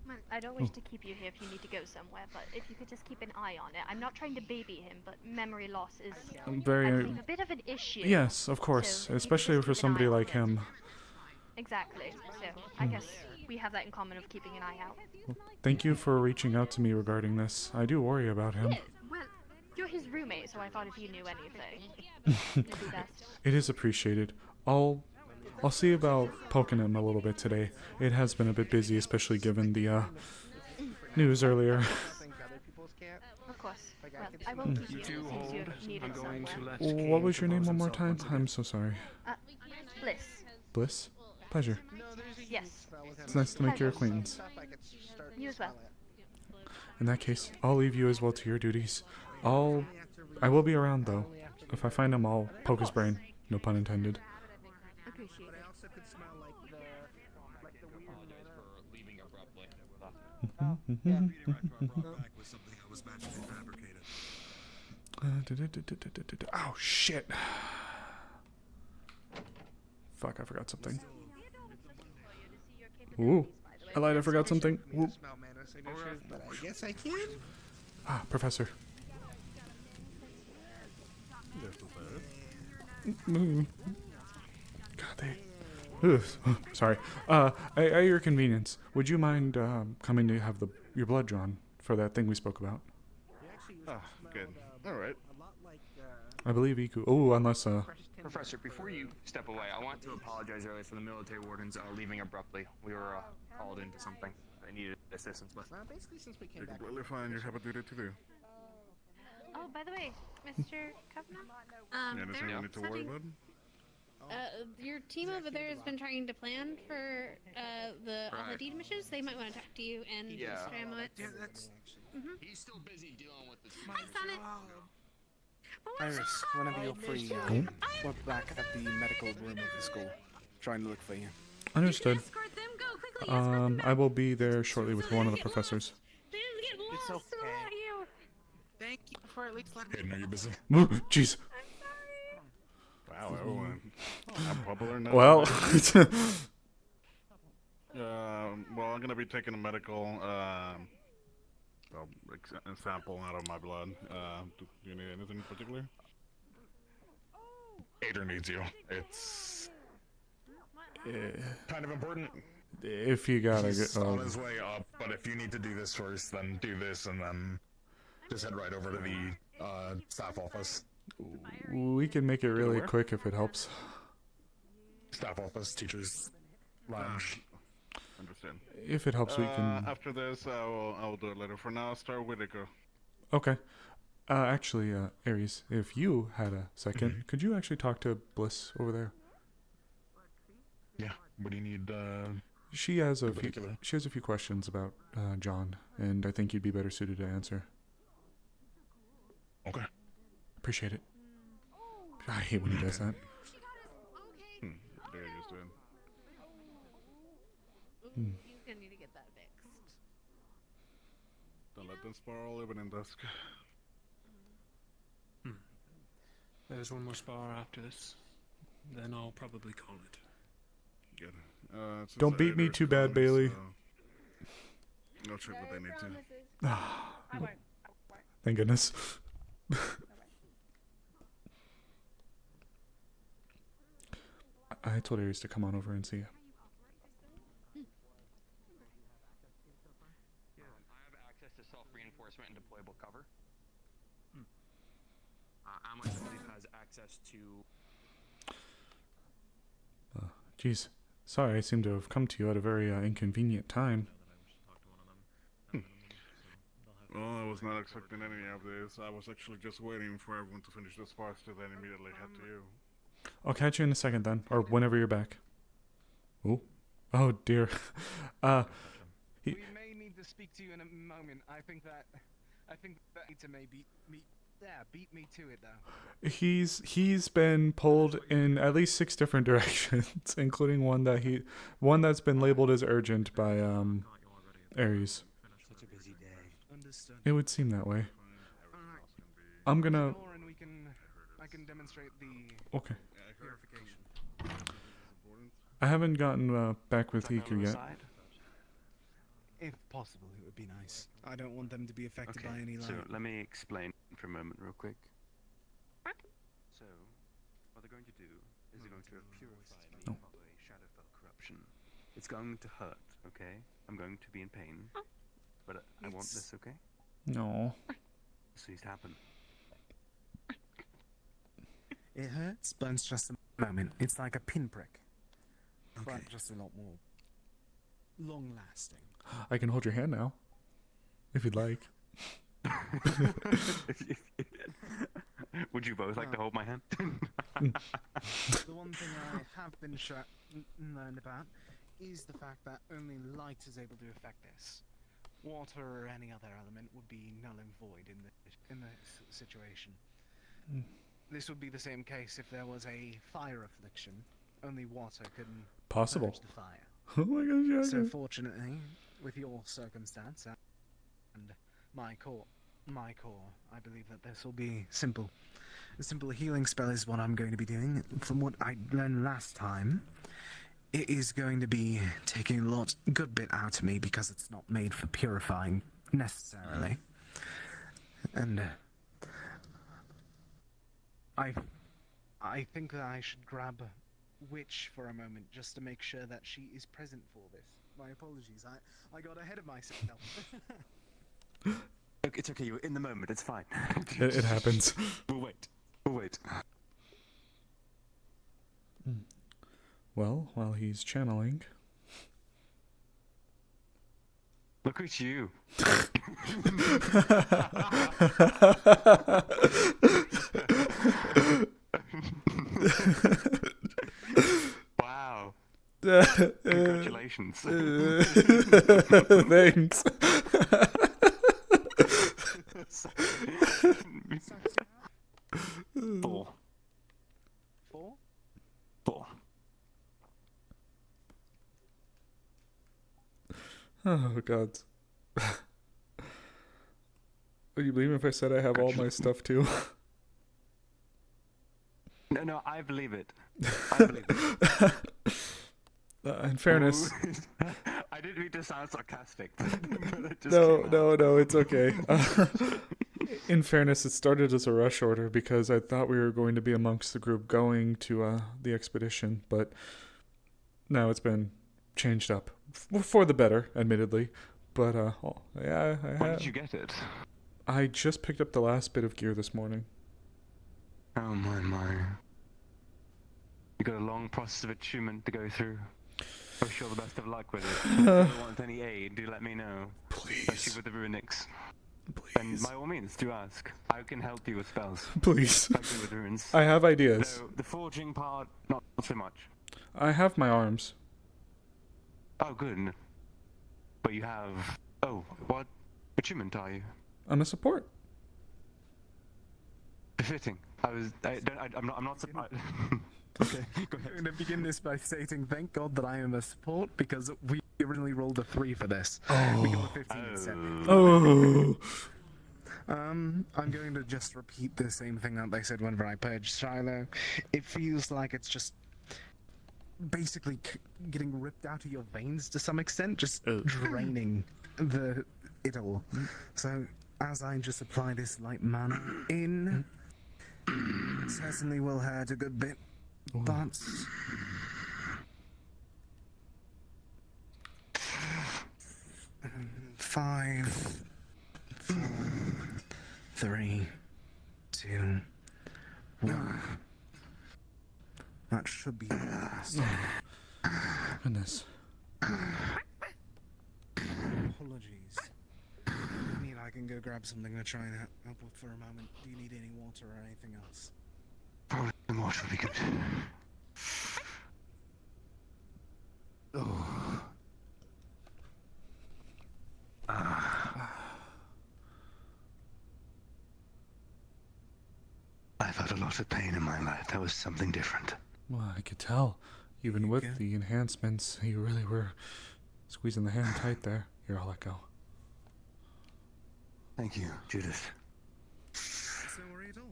Well, I don't wish to keep you here if you need to go somewhere, but if you could just keep an eye on it. I'm not trying to baby him, but memory loss is Very... I believe, a bit of an issue. Yes, of course, So if you could especially just for keep an eye somebody on like it. him. Exactly. So I guess we have that in common of keeping an eye out. Thank you for reaching out to me regarding this. I do worry about him. Yeah, well, you're his roommate, so I thought if you knew anything, it'd be best. It is appreciated. I'll see about poking him a little bit today. It has been a bit busy, especially given the news earlier. Of course. Well, I won't keep you since you're needed somewhere. What was your name one more time? I'm so sorry. Bliss. Bliss? Pleasure. Yes. It's nice to make your Pleasure. acquaintance. You as well. In that case, I'll leave you as well to your duties. I will be around though. If I find him, I'll poke his brain. No pun intended. Appreciate it. Oh shit! Fuck! I forgot something. Ooh, I lied. I forgot something. Ooh. But I guess I can. Ah, Professor. God, Ugh, sorry. At your convenience, would you mind coming to have your blood drawn for that thing we spoke about? Ah, good. All right. I believe Iku. Oh, unless Professor, before you step away, I want to apologize earlier for the military wardens leaving abruptly. We were called into something they needed assistance with. Basically, since we came You're back. completely fine. You have a duty to do. Oh, by the way, Mr. Kavanaugh, Anything you need to worry about? your team over there has been trying to plan for all the deed missions. They might want to talk to you and Mr. Amowitz. Yeah, that's. He's still busy dealing with this. Hi, Sonnet. Iris, whenever you're free, we're back at the medical room of the school, trying to look for you. understood. I will be there shortly with one of the professors. It's okay. Thank you for at least letting me. Hey, know you're busy. Jeez. Wow, everyone. I'm popular now. Well. Well, I'm gonna be taking a medical sample out of my blood. Do you need anything in particular? Ader needs you. It's kind of important. If you gotta He's get on his way up, but if you need to do this first, then do this, and then just head right over to the staff office. we can make it really Where? quick if it helps. Staff office, teachers' lounge. Understand. If it helps, we can. After this, I will do it later. For now, start with Whitaker. Okay. Actually, Aries, if you had a second, could you actually talk to Bliss over there? Yeah. What do you need? She has a few questions about John, and I think you'd be better suited to answer. Okay. Appreciate it. I hate when he does that. There you just doing. You're gonna need to get that fixed. Don't let them spiral even in dusk. There's one more spar after this. Then I'll probably call it. Good. Don't beat me too bad, Bailey. I'll check what they need to. Thank goodness. I told Aries to come on over and see you. I have access to self-reinforcement and deployable cover. Amowitz, I believe, has access to... Jeez. Sorry, I seem to have come to you at a very inconvenient time. Well, I was not expecting any of this. I was actually just waiting for everyone to finish this fast to then immediately head to you. I'll catch you in a second then, or whenever you're back. Ooh. Oh dear. We may need to speak to you in a moment. I think that Ita may beat me to it though. He's been pulled in at least 6 different directions, including one that's been labeled as urgent by Aries. Such a busy day. Understood. It would seem that way. I'm gonna. I can demonstrate the Okay. purification. I haven't gotten back with Iku yet. If possible, it would be nice. I don't want them to be affected by any light. So let me explain for a moment real quick. So, what they're going to do is they're going to purify me of a Shadowfell corruption. It's going to hurt, okay? I'm going to be in pain. But I want this, okay? No. This needs to happen. It hurts, but it's just a moment. It's like a pinprick. Okay. But just a lot more long-lasting. I can hold your hand now, if you'd like. Would you both like to hold my hand? The one thing I have been learned about is the fact that only light is able to affect this. Water or any other element would be null and void in this situation. This would be the same case if there was a fire affliction. Only water can Possible. purge the fire. Oh my gosh, yeah. So fortunately, with your circumstance and my core, I believe that this will be simple. A simple healing spell is what I'm going to be doing. From what I learned last time, it is going to be taking a good bit out of me because it's not made for purifying necessarily. And I think that I should grab Witch for a moment just to make sure that she is present for this. My apologies, I got ahead of myself. It's okay, you're in the moment, it's fine. It happens. We'll wait. We'll wait. Well, while he's channeling... Look at you. Wow. Congratulations. Thanks. Four. Oh, God. Would you believe me if I said I have all my stuff, too? No, I believe it. I believe it. In fairness... I didn't mean to sound sarcastic. No, it's okay. In fairness, it started as a rush order because I thought we were going to be amongst the group going to the expedition, but now it's been changed up. For the better, admittedly. But, yeah, When did you get it? I just picked up the last bit of gear this morning. Oh, my. You got a long process of attunement to go through. I wish you all the best of luck with it. If you want any aid, do let me know. Please. Especially with the runics. Please. And by all means, do ask. I can help you with spells. Please. Especially with runes. I have ideas. So, the forging part, not so much. I have my arms. Oh, good. But you have... Oh, what attunement are you? I'm a support. Befitting. I'm not surprised. Okay, go ahead. I'm going to begin this by stating thank God that I am a support because we originally rolled a 3 for this. We got a 15 instead. Oh. I'm going to just repeat the same thing that they said whenever I purged Shiloh. It feels like it's just basically getting ripped out of your veins to some extent, just draining it all. So as I just apply this light mana in, it certainly will hurt a good bit, but 5, 4, 3, 2, 1. That should be fast. Goodness. Apologies. I mean, I can go grab something to try and help with for a moment. Do you need any water or anything else? Probably the water would be good. Oh. I've had a lot of pain in my life. That was something different. Well, I could tell. Even with the enhancements, you really were squeezing the hand tight there. Here, I'll let go. Thank you, Judith. Don't worry at all.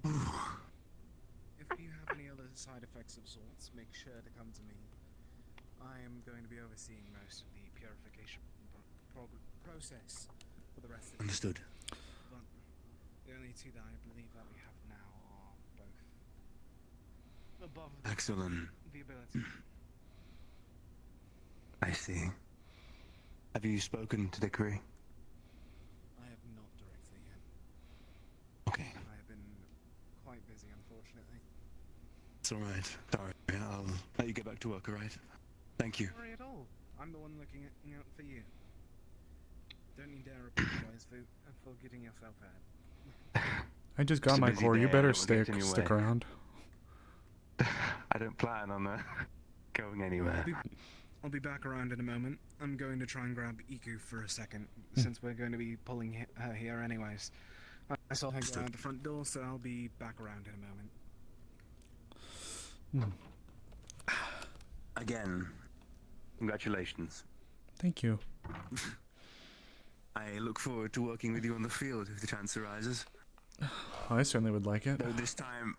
If you have any other side effects of sorts, make sure to come to me. I am going to be overseeing most of the purification process for the rest of the Understood. But the only two that I believe that we have now are both above Excellent. the ability. I see. Have you spoken to Dickory? I have not directly yet. Okay. I have been quite busy, unfortunately. It's alright. Sorry. I'll let you get back to work, alright? Thank you. Don't worry at all. I'm the one looking out for you. Don't you dare apologize for getting yourself out. I just got Just a my busy core. You day, better we'll get in your stick way. around. I don't plan on going anywhere. I'll be back around in a moment. I'm going to try and grab Iku for a second, since we're going to be pulling her here anyways. I saw her go out the front door, so I'll be back around in a moment. Again, congratulations. Thank you. I look forward to working with you on the field if the chance arises. I certainly would like it. Though this time,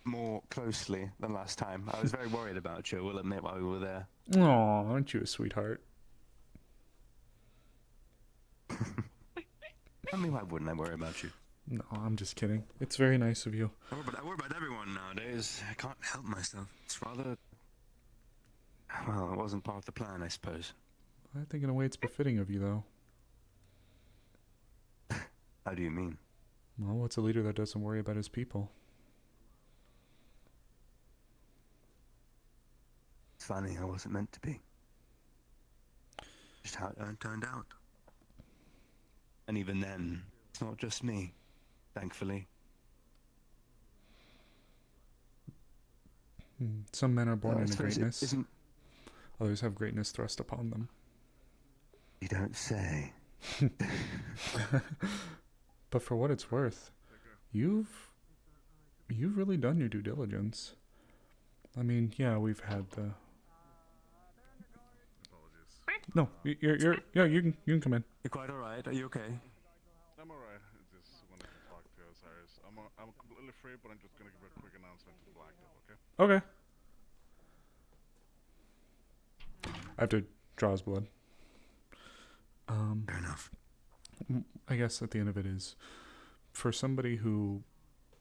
more closely than last time. I was very worried about you, I will admit, while we were there. Aw, aren't you a sweetheart? I mean, why wouldn't I worry about you? No, I'm just kidding. It's very nice of you. I worry about everyone nowadays. I can't help myself. It's rather... Well, it wasn't part of the plan, I suppose. I think in a way it's befitting of you, though. How do you mean? Well, what's a leader that doesn't worry about his people? It's funny, I wasn't meant to be. Just how it turned out. And even then, it's not just me, thankfully. Some men are born I into suppose it greatness. isn't- Others have greatness thrust upon them. You don't say. But for what it's worth, you've really done your due diligence. I mean, yeah, we've had the... No, yeah, you can come in. You're quite alright, are you okay? I'm alright. I just wanted to talk to Osiris. I'm completely free, but I'm just gonna give a quick announcement to the Black Devil, okay? Okay. I have to draw his blood. Fair enough. I guess at the end of it is, for somebody who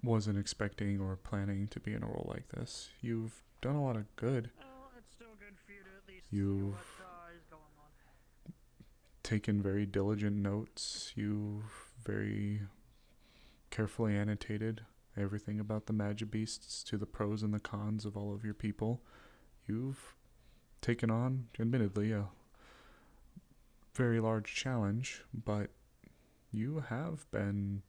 wasn't expecting or planning to be in a role like this, you've done a lot of good. Well, it's still good for you to at least You've see what is going on. taken very diligent notes. You've very carefully annotated everything about the magic beasts to the pros and the cons of all of your people. You've taken on, admittedly, a very large challenge, but you have been,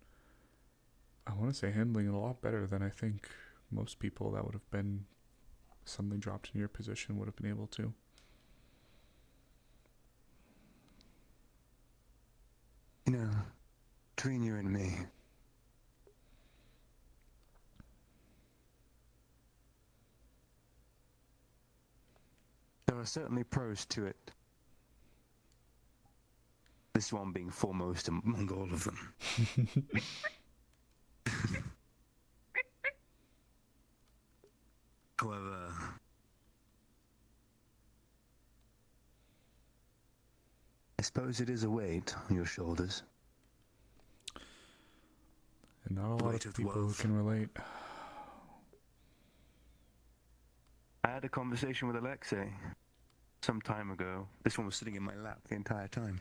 I want to say, handling it a lot better than I think most people that would have been suddenly dropped in your position would have been able to. You know, between you and me, there are certainly pros to it. This one being foremost among all of them. However, I suppose it is a weight on your shoulders. And not a lot of people who can relate. I had a conversation with Alexei some time ago. This one was sitting in my lap the entire time.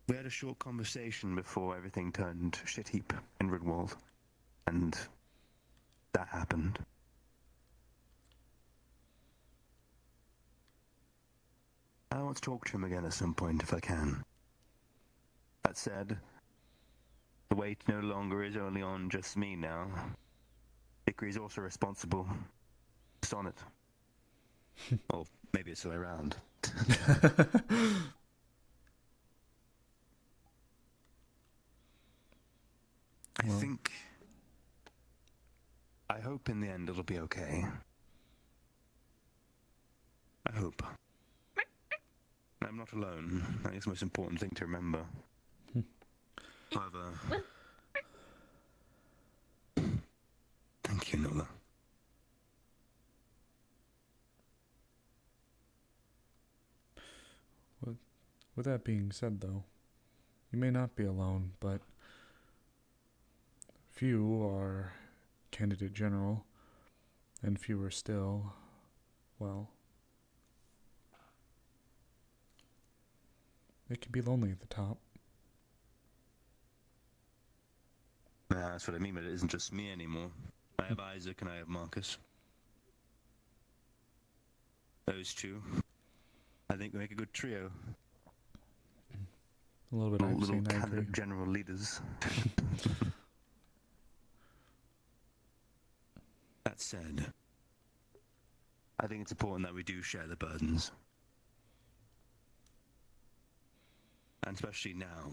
We had a short conversation before everything turned shit heap in Ridwald, and that happened. I want to talk to him again at some point if I can. That said, the weight no longer is only on just me now. Hickory is also responsible. It's on it. Or maybe it's the way around. I hope in the end it'll be okay. I hope. I'm not alone. I think it's the most important thing to remember. However... Thank you, Nola. With that being said, though, you may not be alone, but few are candidate general, and fewer still, well, it can be lonely at the top. Yeah, that's what I mean, but it isn't just me anymore. I have Isaac and I have Marcus. Those two. I think we make a good trio. A little bit I've little seen, I candidate agree. general leaders. That said, I think it's important that we do share the burdens. And especially now.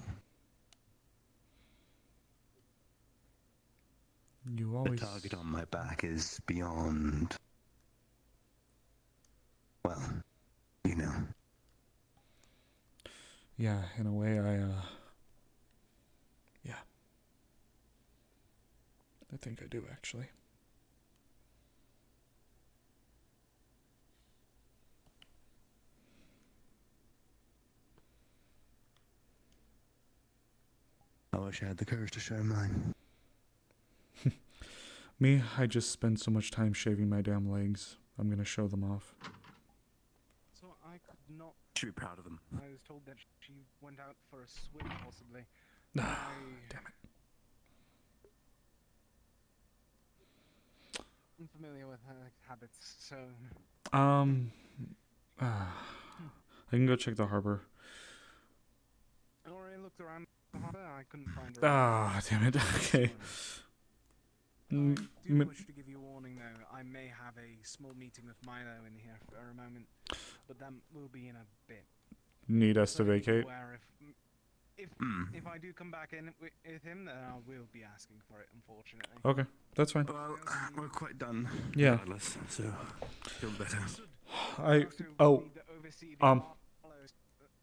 You always... The target on my back is beyond... Well, you now? Yeah, in a way, yeah. I think I do, actually. I wish I had the courage to share mine. Me, I just spend so much time shaving my damn legs. I'm gonna show them off. So I could not. Should be proud of them. I was told that she went out for a swim, possibly. Damn it. I'm familiar with her habits, so. I can go check the harbor. I already looked around the harbor. I couldn't find her. Damn it. Okay. I do wish to give you a warning, though. I may have a small meeting with Milo in here for a moment, but that will be in a bit. Need us to vacate? If I do come back in with him, then I will be asking for it, unfortunately. Okay, that's fine. Well, we're quite done. Yeah. Regardless, so feel better.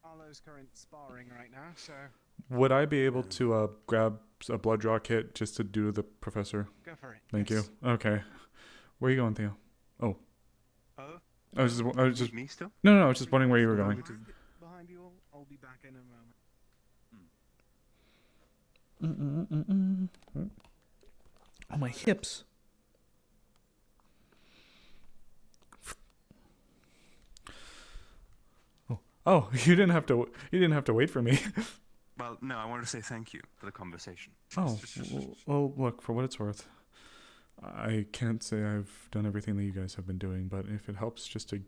Arlo's current sparring right now, so. Would I be able to grab a blood draw kit just to do the professor? Go for it. Thank you. Okay. Where are you going, Theo? Oh. I was just. Me still? No, I was just wondering where you were going. Behind you all, I'll be back in a moment. Oh, my hips. Oh, you didn't have to wait for me. Well, no, I wanted to say thank you for the conversation. Oh, well, look, for what it's worth, I can't say I've done everything that you guys have been doing, but if it helps just to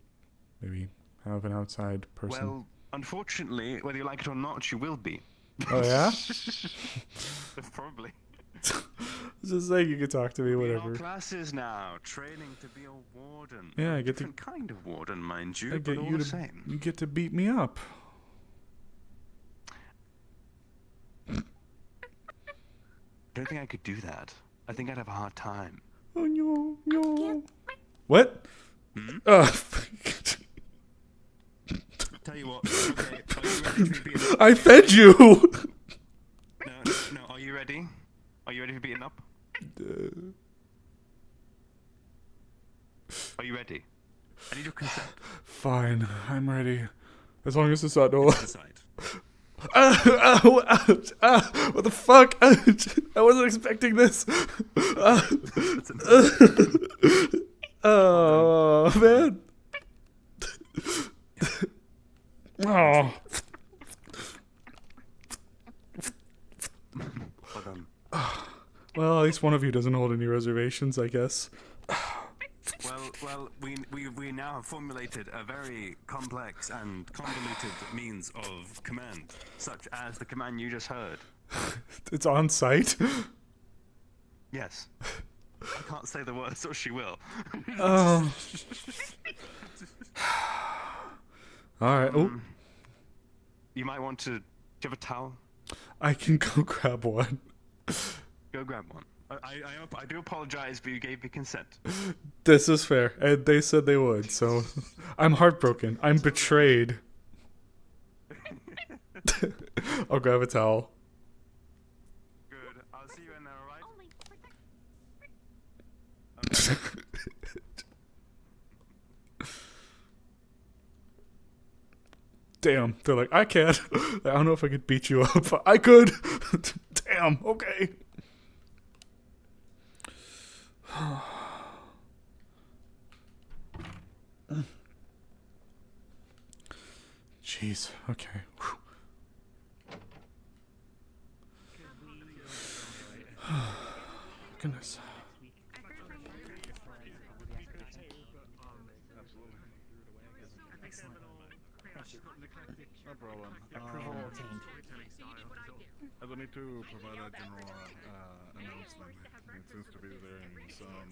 maybe have an outside person. Well, unfortunately, whether you like it or not, you will be. Oh, yeah? Probably. Just saying you could talk to me, We're in whatever. our classes now, training to be a warden. Yeah, I A get to. different kind of warden, mind you, I but get all you the to. same. You get to beat me up. I don't think I could do that. I think I'd have a hard time. Oh no. What? Tell you what. Okay, are you ready to be beaten up? I fed you. No. Are you ready? Are you ready for beating up? Are you ready? I need your consent. Fine, I'm ready. As long as it's not no. Inside. What the fuck? I wasn't expecting this. Oh man. Oh. Well, at least one of you doesn't hold any reservations, I guess. Well, we now have formulated a very complex and convoluted means of command, such as the command you just heard. It's on site? Yes. I can't say the words, or she will. Oh. Alright. You might want to. Do you have a towel? I can go grab one. Go grab one. I do apologize, but you gave me consent. This is fair, and they said they would, so I'm heartbroken. I'm betrayed. I'll grab a towel. Good. I'll see you in there, alright? Damn, they're like, I can't. I don't know if I could beat you up. I could. Damn, okay. Jeez, okay. Whew. Goodness. No problem. I will need to provide a general announcement. It seems to be there in some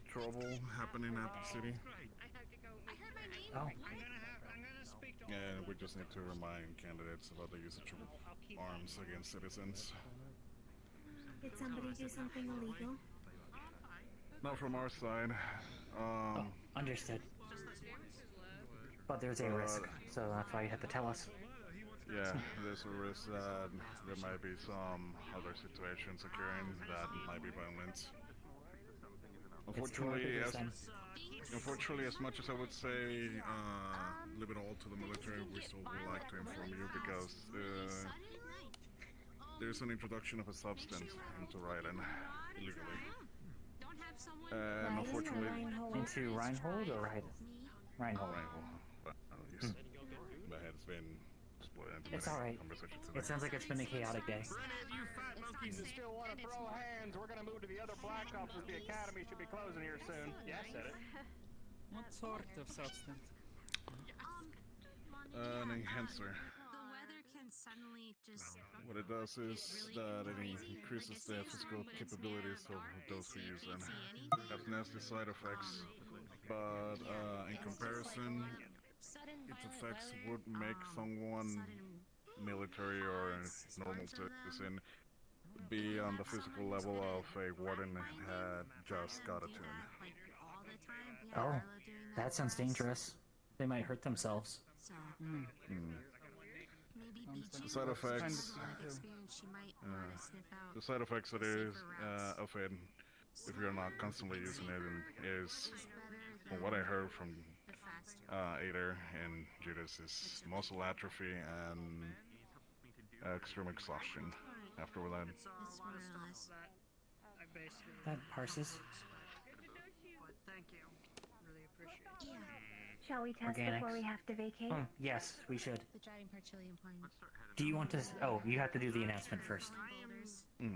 trouble happening at the city. Oh. And we just need to remind candidates about the usage of arms against citizens. Did somebody do something illegal? Not from our side. Understood. But there's a risk, so that's why you have to tell us. Yeah, there's a risk that there might be some other situations occurring that might be violent. Unfortunately, as much as I would say leave it all to the military, we still would like to inform you because there's an introduction of a substance into Raiden illegally. And unfortunately... Into Reinhold or Raiden? Reinhold. But I don't use my head's been split into It's alright. It sounds like it's been a chaotic day. You fat monkeys that still want to throw hands, we're gonna move to the other Black Ops as the academy should be closing here soon. Yeah, I said it. What sort of substance? An enhancer. The weather can suddenly just... What it does is that it increases the physical capabilities of those who use them. It has nasty side effects, but in comparison, its effects would make someone military or normal citizen be on the physical level of a warden had just got a tune. Oh, that sounds dangerous. They might hurt themselves. The side effects, the side effects of it, if you're not constantly using it, is, from what I heard from Ader and Judas, is muscle atrophy and extreme exhaustion after that. That parses. Thank you. Really appreciate it. Shall we test Organics. before we have to vacate? Oh, yes, we should. The driving part's really important. Do you want to... Oh, you have to do the announcement first. I'll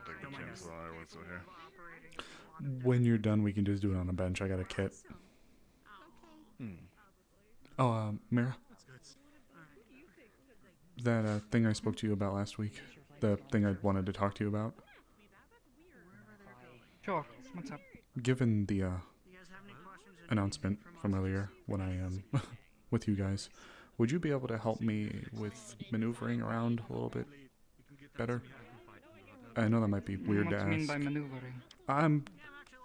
take a chance while I was here. When you're done, we can just do it on a bench. I got a kit. Oh, Mira? That thing I spoke to you about last week. The thing I wanted to talk to you about. Sure, what's up? Given the announcement from earlier when I am with you guys, would you be able to help me with maneuvering around a little bit better? I know that might be weird to ask. What do you mean by maneuvering? I'm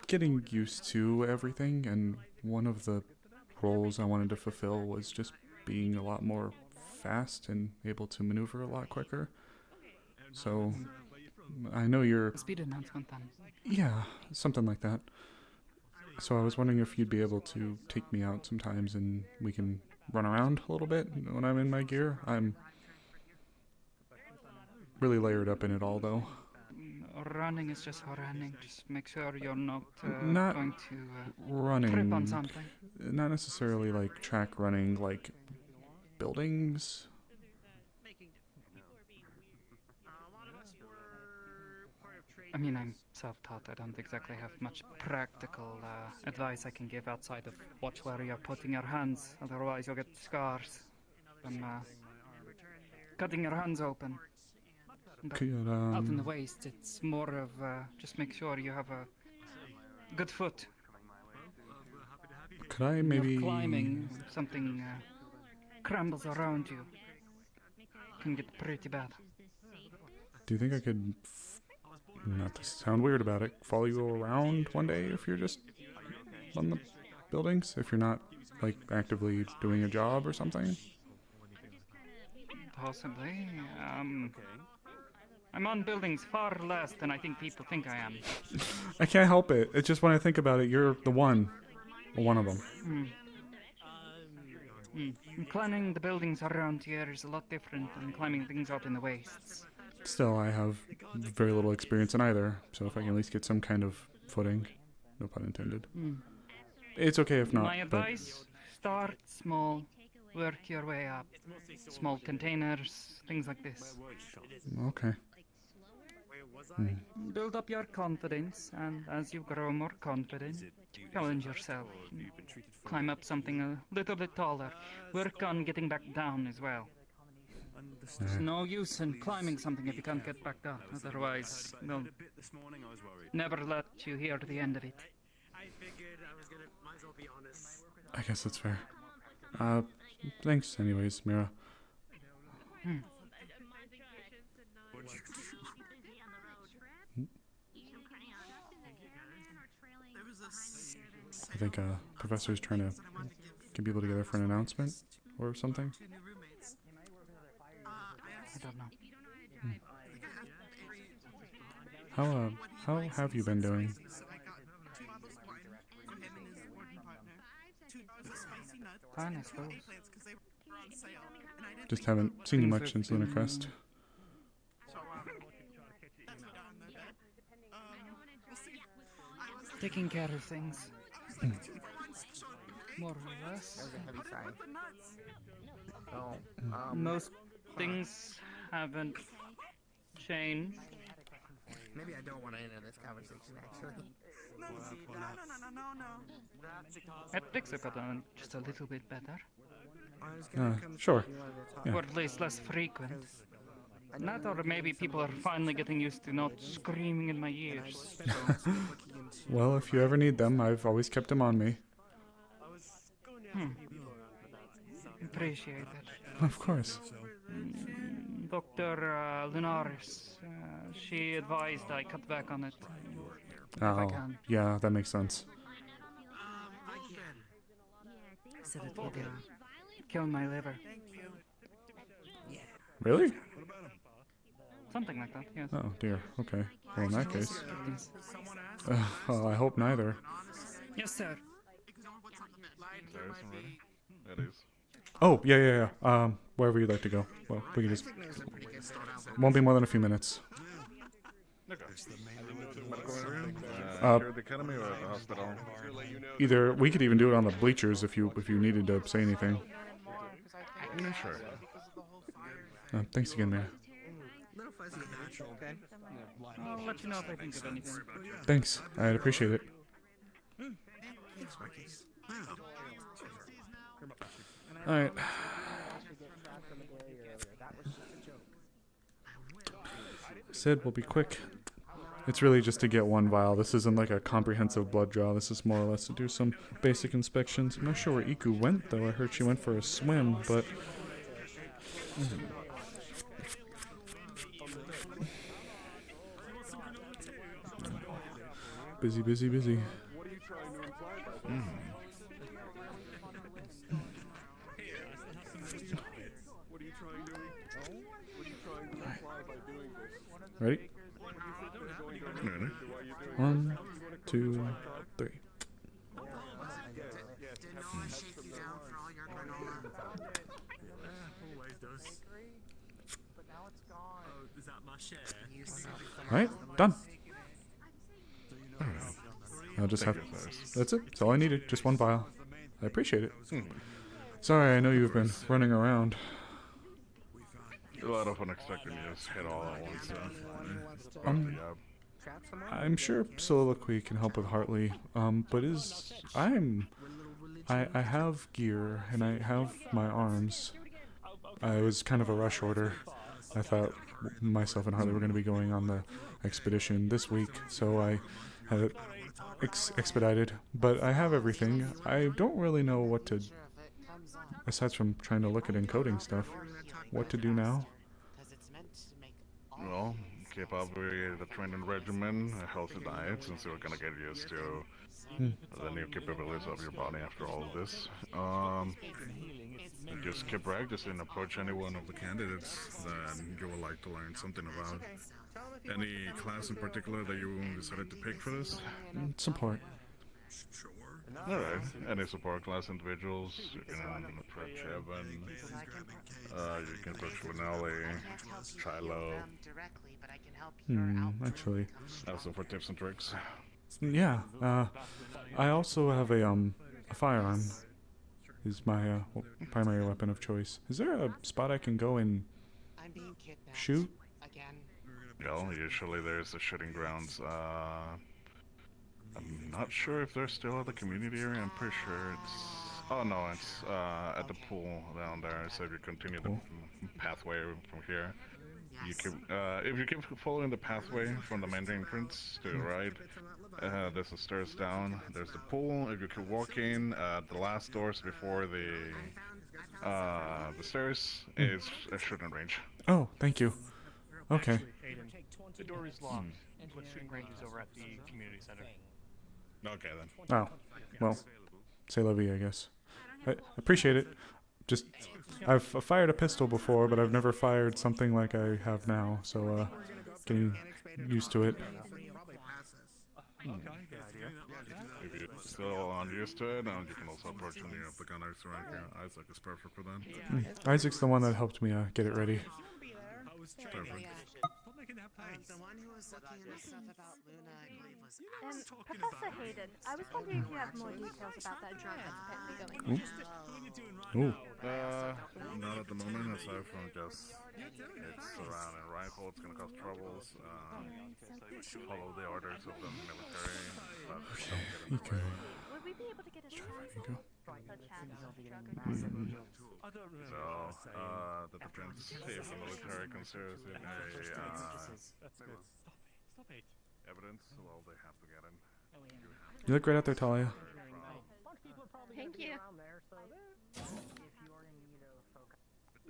getting used to everything, and one of the roles I wanted to fulfill was just being a lot more fast and able to maneuver a lot quicker. So, I know you're... A speed announcement then? Yeah, something like that. So I was wondering if you'd be able to take me out sometimes and we can run around a little bit when I'm in my gear. I'm really layered up in it all, though. Running is just running. Just make sure you're not, Not going to running. trip on something. Not necessarily like track running, like buildings. I mean, I'm self-taught. I don't exactly have much practical advice I can give outside of watch where you're putting your hands. Otherwise, you'll get scars from cutting your hands open. But Could, out in the waist, it's more of just make sure you have a good foot. Could I When maybe... you're climbing, something crumbles around you. Can get pretty bad. Do you think I could, not to sound weird about it, follow you around one day if you're just on the buildings? If you're not, like, actively doing a job or something? Possibly. I'm on buildings far less than I think people think I am. I can't help it. It's just when I think about it, you're the one. Or one of them. Climbing the buildings around here is a lot different than climbing things out in the wastes. Still, I have very little experience in either, so if I can at least get some kind of footing, no pun intended. It's okay if not, My advice, start small, work your way up. Small containers, things like this. Okay. Build up your confidence, and as you grow more confident, challenge yourself. Climb up something a little bit taller. Work on getting back down as well. There's no use in climbing something if you can't get back down. Otherwise, they'll never let you hear the end of it. I guess that's fair. Thanks anyways, Mira. I think Professor's trying to get people together for an announcement or something? I don't know. How have you been doing? Fine, I suppose. Just haven't seen you much since Lunar Crest. Taking care of things. More or less. Most things haven't changed. Maybe I don't want to enter this conversation, actually. Ethics have gotten just a little bit better. Sure. Or Yeah. at least less frequent. Not, or maybe people are finally getting used to not screaming in my ears. Well, if you ever need them, I've always kept them on me. Appreciate it. Of course. Dr. Lunaris, she advised I cut back on it. If I Oh, can. yeah, that makes sense. Kill my liver. Really? Something like that, yes. Oh dear. Okay. Well, in that case, well, I hope neither. Yes, sir. It is. Oh yeah. Wherever you'd like to go. Well, we can just. Won't be more than a few minutes. Here at the academy or at the hospital? Either we could even do it on the bleachers if you needed to say anything. Sure. Thanks again, Mayor. I'll let you know if I think of anything. Thanks. I'd appreciate it. All right. Sid, we'll be quick. It's really just to get one vial. This isn't like a comprehensive blood draw. This is more or less to do some basic inspections. I'm not sure where Iku went, though. I heard she went for a swim, but... Busy. Ready? Ready? 1, 2, 3. Alright, done. I'll just have. That's it. That's all I needed. Just one vial. I appreciate it. Sorry, I know you've been running around. A lot of unexpected news hit all at once. I'm sure soliloquy can help with Hartley. But I have gear and I have my arms. It was kind of a rush order. I thought myself and Hartley were going to be going on the expedition this week, so I had it expedited. But I have everything. I don't really know what to, aside from trying to look at encoding stuff, what to do now. Well, keep up with the training regimen, a healthy diet, since you're gonna get used to the new capabilities of your body after all of this. Just keep practicing, approach any one of the candidates that you would like to learn something about. Any class in particular that you decided to pick for this? Support. Alright, any support class individuals, you can approach Evan, you can approach Winelli, Shiloh. Actually. Also for tips and tricks. Yeah, I also have a firearm. Is my primary weapon of choice. Is there a spot I can go and shoot? Well, usually there's the shooting grounds. I'm not sure if they're still at the community area. I'm pretty sure it's... Oh no, it's at the pool down there. So if you continue the pathway from here, you can, if you keep following the pathway from the main entrance to the right, there's the stairs down. There's the pool. If you keep walking, the last doors before the stairs is a shooting range. Oh, thank you. Okay. The door is locked, but shooting range is over at the community center. Okay then. Oh, well, c'est la vie, I guess. I appreciate it. Just, I've fired a pistol before, but I've never fired something like I have now, so, getting used to it. If you're still unused to it, you can also approach when you have the gun next right here. Isaac is perfect for that. Isaac's the one that helped me get it ready. Perfect. The one who was looking into stuff about Luna, I believe, was Professor Hayden, I was wondering if you have more details about that drug that's apparently going on. Not at the moment, aside from just it's around a rifle, it's gonna cause troubles. Follow the orders of the military, but don't get in the way. Would we be able to get a sample? So, the defense chief of the military considers it evidence, well, they have to get in. You look great out there, Talia. Thank you.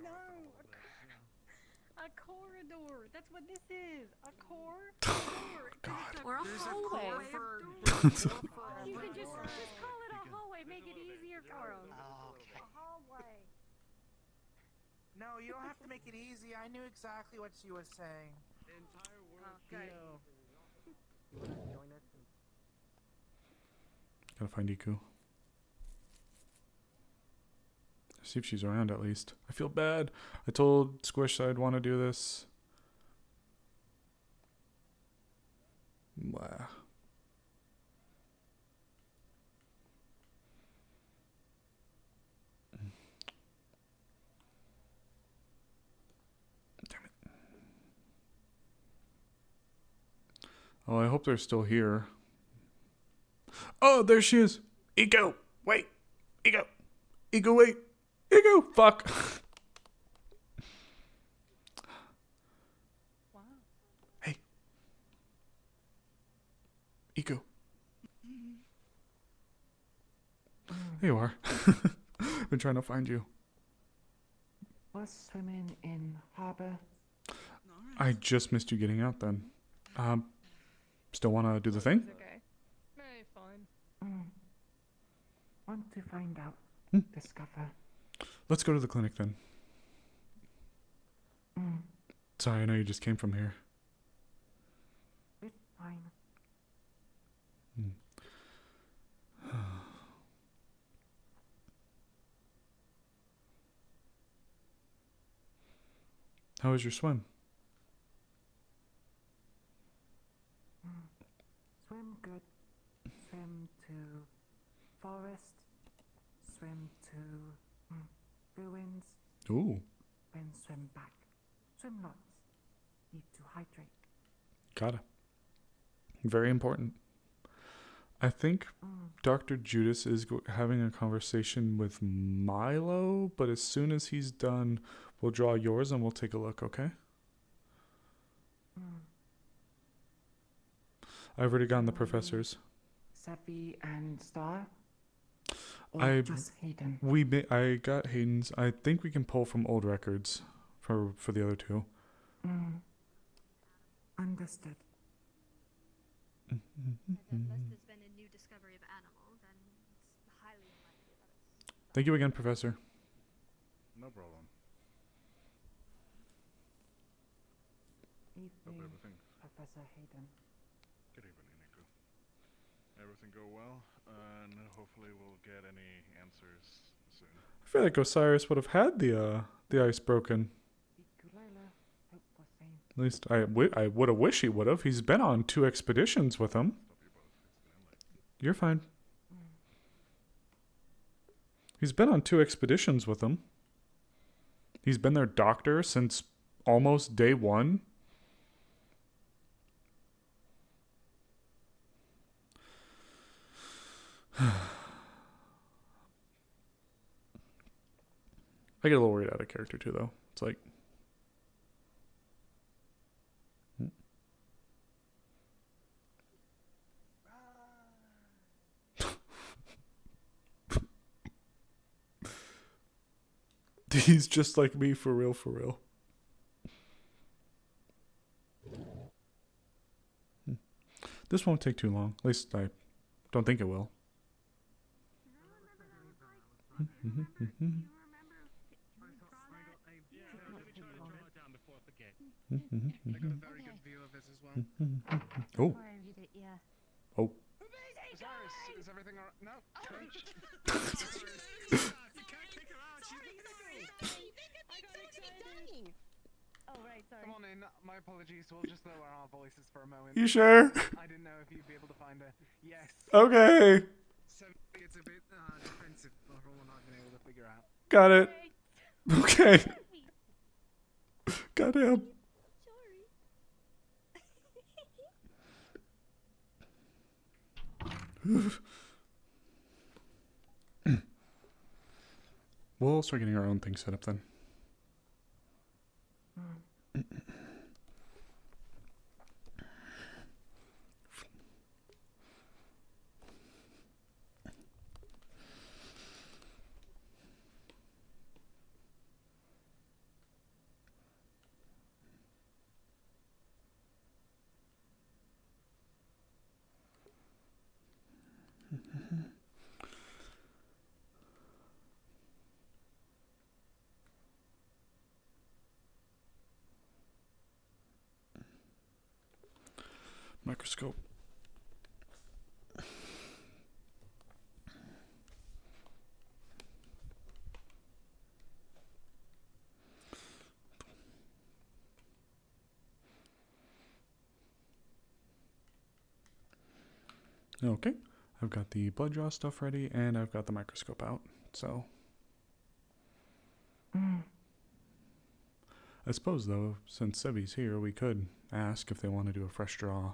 No, a corridor. That's what this is. A corridor. God. Or a hallway. You can just call it a hallway. Make it easier for them. Okay. A hallway. No, you don't have to make it easy. I knew exactly what she was saying. Gotta find Iku. See if she's around at least. I feel bad. I told Squish I'd want to do this. Blah. Damn it. Oh, I hope they're still here. Oh, there she is. Ego, wait. Ego. Ego, wait. Ego, fuck. Wow. Hey. Ego. There you are. Been trying to find you. Was swimming in harbor. I just missed you getting out then. Still want to do the thing? Okay. Hey, fine. Want to find out. Discover. Let's go to the clinic then. Sorry, I know you just came from here. It's fine. How was your swim? Swim good. Swim to forest. Swim to ruins. Ooh. Then swim back. Swim lots. Need to hydrate. Gotta. Very important. I think Dr. Judas is having a conversation with Milo, but as soon as he's done, we'll draw yours and we'll take a look, okay? I've already gotten the professors. Seppi and Star? I just Hayden? I got Hayden's. I think we can pull from old records for the other two. Understood. Unless there's been a new discovery of animal, then it's highly unlikely that it's... Thank you again, Professor. No problem. Evening, Professor Hayden. Good evening, Nico. Everything go well, and hopefully we'll get any answers soon. I feel like Osiris would have had the ice broken. At least I would have wished he would have. He's been on 2 expeditions with him. You're fine. He's been on 2 expeditions with him. He's been their doctor since almost day 1. I get a little worried out of character too, though. It's like... He's just like me, for real, for real. This won't take too long. At least I don't think it will. I got a very good view of it as well. Oh. Before I read it, yeah. Oh. Osiris, is everything alright? No. Oh, right, sorry. Come on in. My apologies. We'll just lower our voices for a moment. You sure? I didn't know if you'd be able to find a yes. Okay. So it's a bit defensive for all I've been able to figure out. Got it. Okay. Goddamn. We'll start getting our own thing set up then. Microscope. Okay, I've got the blood draw stuff ready and I've got the microscope out, so. I suppose though, since Sevi's here, we could ask if they want to do a fresh draw.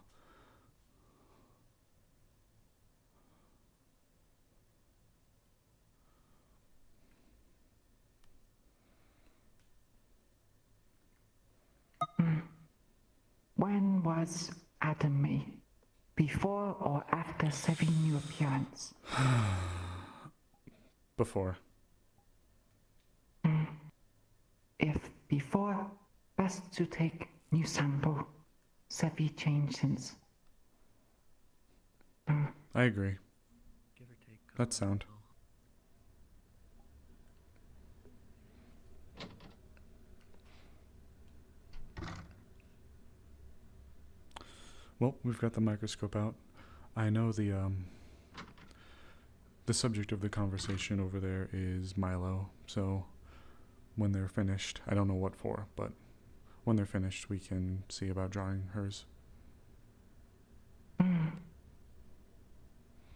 When was Adam made? Before or after Sevi's new appearance? Before. If before, best to take new sample. Sevi changed since. I agree. That's sound. Well, we've got the microscope out. I know the subject of the conversation over there is Milo, so when they're finished, I don't know what for, but when they're finished, we can see about drawing hers.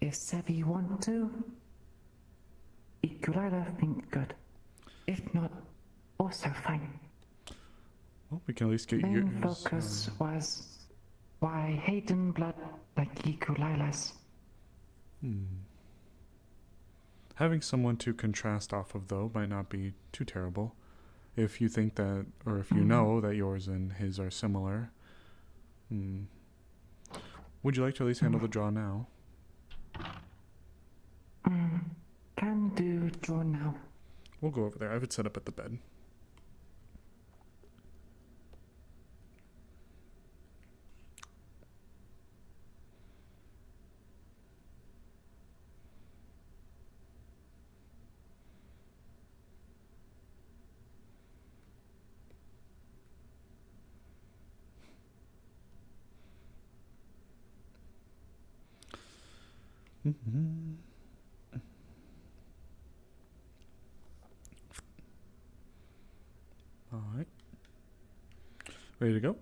If Sevi want to, it could either think good. If not, also fine. Well, we can at least get Main yours. focus was why Hayden blood like Ikulilas. Having someone to contrast off of, though, might not be too terrible. If you think that, or if you know that yours and his are similar. Would you like to at least handle the draw now? Can do draw now. We'll go over there. I have it set up at the bed. All right. Ready to go?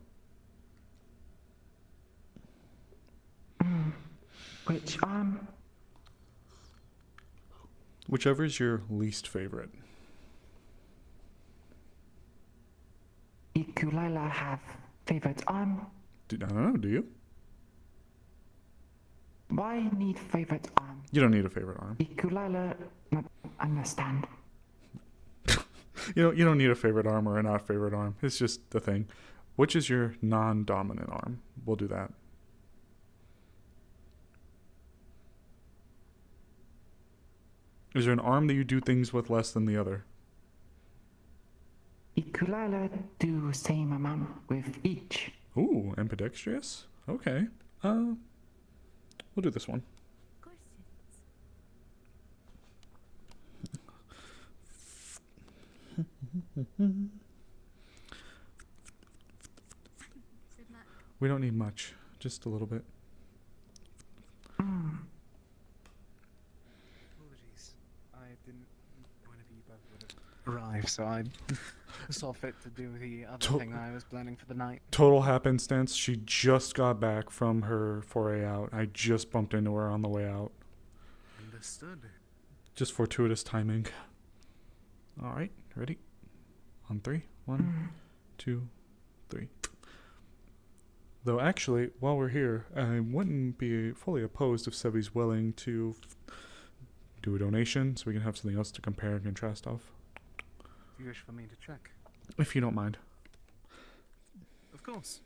Which Whichever is your least favorite. Ikulila have favorite arm? I don't know, do you? Why need favorite arm? You don't need a favorite arm. Ikulila not understand. You don't need a favorite arm or a not favorite arm. It's just the thing. Which is your non-dominant arm? We'll do that. Is there an arm that you do things with less than the other? Ikulila do same amount with each. Ooh, ambidextrous? Okay. We'll do this one. We don't need much, just a little bit. Apologies. I didn't know whenever you both would have arrived, so I saw fit to do the other thing I was planning for the night. Total happenstance. She just got back from her foray out. I just bumped into her on the way out. Understood. Just fortuitous timing. All right, ready? On 3. 1, 2, 3. Though actually, while we're here, I wouldn't be fully opposed if Sevi's willing to do a donation so we can have something else to compare and contrast off. Do you wish for me to check? If you don't mind. Of course.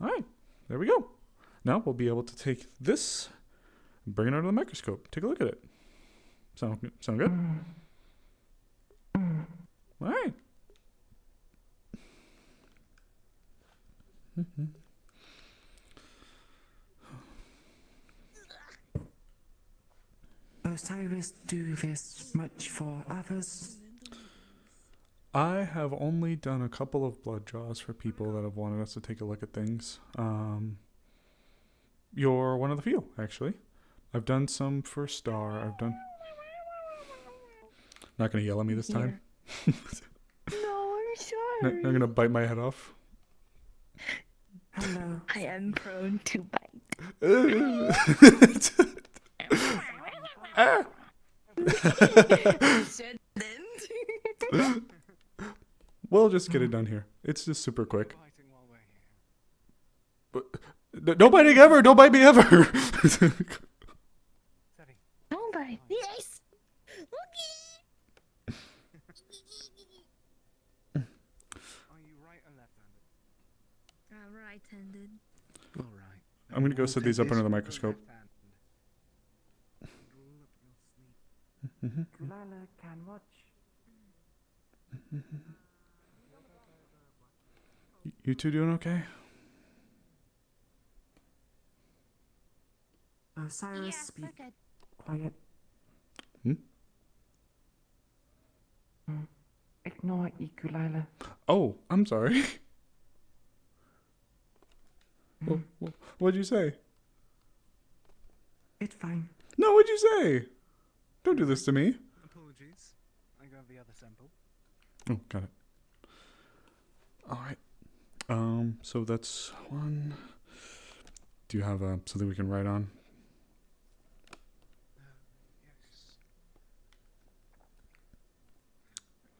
All right, there we go. Now we'll be able to take this and bring it under the microscope. Take a look at it. Sound good? All right. Osiris do this much for others? I have only done a couple of blood draws for people that have wanted us to take a look at things. You're one of the few, actually. I've done some for Star. I've done... Not gonna yell at me this time. No, I'm sorry. Not gonna bite my head off. Hello. I am prone to bite. We'll just get it done here. It's just super quick. But, no biting ever! Don't bite me ever! Don't bite. Yes! Are you right or left-handed? Right-handed. All right. I'm gonna go set these up under the microscope. Kulala can watch. You two doing okay? Osiris, be quiet. Ignore Ikulala. Oh, I'm sorry. What'd you say? It's fine. No, what'd you say? Don't do this to me. Apologies. I got the other sample. Oh, got it. All right. So that's one. Do you have something we can write on? Yes.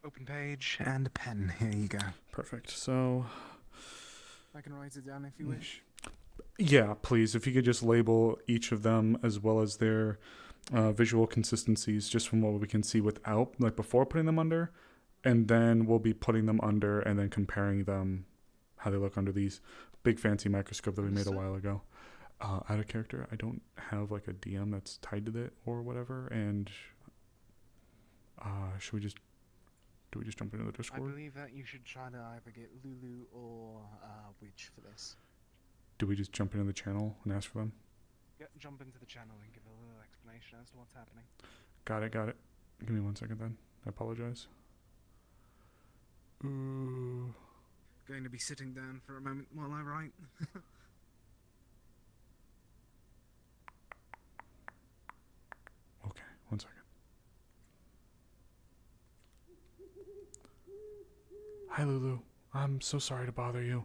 Open page and a pen. Here you go. Perfect. So... I can write it down if you wish. Yeah, please. If you could just label each of them as well as their visual consistencies, just from what we can see without, like before putting them under, and then we'll be putting them under and then comparing them, how they look under these big fancy microscope that we made a while ago. Out of character, I don't have like a DM that's tied to it or whatever, and do we just jump into the I Discord? believe that you should try to either get Lulu or Witch for this. Do we just jump into the channel and ask for them? Yeah, jump into the channel and give a little explanation as to what's happening. Got it. Give me 1 second then. I apologize. Going to be sitting down for a moment while I write. Okay, 1 second. Hi, Lulu. I'm so sorry to bother you.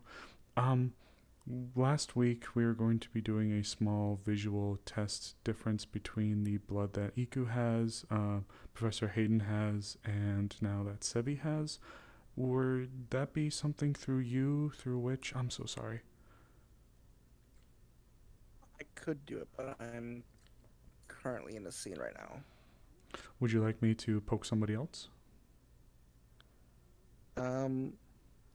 Last week we were going to be doing a small visual test difference between the blood that Iku has, Professor Hayden has, and now that Sevi has. Would that be something through you, through which? I'm so sorry. I could do it, but I'm currently in a scene right now. Would you like me to poke somebody else?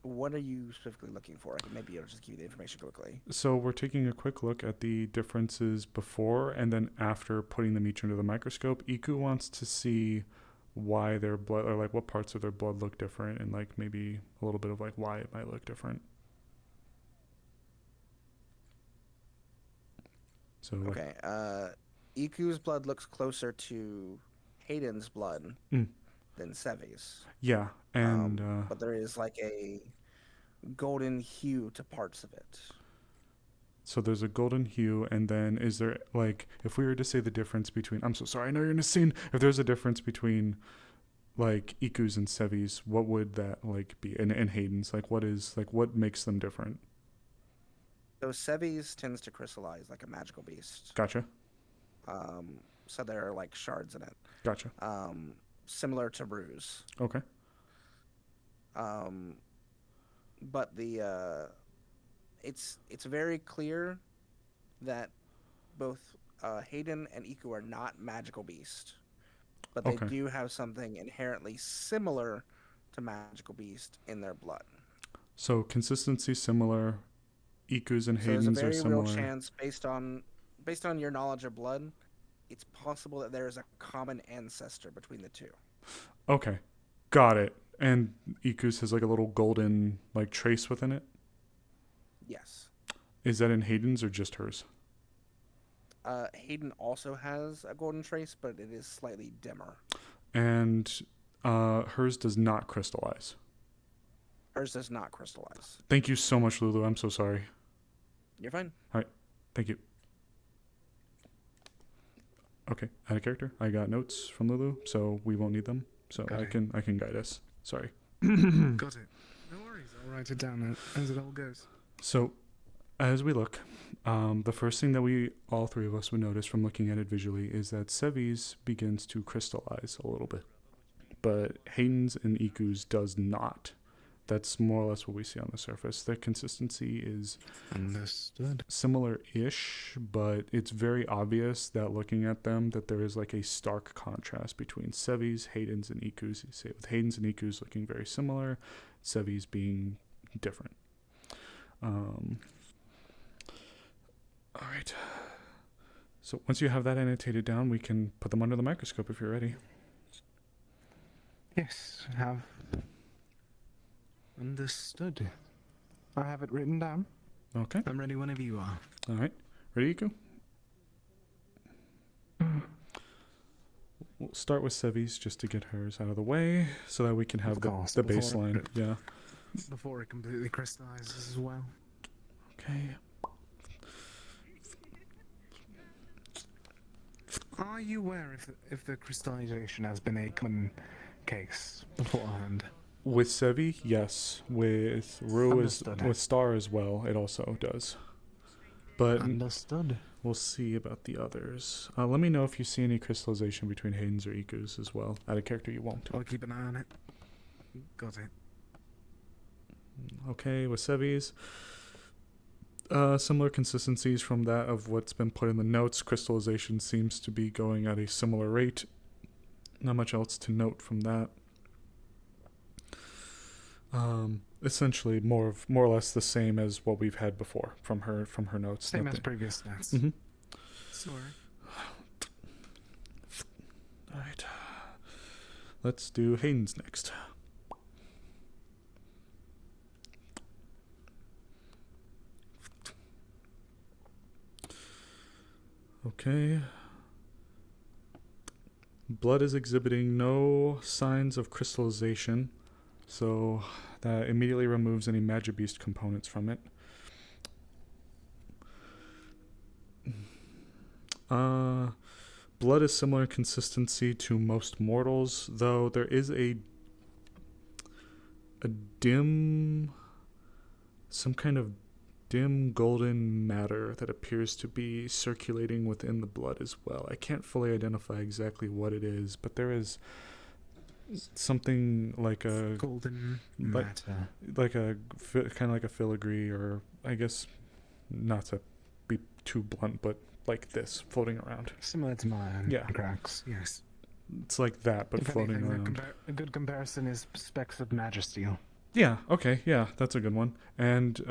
What are you specifically looking for? Maybe I'll just give you the information quickly. So we're taking a quick look at the differences before and then after putting them each under the microscope. Iku wants to see why their blood, or like what parts of their blood look different, and like maybe a little bit of like why it might look different. So like, Okay. Iku's blood looks closer to Hayden's blood Mm. than Sevi's. yeah, and But there is like a golden hue to parts of it. so there's a golden hue, and then is there, like, if we were to say the difference between, I'm so sorry, I know you're in a scene. If there's a difference between like Iku's and Sevi's, what would that like be? And Hayden's, like, what makes them different? So Sevi's tends to crystallize like a magical beast. Gotcha. So there are like shards in it. Gotcha. Similar to Ruse. Okay. But it's very clear that both Hayden and Iku are not magical beast, but they Okay. do have something inherently similar to magical beast in their blood. So consistency similar, Iku's and So there's a Hayden's are very similar. real chance, based on your knowledge of blood, it's possible that there is a common ancestor between the two. Okay, got it. And Iku's has like a little golden like trace within it. Yes. Is that in Hayden's or just hers? Hayden also has a golden trace, but it is slightly dimmer. And hers does not crystallize. Hers does not crystallize. Thank you so much, Lulu. I'm so sorry. You're fine. All right. Thank you. Okay, out of character. I got notes from Lulu, so we won't need them. So Got I it. can guide us. Sorry. Got it. No worries. I'll write it down as it all goes. So, as we look, the first thing that we, all three of us, would notice from looking at it visually is that Sevi's begins to crystallize a little bit, but Hayden's and Iku's does not. That's more or less what we see on the surface. The consistency is understood, similar-ish, but it's very obvious that looking at them that there is like a stark contrast between Sevi's, Hayden's, and Iku's. You see it with Hayden's and Iku's looking very similar, Sevi's being different. All right. So once you have that annotated down, we can put them under the microscope if you're ready. Yes, have understood. I have it written down. Okay. I'm ready whenever you are. All right. Ready, Iku? We'll start with Sevi's just to get hers out of the way so that we can have Of course, the before baseline. it- Yeah. Before it completely crystallizes as well. Okay. Are you aware if the crystallization has been a common case beforehand? With Sevi, yes. With Rue, Understood. with Star as well, it also does. But Understood. we'll see about the others. Let me know if you see any crystallization between Hayden's or Iku's as well. Out of character, you won't. I'll keep an eye on it. Got it. Okay, with Sevi's. Similar consistencies from that of what's been put in the notes. Crystallization seems to be going at a similar rate. Not much else to note from that. Essentially more or less the same as what we've had before from her notes. Same as Nothing. previous stats. Mm-hmm. Sorry. All right. Let's do Hayden's next. Okay. Blood is exhibiting no signs of crystallization, so that immediately removes any Magibeast components from it. Blood is similar in consistency to most mortals, though there is a dim, some kind of dim golden matter that appears to be circulating within the blood as well. I can't fully identify exactly what it is, but there is something like a golden matter, like a kind of like a filigree, or I guess not to be too blunt, but like this floating around. Similar to mine. Yeah. Cracks. Yes. It's like that, but If floating anything, around. a good comparison is specks of Magisteel. Yeah. Okay. Yeah, that's a good one. And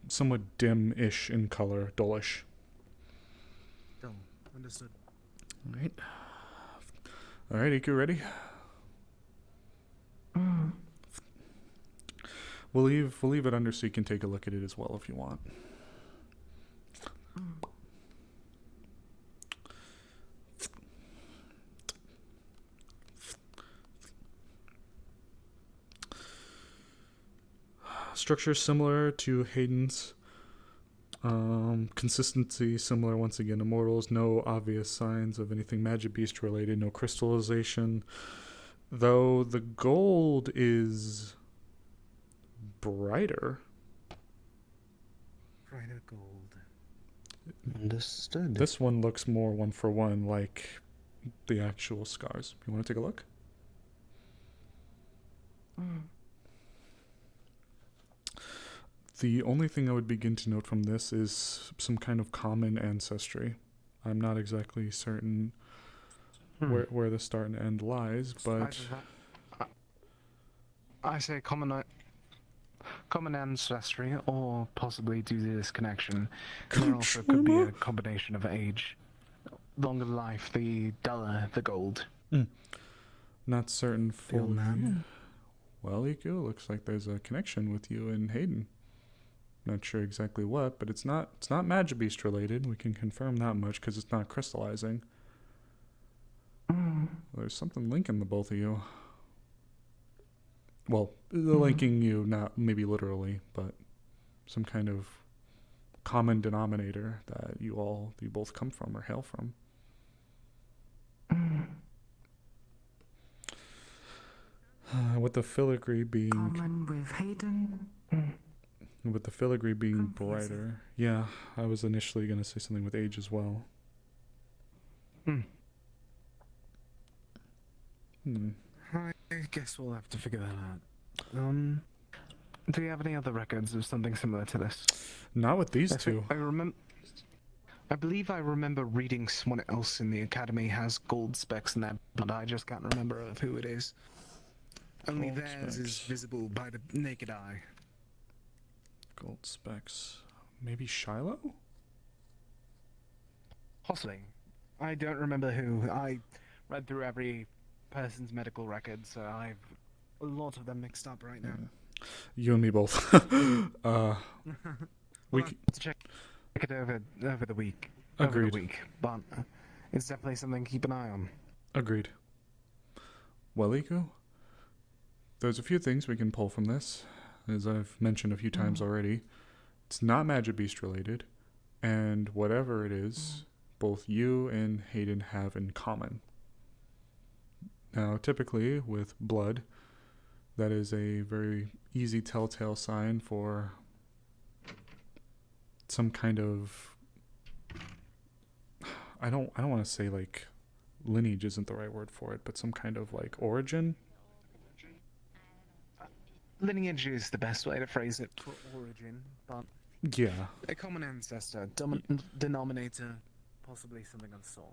somewhat dim-ish in color, dullish. Dull. Understood. All right. All right, Iku, ready? We'll leave it under so you can take a look at it as well if you want. structure similar to Hayden's. Consistency similar once again. Immortals, no obvious signs of anything Magic Beast related, no crystallization. Though the gold is brighter. Brighter gold. Understood. This one looks more one for one like the actual scars. You want to take a look? The only thing I would begin to note from this is some kind of common ancestry. I'm not exactly certain where the start and end lies, but I say common ancestry, or possibly due to this connection. There also could be a combination of age. Longer life, the duller the gold. Not certain fully. Well, Iku, looks like there's a connection with you and Hayden. Not sure exactly what, but it's not Magic Beast related. We can confirm that much because it's not crystallizing. There's something linking the both of you. Well, linking you, not maybe literally, but some kind of common denominator that you both come from or hail from. With the filigree being common with Hayden. With the filigree being brighter. Yeah, I was initially going to say something with age as well. I guess we'll have to figure that out. Do you have any other records of something similar to this? Not with these two. I believe I remember reading someone else in the academy has gold specks in that, but I just can't remember of who it is. Only Gold theirs is specks. visible by the naked eye. Gold specks. Maybe Shiloh? Possibly. I don't remember who. I read through every person's medical record, so I've a lot of them mixed up right now. You and me both. We We'll have to check it over the week. Agreed. Over the week, but it's definitely something to keep an eye on. Agreed. Well, Iku, there's a few things we can pull from this. As I've mentioned a few times already, it's not Magic Beast related, and whatever it is, both you and Hayden have in common. Now, typically with blood, that is a very easy telltale sign for some kind of, I don't want to say like lineage isn't the right word for it, but some kind of like origin. Lineage is the best way to phrase it for origin, but Yeah. a common ancestor, denominator, possibly something of the sort.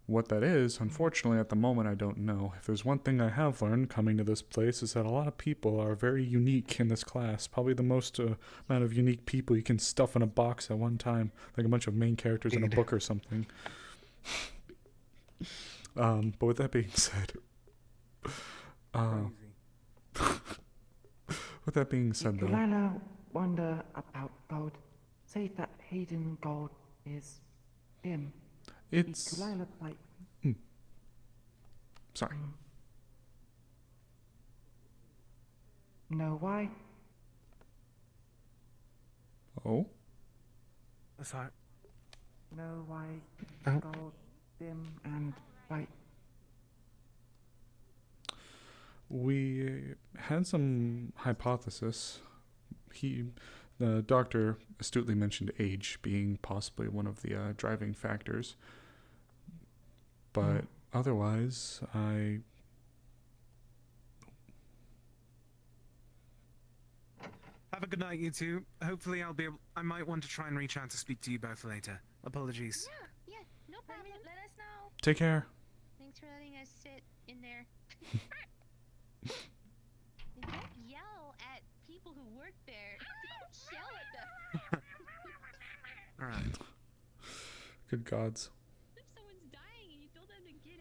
What that is, unfortunately, at the moment, I don't know. If there's one thing I have learned coming to this place is that a lot of people are very unique in this class. Probably the most amount of unique people you can stuff in a box at one time, like a bunch of main characters in a book or something. But with that being said, with that being said, though, Lila wonder about gold. Say that Hayden gold is him. It's Lila like. Sorry. Know why? Oh. Sorry. Know why Oh. gold, dim, and white. We had some hypothesis. The doctor astutely mentioned age being possibly one of the driving factors. But otherwise, Have a good night, you two. Hopefully I might want to try and reach out to speak to you both later. Apologies. Yeah, no problem. Let us know. Take care. Thanks for letting us sit in there. And don't yell at people who work there. Don't yell at them. Alright. Good gods. If someone's dying and you told them to get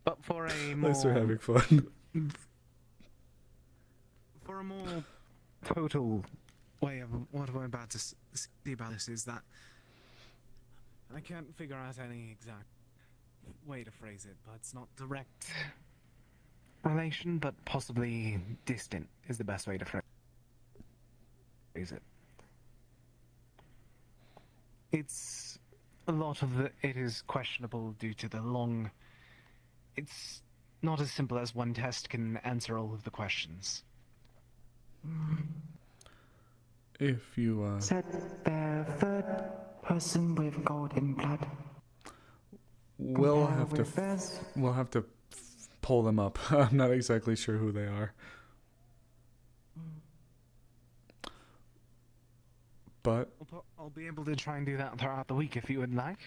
But for a more... Thanks for having fun. For a more total way of what I'm about to see about this is that I can't figure out any exact way to phrase it, but it's not direct relation, but possibly distant is the best way to phrase it. It's a lot of it is questionable due to the long. It's not as simple as one test can answer all of the questions. If you Said the third person with golden blood. we'll Compare have to with theirs. we'll have to pull them up. I'm not exactly sure who they are. But I'll be able to try and do that throughout the week if you would like.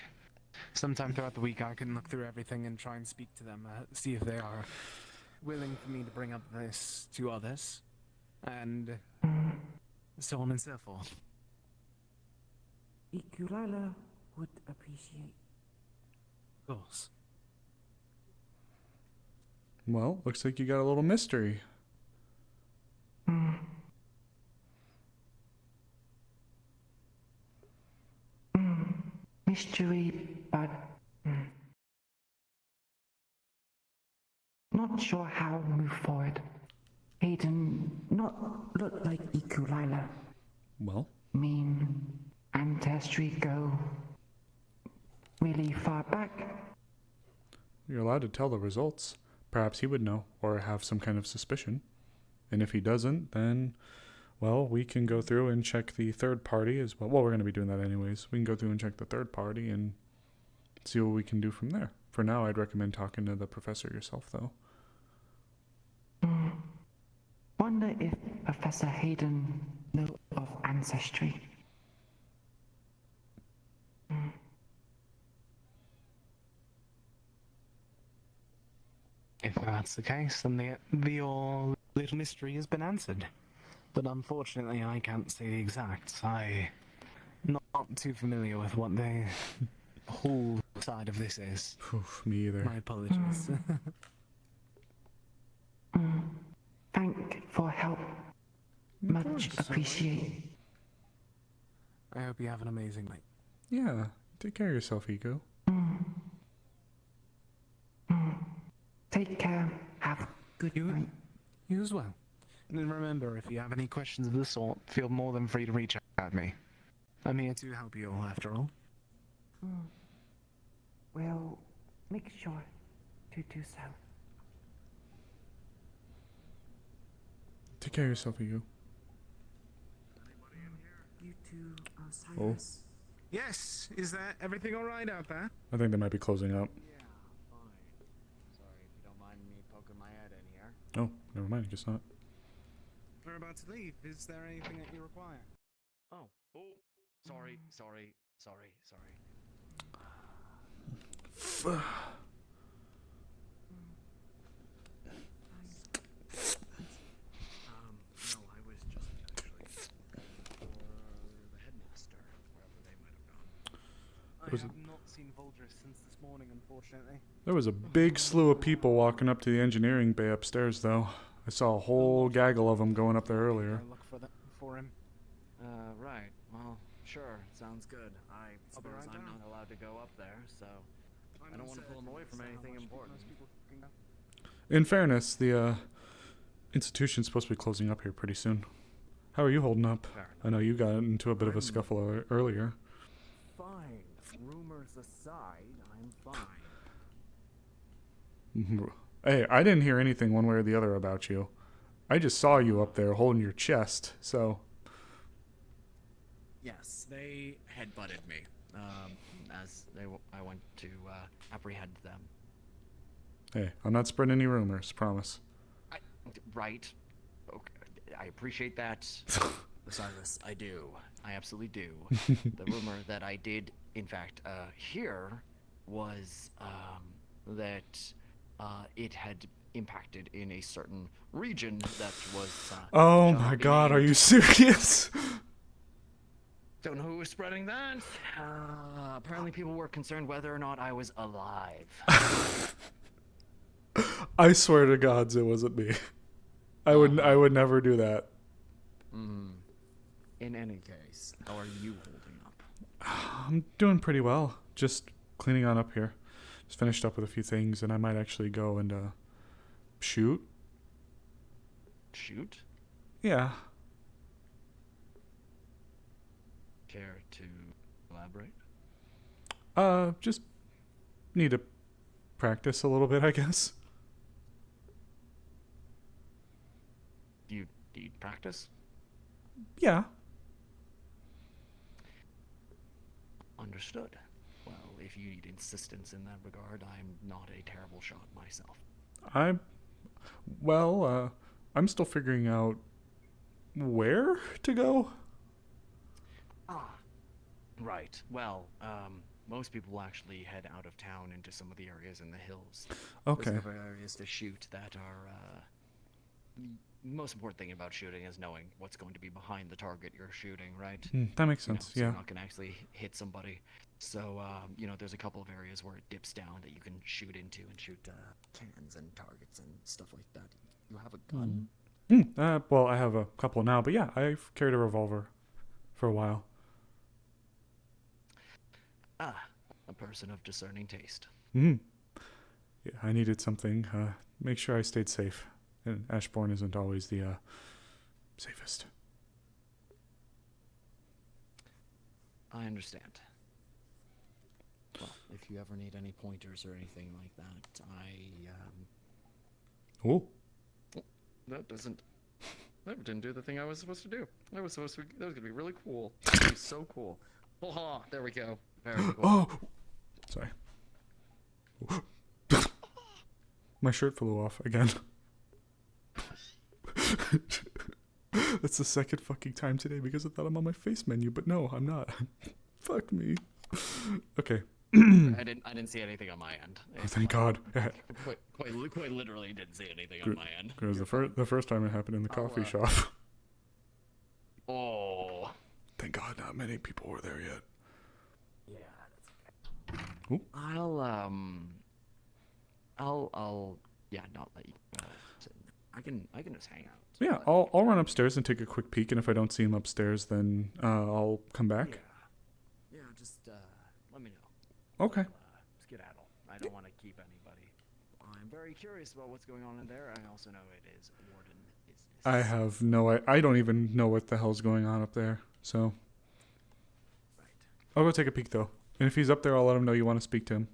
Sometime throughout the week I can look through everything and try and speak to them, see if they are willing for me to bring up this to others, and so on and so forth. Ikulala would appreciate. Of course. well, looks like you got a little mystery. Mystery, but not sure how to move forward. Hayden not look like Ikulila. Well, Mean ancestry go really far back. you're allowed to tell the results. Perhaps he would know or have some kind of suspicion. And if he doesn't, then, well, we can go through and check the third party as well. Well, we're going to be doing that anyways. We can go through and check the third party and see what we can do from there. For now, I'd recommend talking to the professor yourself, though. Wonder if Professor Hayden knows of ancestry. If that's the case, then your little mystery has been answered. But unfortunately, I can't say the exacts. I'm not too familiar with what the whole side of this is. Me either. My apologies. Thank for help. Much appreciate. I hope you have an amazing night. Yeah, take care of yourself, Ego. Take care. Have a good night. You as well. And then remember, if you have any questions of the sort, feel more than free to reach out at me. I'm here to help you all, after all. We'll make sure to do so. Take care of yourself, Ego. You too, Oh, Yes, is that everything alright out there? I think they might be closing up. Sorry if you don't mind me poking my head in here. Oh, never mind, I guess not. We're about to leave. Is there anything that you require? Oh, sorry. No, I was just actually for the headmaster, wherever they might have gone. I Was have it- not seen Voldris since this morning, unfortunately. There was a big slew of people walking up to the engineering bay upstairs, though. I saw a whole gaggle of them going up there earlier. Look for him. Right. Well, sure. Sounds good. I I'll be suppose right I'm down. not allowed to go up there, so I don't want to pull him away from anything important. In fairness, the institution's supposed to be closing up here pretty soon. How are you holding up? I know you got into a bit of a scuffle earlier. Fine. Rumors aside, I'm fine. Hey, I didn't hear anything one way or the other about you. I just saw you up there holding your chest, so... Yes, they headbutted me as I went to apprehend them. Hey, I'm not spreading any rumors, promise. Right. Okay. I appreciate that. Osiris, I do. I absolutely do. The rumor that I did, in fact, hear was that it had impacted in a certain region that was... Oh my god, are you serious? Don't know who was spreading that. Apparently people were concerned whether or not I was alive. I swear to gods it wasn't me. I would never do that. In any case, how are you holding up? I'm doing pretty well. just cleaning on up here. Just finished up with a few things, and I might actually go and shoot. Shoot? Yeah. Care to elaborate? Just need to practice a little bit, I guess. Do you practice? Yeah. Understood. Well, if you need insistence in that regard, I'm not a terrible shot myself. I'm still figuring out where to go. Right. Well, most people actually head out of town into some of the areas in the hills. Okay. There's other areas to shoot that are, the most important thing about shooting is knowing what's going to be behind the target you're shooting, right? That makes sense, So yeah. you're not going to actually hit somebody. So, there's a couple of areas where it dips down that you can shoot into and shoot cannons and targets and stuff like that. You have a gun? Well, I have a couple now, but yeah, I've carried a revolver for a while. A person of discerning taste. Yeah, I needed something. Make sure I stayed safe. And Ashbourne isn't always the safest. I understand. Well, if you ever need any pointers or anything like that, Oh. That didn't do the thing I was supposed to do. That was gonna be really cool. That would be so cool. Oh, there we go. Very cool. Oh! Sorry. My shirt flew off again. That's the second fucking time today because I thought I'm on my face menu, but no, I'm not. Fuck me. Okay. I didn't see anything on my end. Oh, thank God. Quite literally didn't see anything on my end. Because the first time it happened in the coffee shop. Oh. Thank God not many people were there yet. Yeah, that's okay. Ooh. I'll not let you. I can just hang out. Yeah, I'll run upstairs and take a quick peek, and if I don't see him upstairs, then I'll come back. Yeah, just let me know. Okay. Skedaddle. I don't want to keep anybody. I'm very curious about what's going on in there. I also know it is warden business. I have I don't even know what the hell's going on up there, so. Right. I'll go take a peek, though. And if he's up there, I'll let him know you want to speak to him.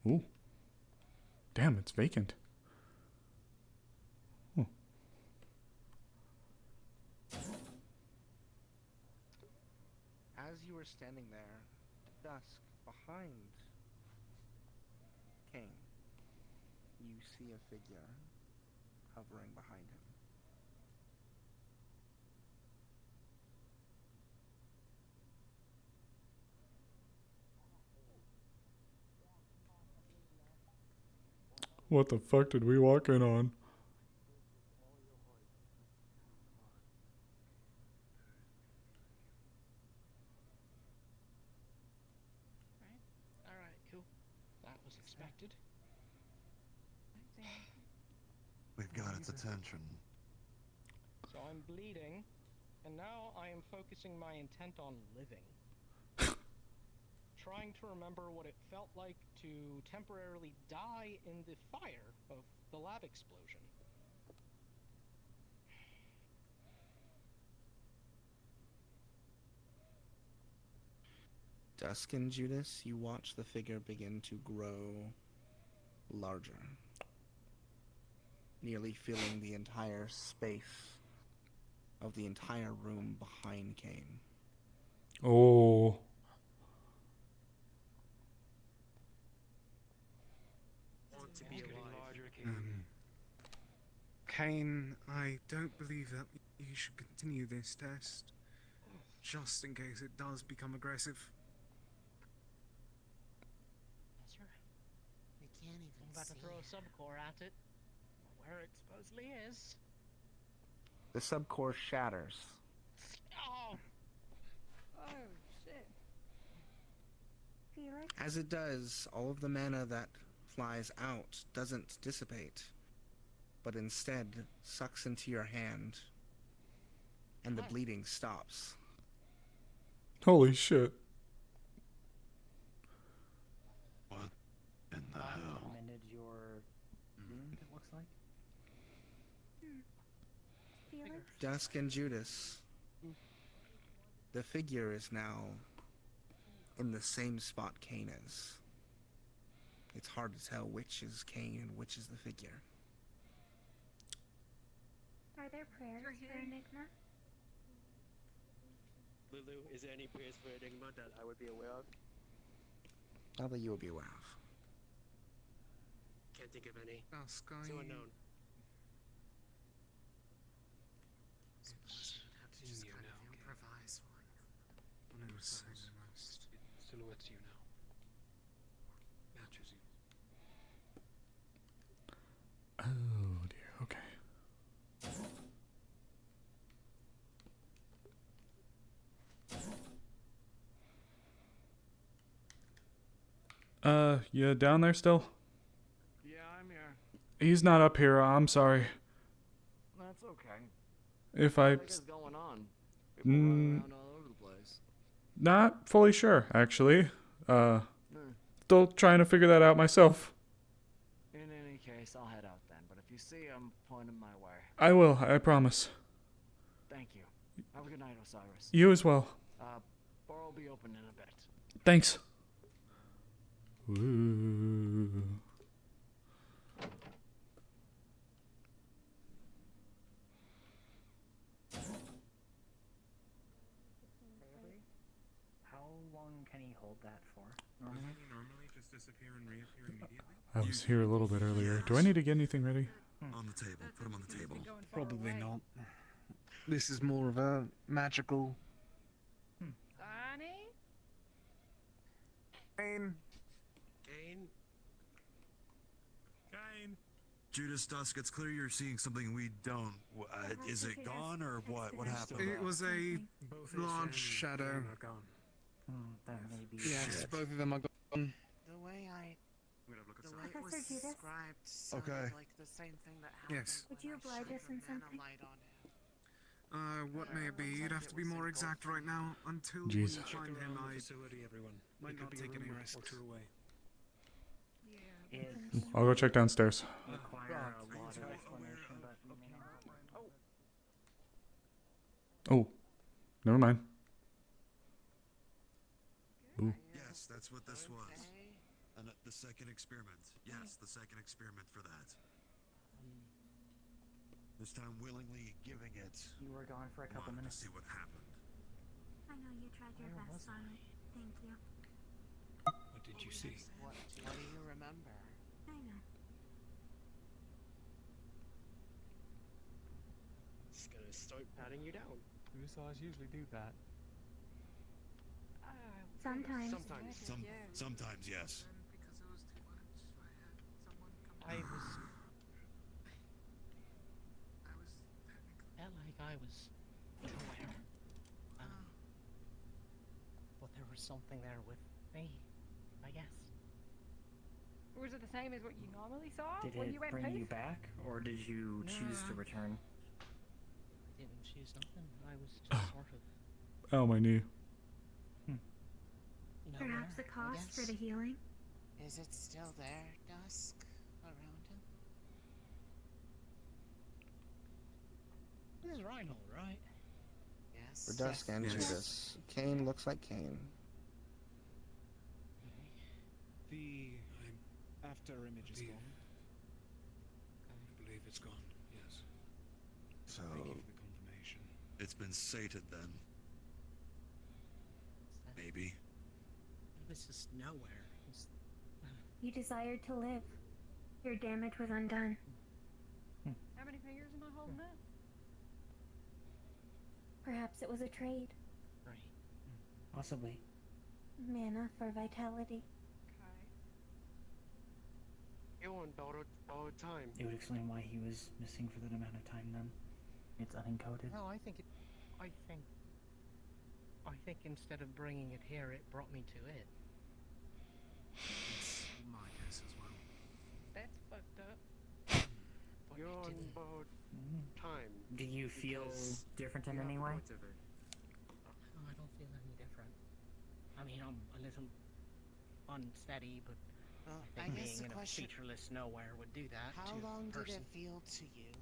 Ooh. Damn, it's vacant. Oh. As you were standing there, dusk behind Kane, you see a figure hovering behind him. What the fuck did we walk in on? Alright, cool. That was expected. We've got its attention. So I'm bleeding, and now I am focusing my intent on living. Trying to remember what it felt like to temporarily die in the fire of the lab explosion. Dusk and Judas, you watch the figure begin to grow larger, nearly filling the entire space of the entire room behind Kane. Oh. Kane, I don't believe that you should continue this test, just in case it does become aggressive. That's right. I'm about to throw a subcore at it, where it supposedly is. The subcore shatters. Oh! Oh, shit. As it does, all of the mana that flies out doesn't dissipate, but instead sucks into your hand, and the bleeding stops. Holy shit. What in the hell? Mended your wound, it looks like. Dusk and Judas. The figure is now in the same spot Cain is. It's hard to tell which is Cain and which is the figure. Are there prayers for Enigma? Lulu, is there any prayers for Enigma that I would be aware of? Not that you will be aware of. Can't think of any. Dusk, Too unknown. Improvise one. Silhouettes you now. Matches you. Oh dear, okay. You down there still? Yeah, I'm here. He's not up here, I'm sorry. That's okay. If I... What is going on? People running around all over the place. Not fully sure, actually. Still trying to figure that out myself. In any case, I'll head out then, but if you see him, point him my way. I will, I promise. Thank you. Have a good night, Osiris. You as well. Bar will be open in a bit. Thanks. Ooh. How long can he hold that for? Doesn't he normally just disappear and reappear immediately? I was here a little bit earlier. Do I need to get anything ready? On the table. Put him on the table. Probably not. This is more of a magical. Donnie? Cain. Cain? Cain. Judas, Dusk, it's clear you're seeing something we don't. Is it gone or what? What happened? It was a large shadow. That may be. Yes, both of them are gone. The way it was Professor Judas? described sounded Okay. like the same thing that happened. Yes. Would you oblige us in something? What may it be? You'd have to be more exact right now. Until Jeez. we find him, I Facility, everyone. might not take any risks. Away. I'll go check downstairs. Require a lot of explanation, but we may not. Oh, never mind. Ooh. Yes, that's what this was. And the second experiment. Yes, the second experiment for that. This time willingly giving it. You were gone for a couple Wanted minutes. to see what happened. I know you tried your best on it. Thank you. What did you see? What do you remember? I know. Just gonna start patting you down. Suicides usually do that. Sometimes. Sometimes, yes. Because it was too much, I had someone come. I was technically. felt like I was aware. But there was something there with me, I guess. Was it the same as what you normally saw Did when it you went bring poof? you back, or did you choose to return? I didn't choose nothing. I was just sort of. Oh, my knee. Perhaps the cost for the healing? Is it still there, Dusk? Around him? This is Reinhold, right? Yes. For Dusk and Judas. Cain looks like Cain. The after image is gone. I believe it's gone, yes. So Thank you for the confirmation. it's been sated then. Maybe. It was just nowhere. You desired to live. Your damage was undone. How many fingers am I holding up? Perhaps it was a trade. Right. Possibly. Mana for vitality. You on borrowed time. It would explain why he was missing for that amount of time then. It's unencoded. No, I think instead of bringing it here, it brought me to it. It's my guess as well. That's fucked up. You're on borrowed time. Do you feel different in any way? I don't feel any different. I mean, I'm a little unsteady, but I think being in a featureless nowhere would do that How to long a person. did it feel to you?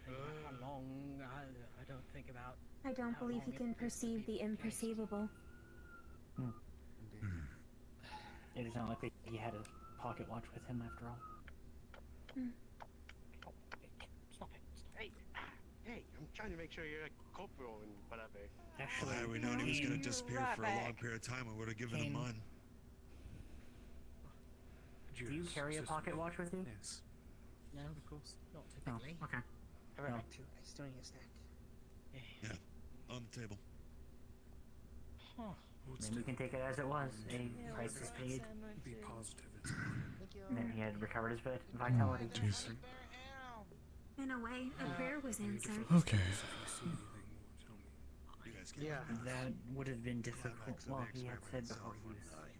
How long? I don't think about. I don't how believe long he it can would be perceive the imperceivable. It is not like he had a pocket watch with him after all. Stop it. Hey, hey, I'm trying to make sure you're a corporal and whatever. Actually, had we known he was going to disappear for a long period of time, I would have given him mine. Do you carry a pocket watch with you? Yes. No, of course, not typically. Oh, okay. I went No. back to it. It's still in your stack. Yeah, on the table. Huh. Maybe we can take it as it was. A price is paid. Be positive. And then he had recovered his vitality. Jeez. In a way, a prayer was answered. Okay. Yeah, that would have been difficult. Well, he had said before he was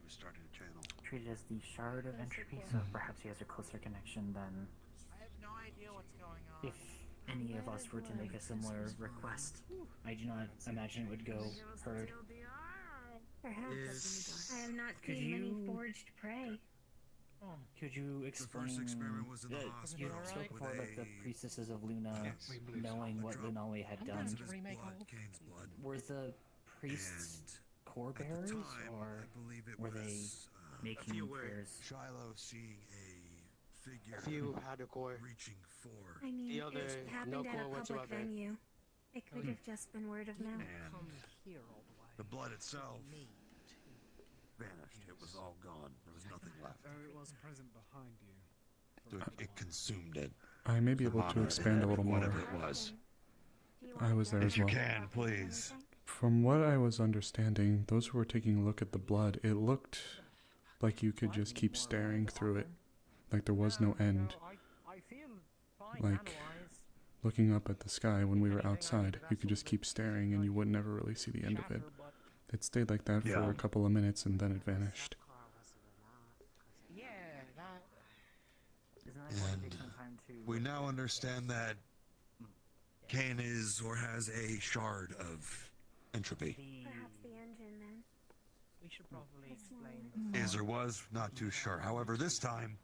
starting to channel. treated as the shard of entropy, so perhaps he has a closer connection than I have no idea what's going on. if any of us were to make a similar request. I do not imagine it would go heard. Perhaps. I have not Could seen many you- forged prey. Could you explain? first experiment was in the you hospital spoke with before about the a- priestesses of Luna knowing what Lunali had done. Kane's blood. Were the priests core bearers, or were they making prayers? Shiloh seeing a figure A few had a core. reaching for. I mean, The other, it happened no at a core public whatsoever. venue. It could have just been word of mouth. And the blood itself vanished. It was all gone. There was nothing left. Oh, it was present behind you. So it consumed it. I may be able to expand a little more. Whatever it was. I was there If as you well. can, please. From what I was understanding, those who were taking a look at the blood, it looked like you could just keep staring through it. Like there was no end. I feel fine Like otherwise. looking up at the sky when we were outside, you could just keep staring and you would never really see the end of it. It stayed like that for a couple of minutes and then it vanished. Yeah, that. Isn't that going to take And some time to? we now understand that Kane is or has a shard of entropy. Perhaps the engine then. We should probably explain. Is or was, not too sure. However, this time,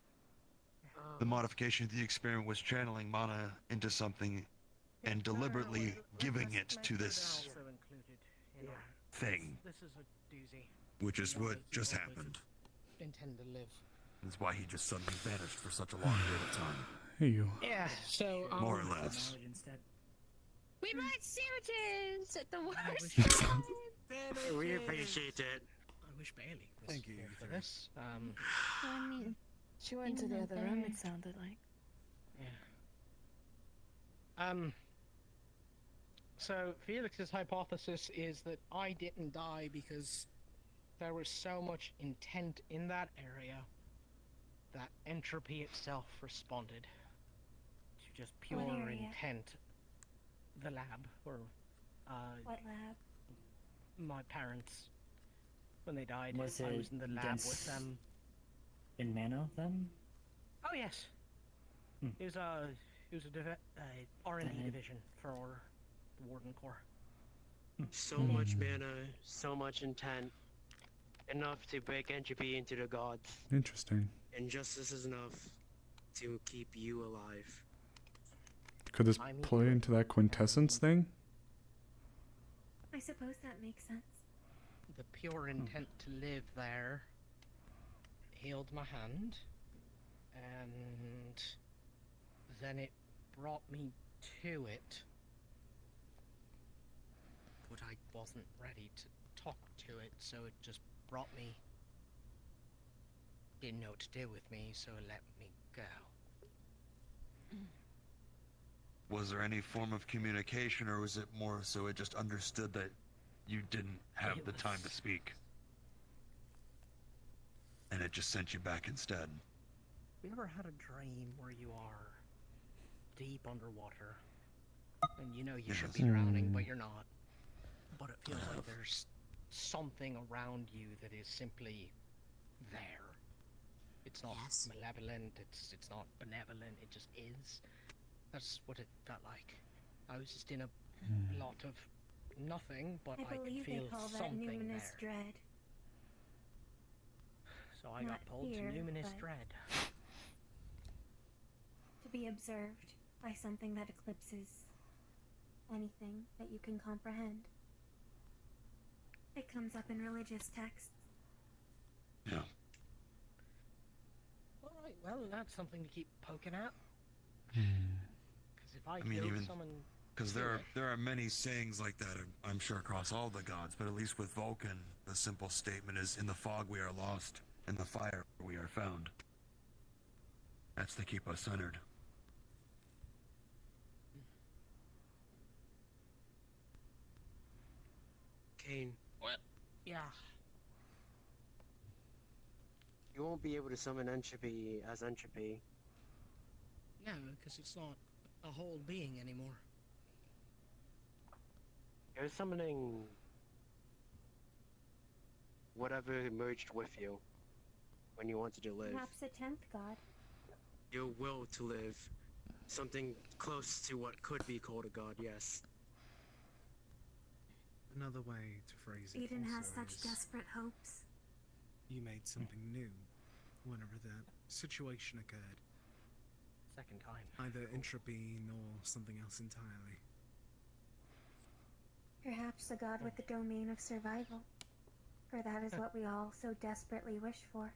the modification of the experiment was channeling mana into something and deliberately giving it to this Also included in thing, This is a doozy. which is what just happened. Intend to live. That's why he just suddenly vanished for such a long period of time. Hey you. Yeah, so More or less. Instead. We met Sincityangels at the worst time. We appreciate it. I wish Bailey was Thank you, here for Ether. this. I mean, she went to the other room, it sounded like. Yeah. So Felix's hypothesis is that I didn't die because there was so much intent in that area that entropy itself responded to just pure What area? intent. The lab, or What lab? my parents, when they died, Was I it was in the lab dense with them. in mana then? Oh yes. It was a R&D Mhm. division for the Warden Corps. So much mana, so much intent. Enough to break entropy into the gods. Interesting. And justice is enough to keep you alive. Could this play into that quintessence thing? I suppose that makes sense. The pure intent to live there healed my hand, and then it brought me to it. But I wasn't ready to talk to it, so it just brought me. Didn't know what to do with me, so it let me go. Was there any form of communication, or was it more so it just understood that you didn't have the time to speak? And it just sent you back instead? You ever had a dream where you are deep underwater, and you know you should be drowning, but you're not? But it feels like there's something around you that is simply there. It's not malevolent, it's not benevolent, it just is. That's what it felt like. I was just in a lot of nothing, but I could believe feel they call that something numinous there. dread. So I got Not pulled fear, to numinous but dread. To be observed by something that eclipses anything that you can comprehend. It comes up in religious texts. Yeah. Alright, well, that's something to keep poking at. Hmm. Because if I, I mean, killed even someone... because there are many sayings like that, I'm sure, across all the gods, but at least with Vulcan, the simple statement is, in the fog we are lost, in the fire we are found. That's to keep us centered. Kane. What? Yeah. You won't be able to summon entropy as entropy. No, because it's not a whole being anymore. You're summoning whatever merged with you when you wanted to live. Perhaps a 10th god. Your will to live. Something close to what could be called a god, yes. Another way to phrase it Eden has also such is desperate hopes. you made something new whenever that situation occurred. Second time. Either entropy nor something else entirely. Perhaps a god with the domain of survival. For that is what we all so desperately wish for.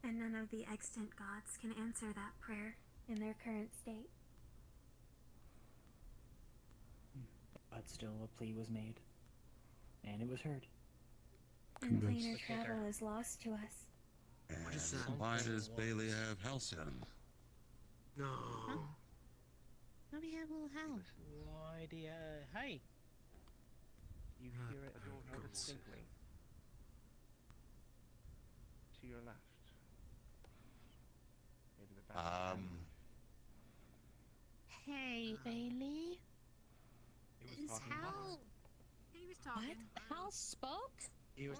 And none of the extant gods can answer that prayer in their current state. But still, a plea was made, and it was heard. And planar travel is lost to us. And why does Bailey have Halcyon? No. How do you have a little help? Why do you... Hey! You hear it more distinctly. To your left. Maybe the back. Hey, Bailey. He was Is talking. Hal... He was talking. What? Hal spoke? He was...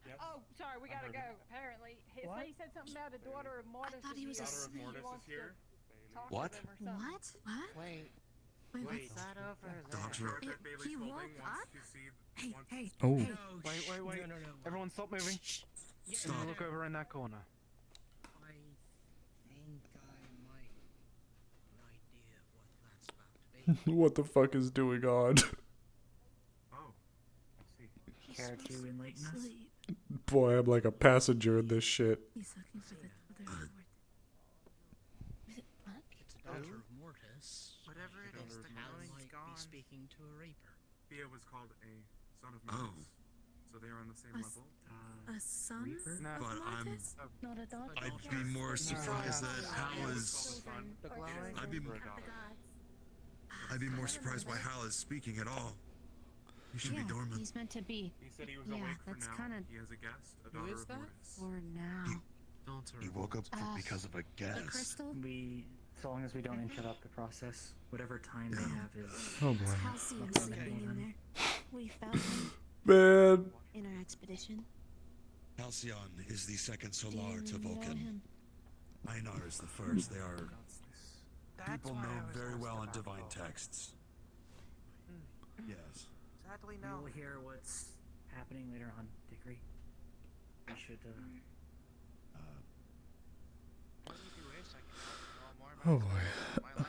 Yep. Oh, sorry, we gotta go. Apparently, he said something about a daughter of Mortis. I thought he was asleep. asleep. He wants to talk What? to them or something. What? Wait. Wait, What's that over there? Doctor. He woke up? Hey. Oh. Hey. Wait. No. Everyone stop moving. Stop. Look over in that corner. I think I might have an idea of what that's about to be. What the fuck is doing on? Oh. I see. Care to enlighten us? Boy, I'm like a passenger in this shit. He's looking for the other What? It's a daughter of Mortis. Whatever it is, the Hal knowing's might gone. be speaking to a Reaper. Thea was called a son of Oh. Mortis. So they are on the same A level. A son? No. But Mortis? Not a daughter? I'd be more surprised that Hal is... The glowing? I'd be more surprised why Hal is speaking at all. He should be dormant. He's meant to be. He said he was Yeah, awake for that's now. kinda... He has a guest, a Who daughter is of that? Mortis. For now. He woke up because of a The gas. crystal? So long as we don't interrupt the process, whatever time they have is... Oh boy. Halcyon sleeping in there. We found him Man. in our expedition. Halcyon is the second Do solar you to know Vulcan. him? Einar is the first. They are That's people why I known was very asked well in about divine Vulcan. texts. Yes. Sadly, We no. will hear what's happening later on, Dickory. We should, Oh boy.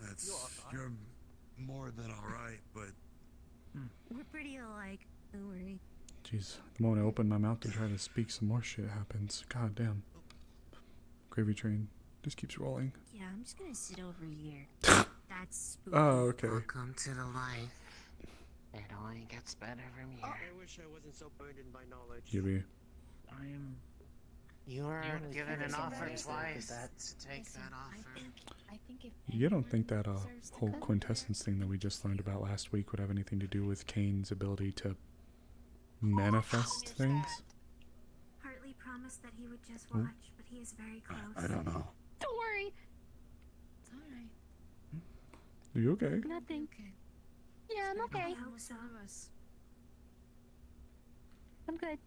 That's you're more than all right, but We're pretty alike. Don't worry. Jeez, the moment I open my mouth to try to speak, some more shit happens. God damn. Gravy train just keeps rolling. Yeah, I'm just gonna sit over here. That's spooky. Oh, okay. Welcome to the life. It only gets better from here. I wish I wasn't so burdened by knowledge. Gibby. I am... You were given an offer Is twice that... to take that offer. I think if You don't think that whole quintessence thing that we just learned about last week would have anything to do with Kane's ability to manifest things? Hartley promised that he would just watch, but he is very close. I don't know. Don't worry. It's alright. Are you okay? Nothing. Yeah, I'm okay. I hope so. I'm good.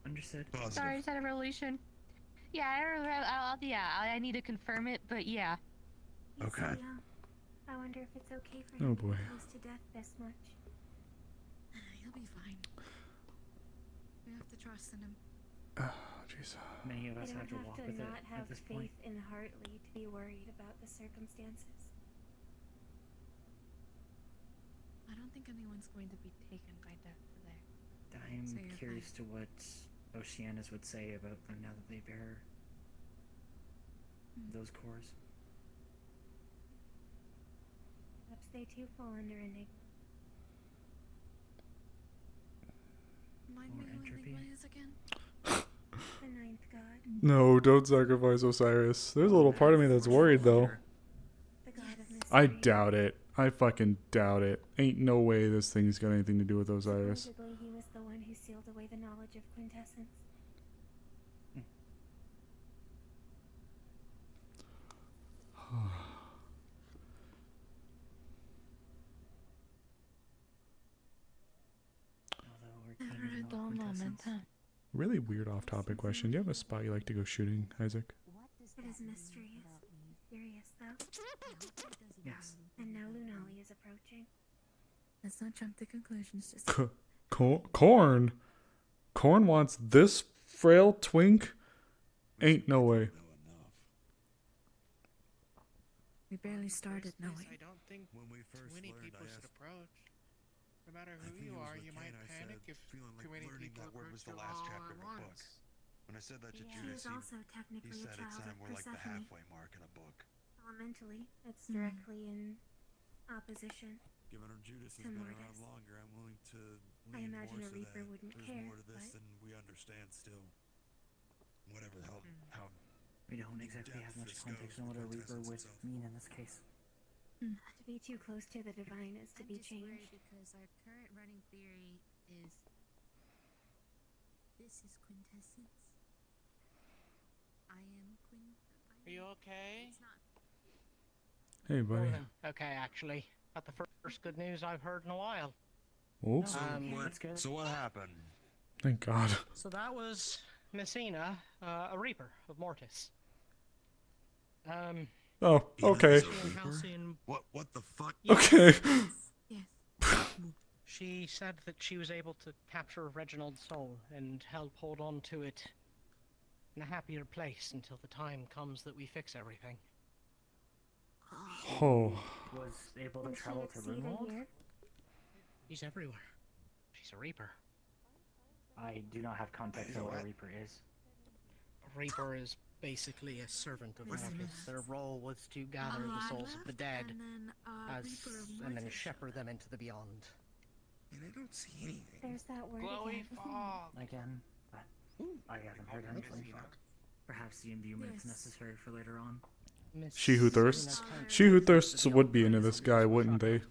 Understood. Sorry, I just had a revelation. Yeah, I need to confirm it, but yeah. He's so Okay. young. I wonder if it's okay for Oh, him to boy. be close to death this much. He'll be fine. We have to trust in him. Oh, jeez. Many of I us don't have to walk with it not have at this faith point. in Hartley to be worried about the circumstances. I don't think anyone's going to be taken by death today. I'm So you're curious to what Oceanus would say about them now that they bear those cores. Perhaps they too fall under enigma. Remind me who Enigma is again? The ninth god. No, don't sacrifice Osiris. There's a little part of me that's worried, though. The god of mystery. I doubt it. I fucking doubt it. Ain't no way this thing's got anything to do with Osiris. Supposedly he was the one who sealed away the knowledge of quintessence. Never a dull moment, huh? Really weird off-topic question. Do you have a spot you like to go shooting, Isaac? It is mysterious. Curious, though. Yes. And now Lunali is approaching. Let's not jump to conclusions just Corn? Corn wants this frail twink? Ain't no way. We barely started knowing. I don't think When we first many learned, people I should asked- approach. No matter I who think you it was are, with you might Kane, I panic said, if feeling like too many learning people that word was approach the you last all chapter at of a book. once. When I said that to He Judas, is also he technically a said it child sounded of more like the Persephone. halfway mark in a book. Elementally, it's directly in opposition. Given our Judas has To been Mortis. around longer, I'm willing to I lean imagine more a to Reaper that. wouldn't There's care, more to this but- than we understand still. Whatever the hell, how We don't exactly have much this context goes on what a with Reaper would quintessence itself. mean in this case. To be too close to the divine is to be just worried changed. because our current running theory is this is quintessence. I am Are you okay? It's not. Hey, buddy. Okay, actually. Got the first good news I've heard in a while. Oops. That's good. So what happened? Thank God. So that was Messina, a Reaper of Mortis. Oh, okay. Halcyon. What the fuck? Okay. She said that she was able to capture Reginald's soul and help hold on to it in a happier place until the time comes that we fix everything. Oh. Was able to And she travel to exceeded Rimworld? here. She's everywhere. She's a Reaper. I do not have context on what a Reaper is. A Reaper is basically a servant of Mortis. Their role was to gather the souls of the dead and then shepherd them into the beyond. And I don't see anything. There's that word Glowy again. fog. Again, but I haven't heard anything. Perhaps the imbuement's necessary for later on. She who thirsts. She who thirsts would be into this guy, wouldn't they? God,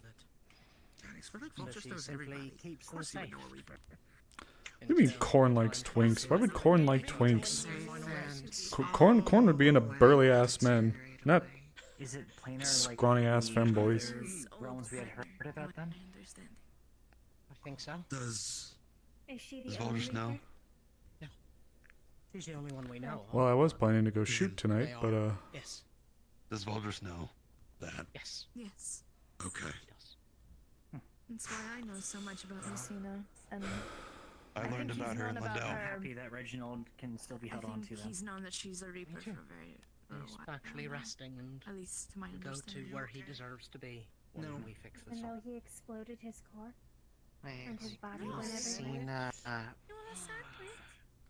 I swear like But Vulture she knows simply everybody. keeps Of them course you would safe. know a Reaper. What do you mean Corn likes twinks? Why would Corn like twinks? Corn would be into burly ass men, not Is it plainer like scrawny ass the femboys. other realms we had heard about them? I think so. Does Is she does the only Vultures know? Reaper? No. She's the only one we know of. Well, I was planning to go shoot tonight, They but are. Yes. Does Vultures know that? Yes. Yes. Okay. That's why I know so much about Messina. And I learned think about he's her known in about Lindell. her. Happy that Reginald can still be I held on think to them. he's known that she's a Reaper for too. a very He's while actually now. resting and At least to my will go to understanding. where he deserves to be when No. we fix this And all. though he exploded his core and his Yes. body went everywhere. Messina,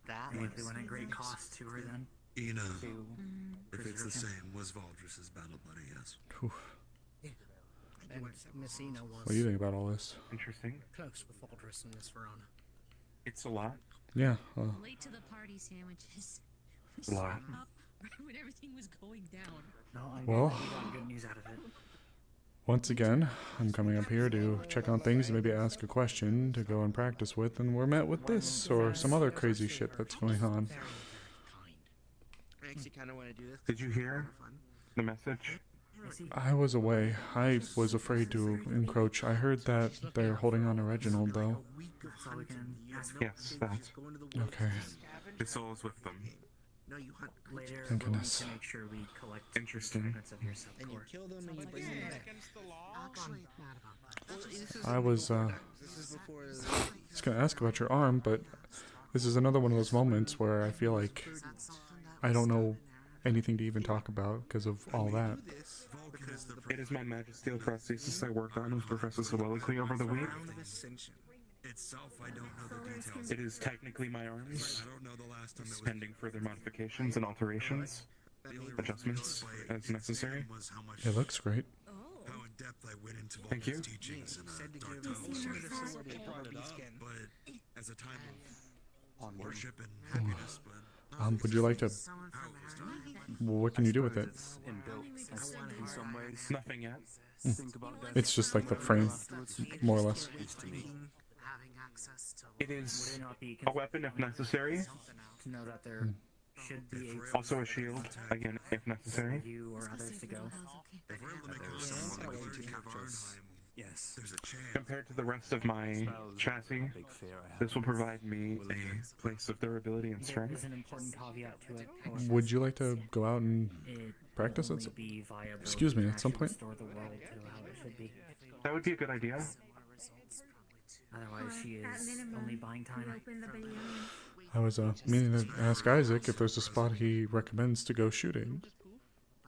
That likely went at great cost to her then. Ina, To if it's the preserve him. same, was Vultures' battle buddy, yes. and Messina was What do you think about all this? Interesting. close with Aldris in this Verona. It's a lot. Yeah. Late to the party sandwiches. A lot. Up right when everything was going down. No, I'm Well- glad we got good news out of it. Once again, I'm coming up here to check on things and maybe ask a question to go and practice with, and we're met with this or some other crazy shit that's going on. I actually kind of want to do this. 'cause Did you it's hear kinda fun. the message? I was away. I was afraid to encroach. I heard that they're holding on to Reginald, though. That's all we can ask. Yes, that. Okay. His soul's with them. Later, Thank we'll need goodness. to make sure we collect Interesting. fragments of your And you subcore. kill them and you bring them back. I was This is before just gonna ask about your arm, but this is another one of those moments where I feel like I don't know anything to even talk about because of all that. It is my magical prosthesis I worked on with Professor Soliloquy over the week. Itself, I don't know the details. It is technically my arms, I don't know the last time pending further modifications and alterations, adjustments as necessary. It looks great. How in depth I went into Thank you. teachings and Dark brought it up, but as a time of worship and happiness, but Would you like to? What can you do with it? Inbuilt in some ways. Nothing yet. It's just like the frame, more or less. It is a weapon if necessary. To know that there should be a Also a shield, again, if necessary. you or others to go. yes, there's a chance. Compared to the rest of my chassis, this will provide me a place of durability and There strength. is an important caveat to it. However, Would you like to go out and it practice will it? only be viable Excuse if me, you at some actually point? restore the world to how it should be. That would be a good idea. Otherwise, she is only buying time. I was meaning to ask Isaac if there's a spot he recommends to go shooting.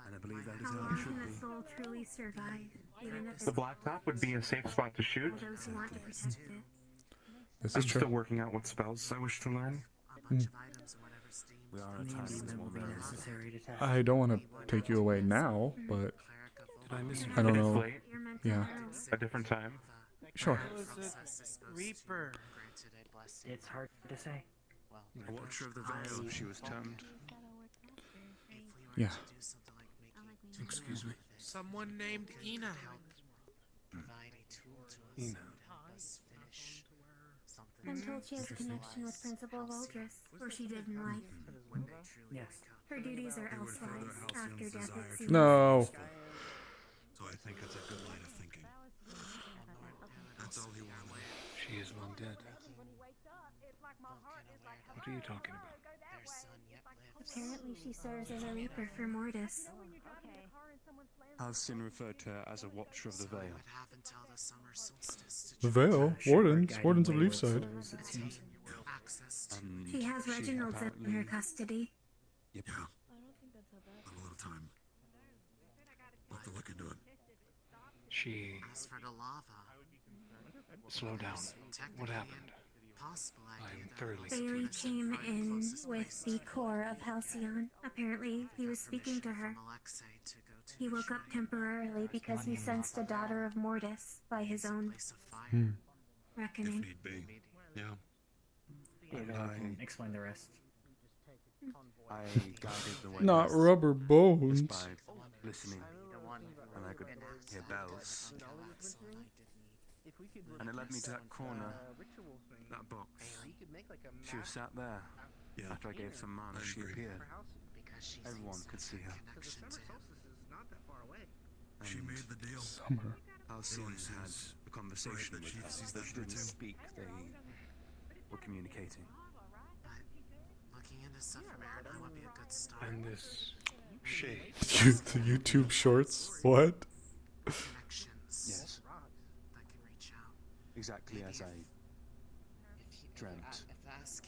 And I believe that is How how it long should can be. a soul truly survive, even if The blacktop would be a safe spot to shoot. for those who want to protect it? This I'm is true. still working out what spells I wish to learn. We are In the end, it will be necessary to test. I don't want to take you away now, but I don't It is know. late. Yeah, A different time. sure. Reaper. It's hard to say. A watcher of the veil, she was termed. Yeah. Excuse me. Someone named Ina. Ina. I'm told she has a connection with Principal Voldris, or she did in life. Yes. Her duties are elsewise, after death it seems. No. So I think it's a good line of thinking. That's all he wanted. She is long dead. What are you talking about? Apparently she serves as a reaper for Mortis. Halcyon referred to her as a watcher of the veil. The Veil? Wardens? Wardens of Leafside. She has Reginald's in her custody. Yep. Yeah. Not a lot of time. We'll have to look into it. She. Slow down. What happened? I'm thoroughly Bailey came in with the core of Halcyon. Apparently, he was speaking to her. He woke up temporarily because he sensed a daughter of Mortis by his own reckoning. If need be. Yeah. David, I can explain the rest. I guided the way Not west rubber bones. just by listening, and I could hear bells. And it led me to that corner, that box. She was sat there. After I gave some mana, she appeared. Everyone could see her. She made the deal. Summer. Halcyon had a conversation with her. They didn't speak, they were communicating. And this shade. The YouTube shorts? What? Yes. Exactly as I dreamt,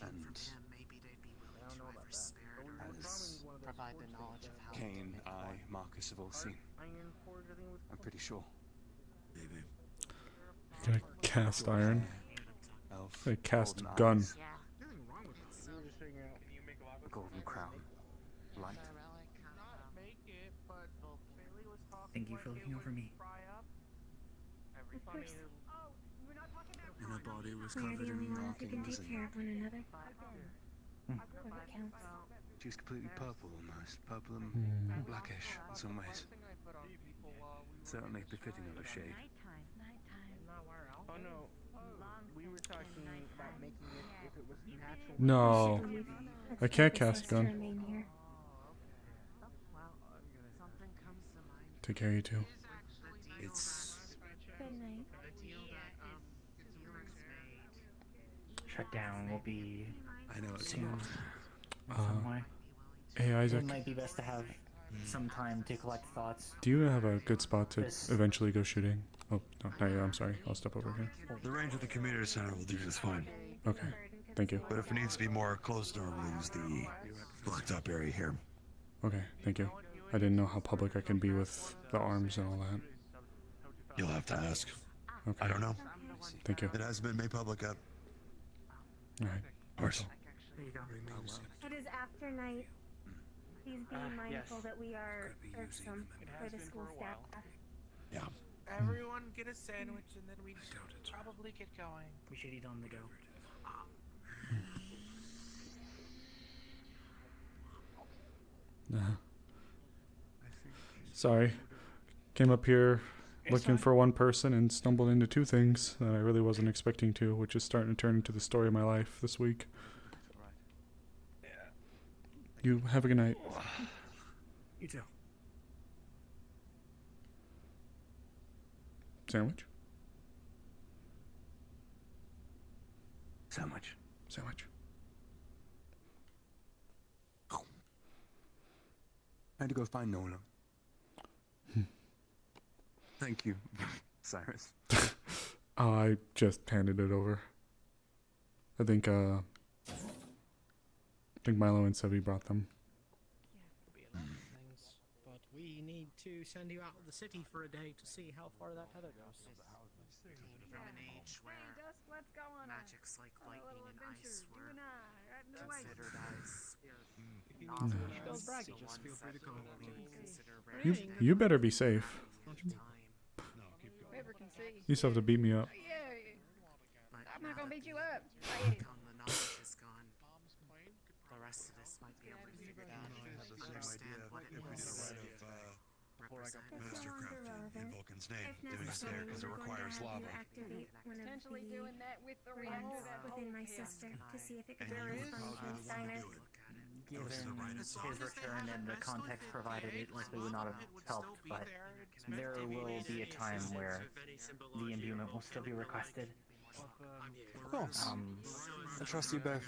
and as Cain, I, Marcus have all seen. I'm pretty sure. Maybe. You're gonna cast iron. Elf, I cast golden gun. eyes, a golden crown, light. Thank you for looking over me. Of course. And her body was We are covered the only in ones who can markings take and care of one another. Where it counts. She's completely purple almost, purple and blackish in some ways. Certainly befitting of a shade. Oh no. We were talking about making it if it was natural. No. Let's I can't focus cast us to gun. remain here. Take care, you too. It's Good night. Shutdown will be I know it's soon. In Uh, some way. Hey, Isaac. It might be best to have some time to collect thoughts. Do you have a good spot to This- eventually go shooting? Oh, no, not yet. I'm sorry. I'll step over here. the range of the community center will do just fine. Okay. Thank you. But if it needs to be more closed door, we'll use the blacktop area here. Okay, thank you. I didn't know how public I can be with the arms and all that. You'll have to ask. Okay. I don't know. Thank you. It hasn't been made public yet. Alright. Of course. There you go. It is after night. Please be mindful that we are irksome for the school staff. Yeah. Everyone get a sandwich and then we probably get going. We should eat on the go. Sorry. Came up here looking for one person and stumbled into two things that I really wasn't expecting to, which is starting to turn into the story of my life this week. You have a good night. You too. Sandwich? Sandwich. Sandwich. I had to go find Nola. Thank you, Cyrus. I just handed it over. I think Milo and Sevi brought them. But we need to send you out of the city for a day to see how far that tether goes. From an age where Let's go on magics like a lightning little and adventure. ice were You and I. considered as Not not bragging. the Just ones feel free to that call we consider You, rare. you better be safe. Whoever can see. You still have to beat me up. Yeah. I'm not gonna beat you up. The knowledge is gone. The rest of us might be able to figure it out. Understand what it is. Mastercraft in Vulcan's name. If Doing this there necessary, because it we're going to requires have lava. you activate one of Potentially the doing that with the rooms reactor that within my holds him. sister to see if it can There be is? from Steiner. Given his return and the context provided, it likely would not have helped, but there will be a time where the imbuement will still be requested. Of course. I trust you both,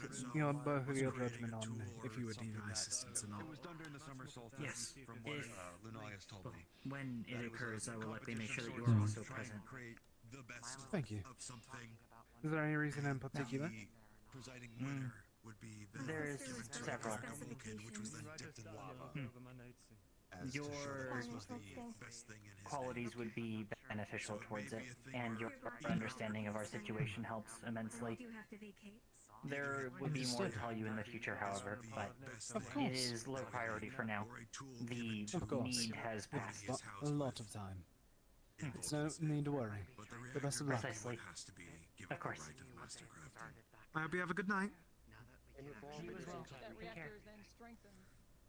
both of your judgment on if you would need any assistance or not. It was done during the summer solstice, Yes. from what If- Lunalius told me. When it occurs, I will likely make sure that you competition are also to try and present. create the best Thank you. of something. Is there any reason in particular? The presiding winner would be the There's given to several. the Vulcan, which was then dipped in lava. As Your to show that this was the best thing in his qualities would be beneficial towards it, and your understanding of our situation helps immensely. You have to vacate. There would be more to tell you in the future, however, but it is low priority for now. The Of course. need has passed. A lot of time. It's no need to worry. The best of luck. Precisely. Of course. I hope you have a good night. That reactor is then strengthened.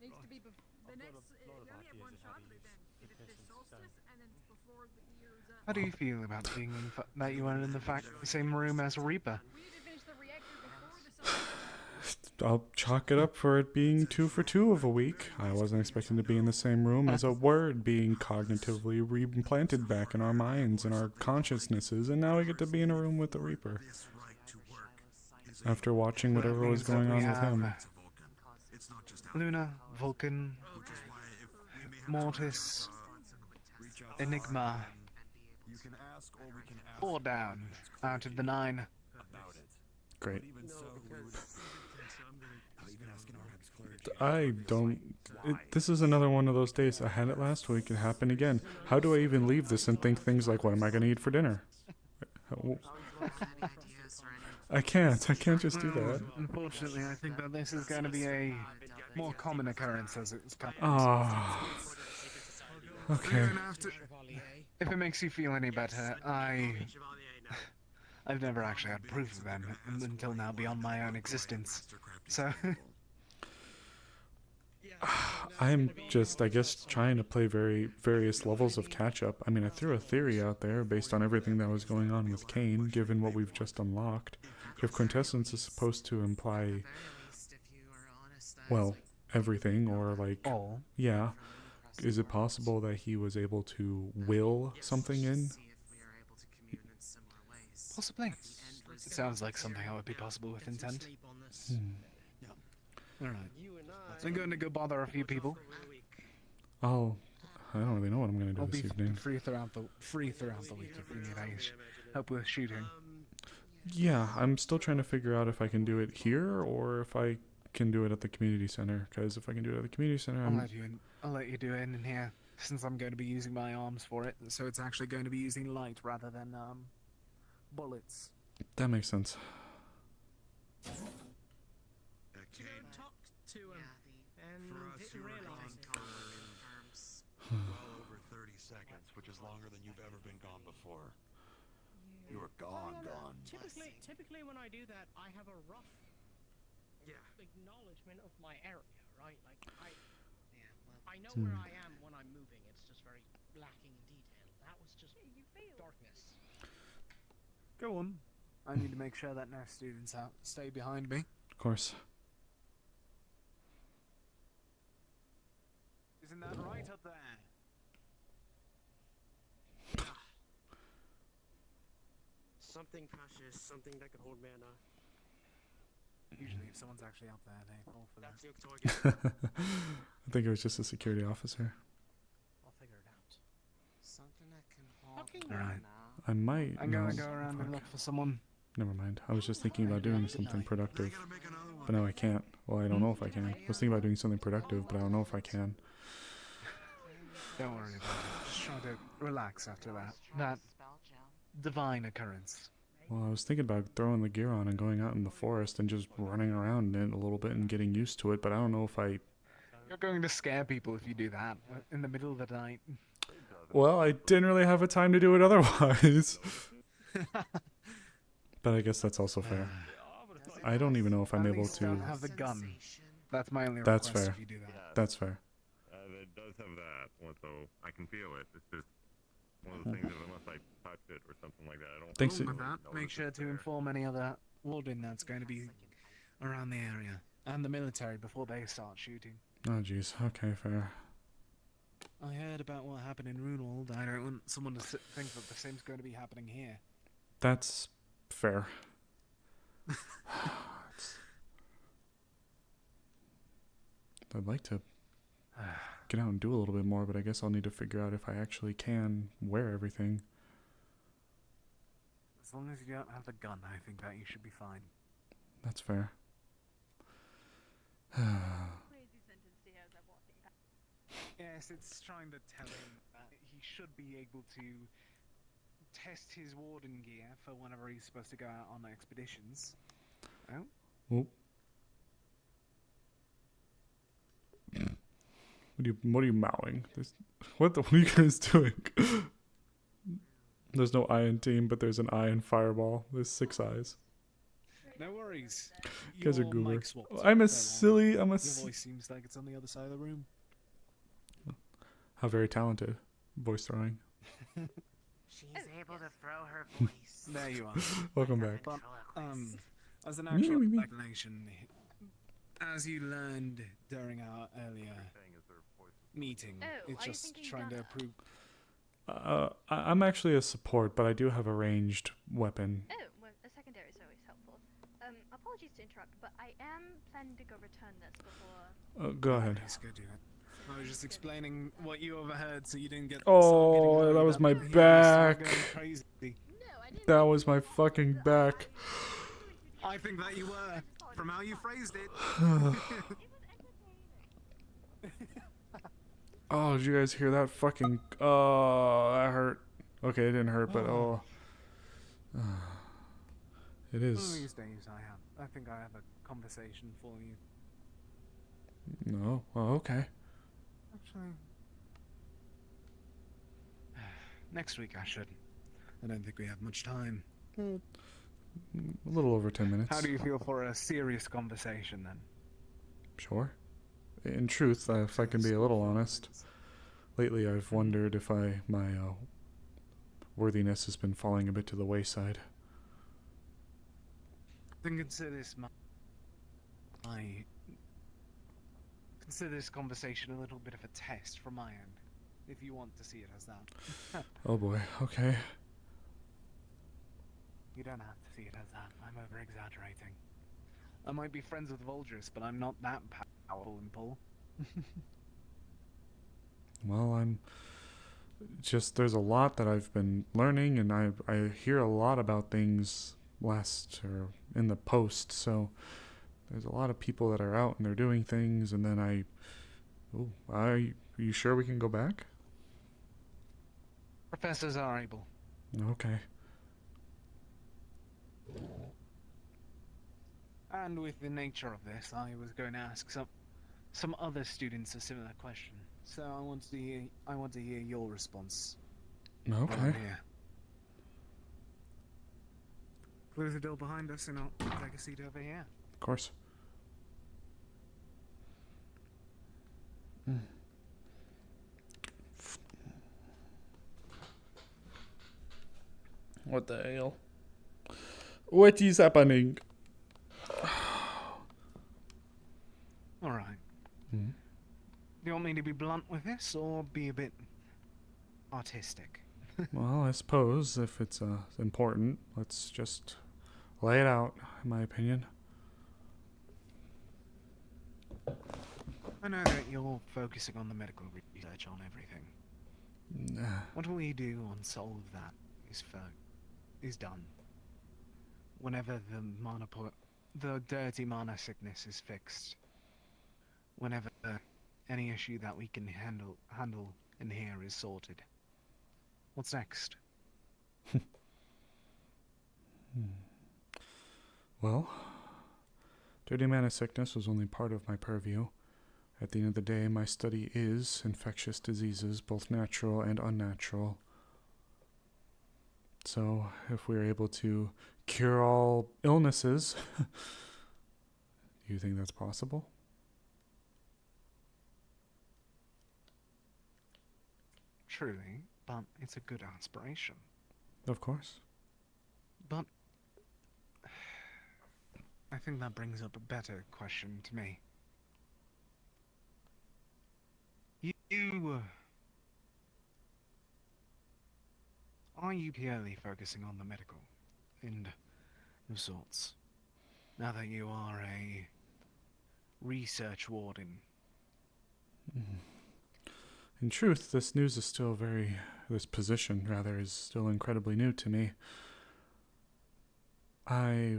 Needs to be the next. You only have one shot at it then. If it's this solstice and then before the year's up. How do you feel about being that you are in the same room as a Reaper? We need to finish the reactor before the solstice. I'll chalk it up for it being 2 for 2 of a week. I wasn't expecting to be in the same room as a word being cognitively reimplanted back in our minds and our consciousnesses, and now I get to be in a room with the Reaper. After watching whatever was going on with him. Luna, Vulcan, Mortis, Enigma. Four down out of the 9. Great. I don't... this is another one of those days. I had it last week. It happened again. How do I even leave this and think things like, what am I going to eat for dinner? I can't just do that. Unfortunately, I think that this is going to be a more common occurrence as it's coming. Ah. Okay. You're gonna have to, if it makes you feel any better, I've never actually had proof of them until now beyond my own existence. So I'm just, I guess, trying to play various levels of catch-up. I mean, I threw a theory out there based on everything that was going on with Kane, given what we've just unlocked. If quintessence is supposed to imply, well, everything, or like, all. Yeah, is it possible that he was able to will something in? Possibly. It sounds like something that would be possible with intent. Alright. I'm going to go bother a few people. Oh, I don't really know what I'm gonna do I'll this be evening. free throughout the week if you need help with shooting. Yeah, I'm still trying to figure out if I can do it here or if I can do it at the community center. Because if I can do it at the community center, I'll let you do it in here, since I'm going to be using my arms for it. So it's actually going to be using light rather than bullets. That makes sense. Talked to him and didn't realise. Well over 30 seconds, which is longer than you've ever been gone before. You were gone. Typically when I do that, I have a rough acknowledgement of my area, right? Like I know where I am when I'm moving. It's just very lacking in detail. That was just darkness. Go on. I need to make sure that no students stay behind me. Of course. Isn't that right up there? Something precious, something that could hold mana. Usually if someone's actually up there, they fall for That's that. your target. I think it was just a security officer. I'll figure it out. Something that can hold Alright. I might. I'm gonna no, go around and fuck. look for someone. Never mind. I was just thinking about doing something productive. But now I can't. Well, I don't know if I can. I was thinking about doing something productive, but I don't know if I can. Don't worry about it. Just try to relax after that divine occurrence. Well, I was thinking about throwing the gear on and going out in the forest and just running around in it a little bit and getting used to it, but I don't know if I... You're going to scare people if you do that in the middle of the night. Well, I didn't really have a time to do it otherwise. But I guess that's also fair. I don't even know if I'm able to... Don't have the gun. That's my only That's request fair. if you do that. That's fair. It does have that, so I can feel it. It's just one of the things that unless I touch it or something like that, I don't... Thanks. With that, make sure to inform any other warden that's going to be around the area. And the military before they start shooting. Oh, jeez. Okay, fair. I heard about what happened in Runewald. I don't want someone to think that the same's going to be happening here. That's fair. I'd like to get out and do a little bit more, but I guess I'll need to figure out if I actually can wear everything. As long as you don't have the gun, I think that you should be fine. That's fair. Yes, it's trying to tell him that he should be able to test his warden gear for whenever he's supposed to go out on expeditions. Oh? Oh. What are you mowing? What are you guys doing? There's no eye in team, but there's an eye in fireball. There's 6 eyes. No worries. You guys are Your goober. mic swapped. I'm a So, silly. Your voice seems like it's on the other side of the room. How very talented. Voice throwing. She's able to throw her voice. There you are. Welcome back. But, as an actual explanation, as you learned during our earlier meeting, it's just trying to approve. I'm actually a support, but I do have a ranged weapon. Oh, well, a secondary is always helpful. Apologies to interrupt, but I am planning to go return this before... Go ahead. Let's go do it. I was just explaining what you overheard so you didn't get... Oh, that was my back. That was my fucking back. I think that you were, from how you phrased it. Oh, did you guys hear that fucking... Oh, that hurt. Okay, it didn't hurt, but oh. It One of is. these days I think I have a conversation for you. No? Oh, okay. Actually... Next week I should. I don't think we have much time. A little over 10 minutes. How do you feel for a serious conversation then? Sure. In truth, if I can be a little honest, lately I've wondered if my worthiness has been falling a bit to the wayside. Then consider this my consider this conversation a little bit of a test from my end, if you want to see it as that. Oh boy, okay. You don't have to see it as that. I'm over-exaggerating. I might be friends with Volgerus, but I'm not that powerful in Pull. Well, there's a lot that I've been learning, and I hear a lot about things in the post, so there's a lot of people that are out and they're doing things, and then are you sure we can go back? Professors are able. Okay. And with the nature of this, I was going to ask some other students a similar question. So I want to hear your response. Okay. Here. Close the door behind us and I'll take a seat over here. Of course. What the hell? What is happening? Alright. Do you want me to be blunt with this or be a bit artistic? Well, I suppose if it's important, let's just lay it out, in my opinion. I know that you're focusing on the medical research on everything. Nah. What we do once all of that is done. Whenever the dirty mana sickness is fixed. Whenever any issue that we can handle in here is sorted. What's next? Well, dirty mana sickness was only part of my purview. At the end of the day, my study is infectious diseases, both natural and unnatural. So, if we're able to cure all illnesses, do you think that's possible? Truly, but it's a good aspiration. Of course. But I think that brings up a better question to me. Are you purely focusing on the medical and of sorts? Now that you are a research warden. In truth, this position is still incredibly new to me. I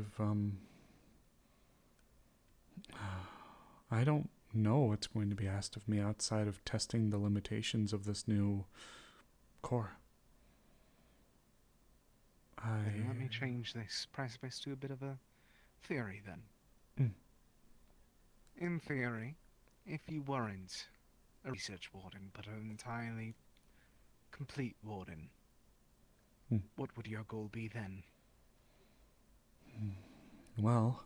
don't know what's going to be asked of me outside of testing the limitations of this new core. Let me change this precipice to a bit of a theory then. In theory, if you weren't a research warden, but an entirely complete warden, what would your goal be then? Well,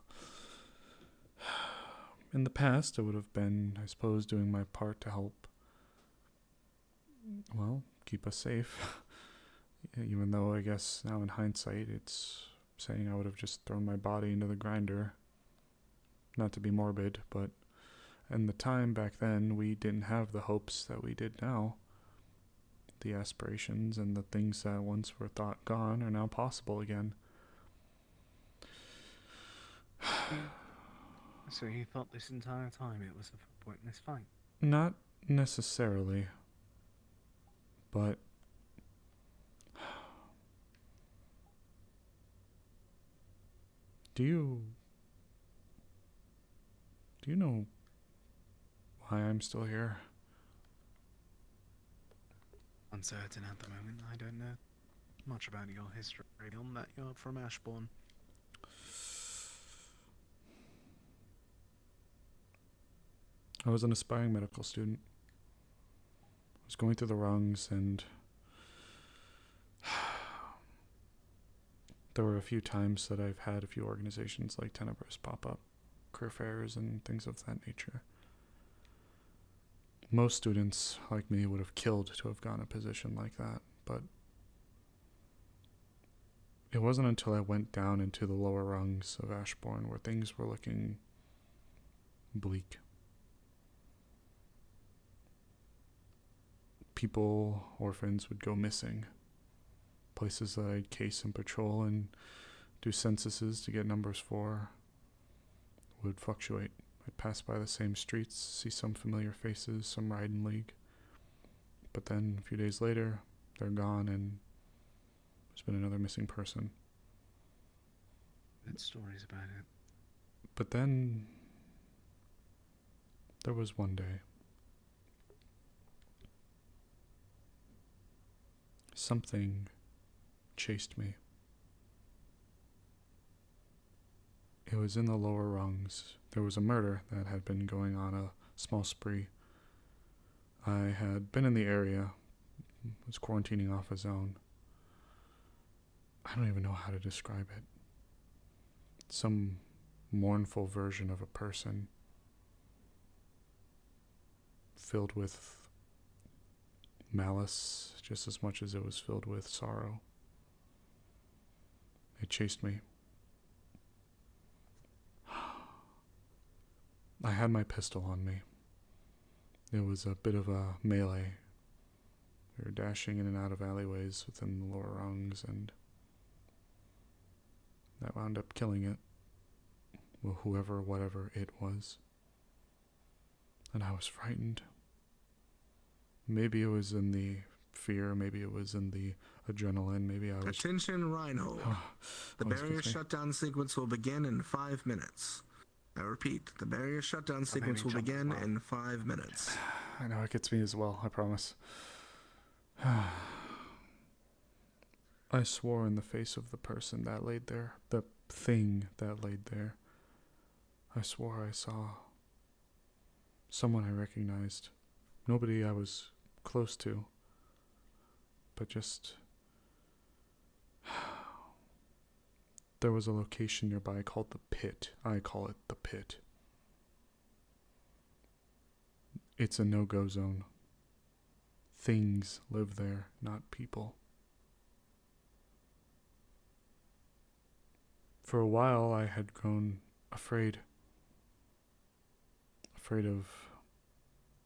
in the past, it would have been, I suppose, doing my part to help, keep us safe. Even though I guess now in hindsight, it's saying I would have just thrown my body into the grinder. Not to be morbid, but in the time back then, we didn't have the hopes that we did now. The aspirations and the things that once were thought gone are now possible again. So you thought this entire time it was a pointless fight? Not necessarily, but do you know why I'm still here? Uncertain at the moment. I don't know much about your history beyond that you're from Ashbourne. I was an aspiring medical student. I was going through the rungs, and there were a few times that I've had a few organizations like Tenebris pop up, career fairs and things of that nature. Most students like me would have killed to have gotten a position like that, but it wasn't until I went down into the lower rungs of Ashbourne where things were looking bleak. people, orphans, would go missing. Places that I'd case and patrol and do censuses to get numbers for would fluctuate. I'd pass by the same streets, see some familiar faces, some ride in league. But then, a few days later, they're gone and there's been another missing person. Good stories about it. But then, there was one day. Something chased me. It was in the lower rungs. There was a murder that had been going on, a small spree. I had been in the area, was quarantining off a zone. I don't even know how to describe it. Some mournful version of a person filled with malice just as much as it was filled with sorrow. It chased me. I had my pistol on me. It was a bit of a melee. We were dashing in and out of alleyways within the lower rungs, and that wound up killing it. Well, whoever, whatever it was. And I was frightened. Maybe it was in the fear, maybe it was in the adrenaline, maybe I was... Attention, Rhino. The barrier shutdown sequence will begin in 5 minutes. I repeat, the barrier shutdown sequence will begin in 5 minutes. I know it gets me as well, I promise. I swore in the face of the person that laid there, the thing that laid there. I swore I saw someone I recognized. Nobody I was close to, but just... There was a location nearby called the Pit. I call it the Pit. It's a no-go zone. Things live there, not people. For a while, I had grown afraid. Afraid of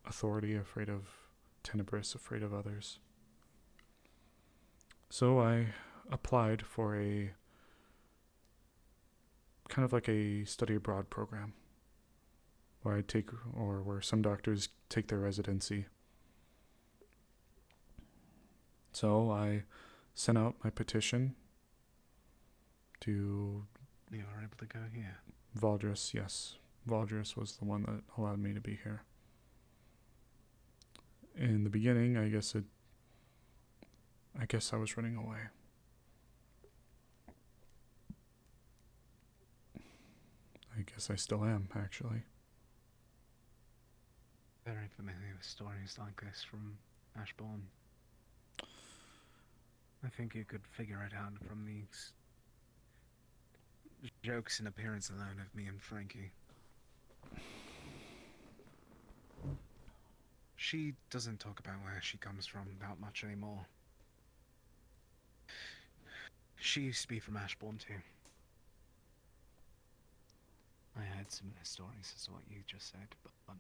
authority, afraid of Tenebris, afraid of others. So I applied for a kind of like a study abroad program where I take, or where some doctors take their residency. So I sent out my petition to... You were able to go here? Valdris, yes. Valdris was the one that allowed me to be here. In the beginning, I guess I was running away. I guess I still am, actually. Very familiar with stories like this from Ashbourne. I think you could figure it out from these jokes and appearance alone of me and Frankie. She doesn't talk about where she comes from that much anymore. She used to be from Ashbourne too. I heard similar stories as what you just said, but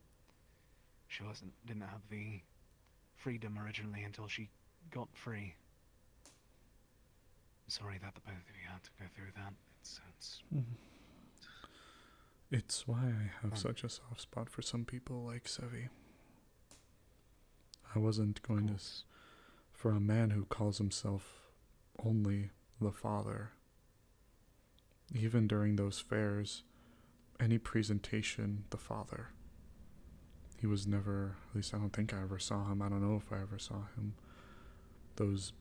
she didn't have the freedom originally until she got free. Sorry that the both of you had to go through that. It's why I have such a soft spot for some people like Sevi. I wasn't going to... For a man who calls himself only the father, even during those fairs, any presentation, the father. He was never, at least I don't think I ever saw him. I don't know if I ever saw him. Those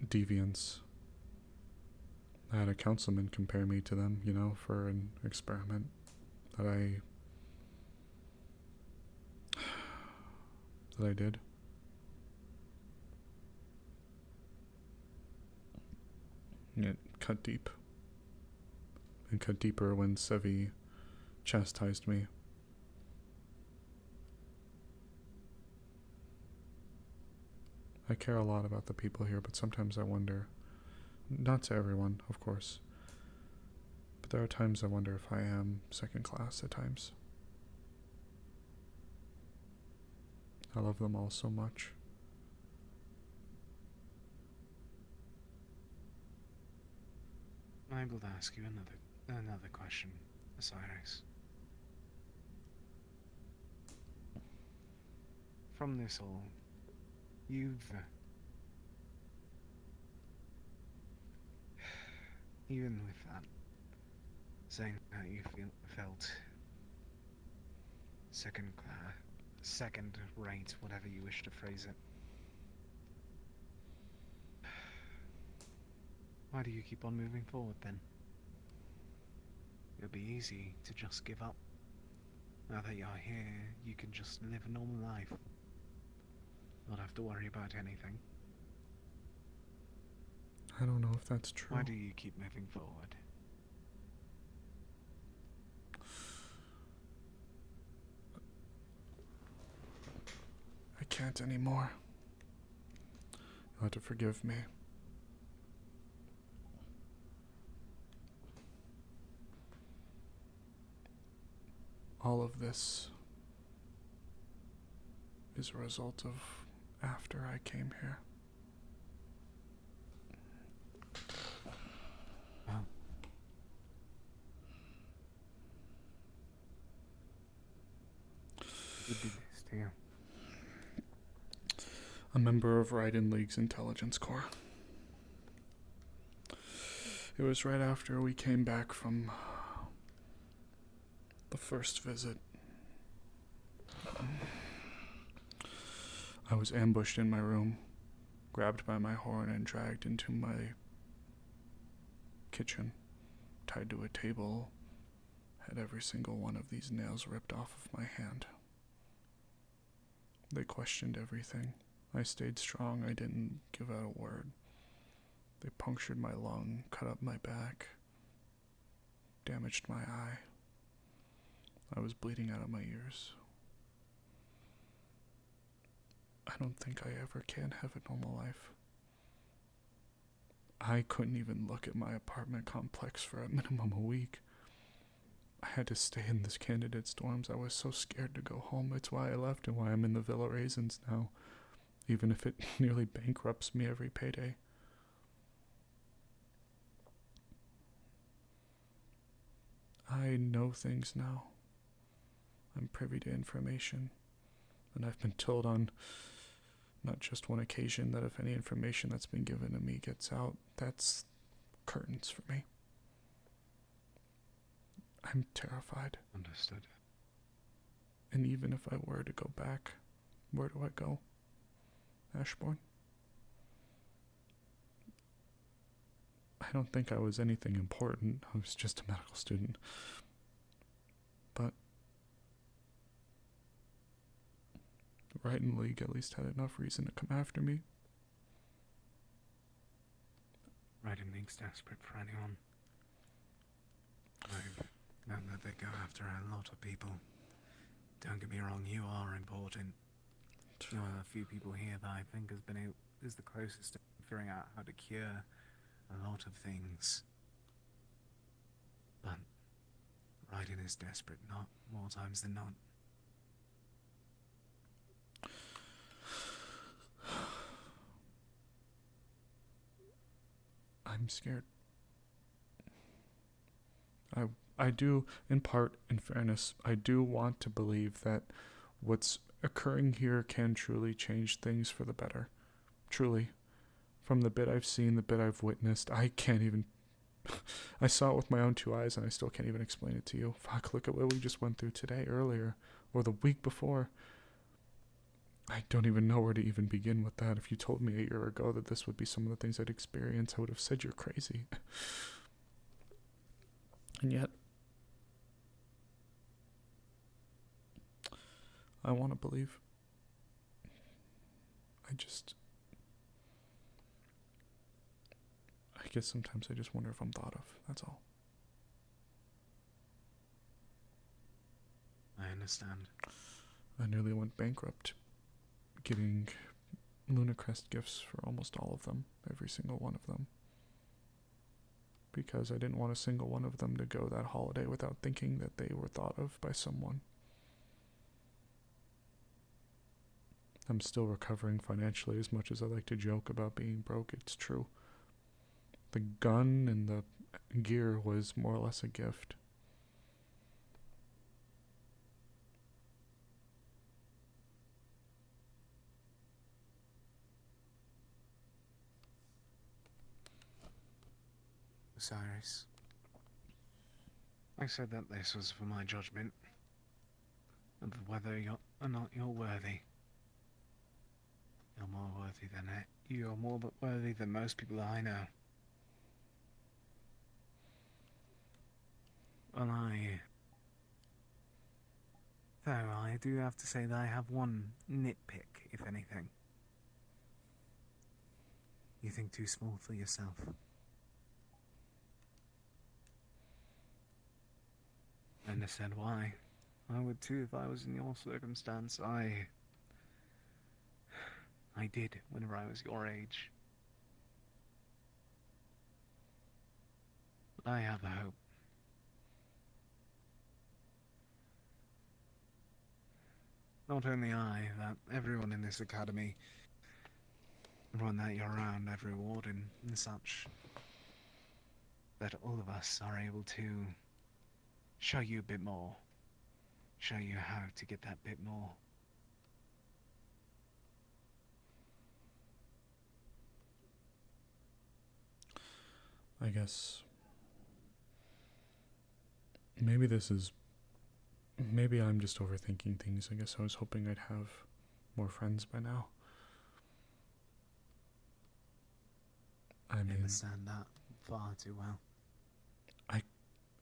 deviants. I had a councilman compare me to them, you know, for an experiment that I did. It cut deep. And cut deeper when Sevi chastised me. I care a lot about the people here, but sometimes I wonder, not to everyone, of course, but there are times I wonder if I am second class at times. I love them all so much. I able to ask you another question, Osiris? From this all, you've even with that, saying that you felt second rate, whatever you wish to phrase it. Why do you keep on moving forward then? It'll be easy to just give up. Now that you're here, you can just live a normal life. Not have to worry about anything. I don't know if that's true. Why do you keep moving forward? I can't anymore. You'll have to forgive me. All of this is a result of after I came here. Well, who did this to you? A member of Raiden League's intelligence corps. It was right after we came back from the first visit. I was ambushed in my room, grabbed by my horn and dragged into my kitchen, tied to a table, had every single one of these nails ripped off of my hand. They questioned everything. I stayed strong. I didn't give out a word. They punctured my lung, cut up my back, damaged my eye. I was bleeding out of my ears. I don't think I ever can have a normal life. I couldn't even look at my apartment complex for at minimum a week. I had to stay in this candidate's dorms. I was so scared to go home. It's why I left and why I'm in the Villa Raisins now, even if it nearly bankrupts me every payday. I know things now. I'm privy to information, and I've been told on not just one occasion that if any information that's been given to me gets out, that's curtains for me. I'm terrified. Understood. And even if I were to go back, where do I go? Ashbourne? I don't think I was anything important. I was just a medical student. But the Raiden League at least had enough reason to come after me. Raiden League's desperate for anyone. I've known that they go after a lot of people. Don't get me wrong, you are important. You're one of the few people here that I think is the closest to figuring out how to cure a lot of things. But Raiden is desperate, not more times than not. I'm scared. I do, in part, in fairness, I do want to believe that what's occurring here can truly change things for the better. Truly. From the bit I've seen, the bit I've witnessed, I can't even... I saw it with my own two eyes and I still can't even explain it to you. Fuck, look at what we just went through today, earlier, or the week before. I don't even know where to even begin with that. If you told me a year ago that this would be some of the things I'd experience, I would have said you're crazy. And yet, I want to believe. I guess sometimes I just wonder if I'm thought of. That's all. I understand. I nearly went bankrupt getting Lunacrest gifts for almost all of them. Every single one of them. Because I didn't want a single one of them to go that holiday without thinking that they were thought of by someone. I'm still recovering financially. As much as I like to joke about being broke, it's true. The gun and the gear was more or less a gift. Osiris. I said that this was for my judgment of whether or not you're worthy. You're more worthy than it. You're more worthy than most people I know. Well, I do have to say that I have one nitpick, if anything. You think too small for yourself. I understand why. I would too if I was in your circumstance. I did whenever I was your age. I have a hope. Not only I, that everyone in this academy, everyone that you're around, every warden and such, that all of us are able to show you a bit more. Show you how to get that bit more. I guess maybe maybe I'm just overthinking things. I guess I was hoping I'd have more friends by now. I understand that far too well.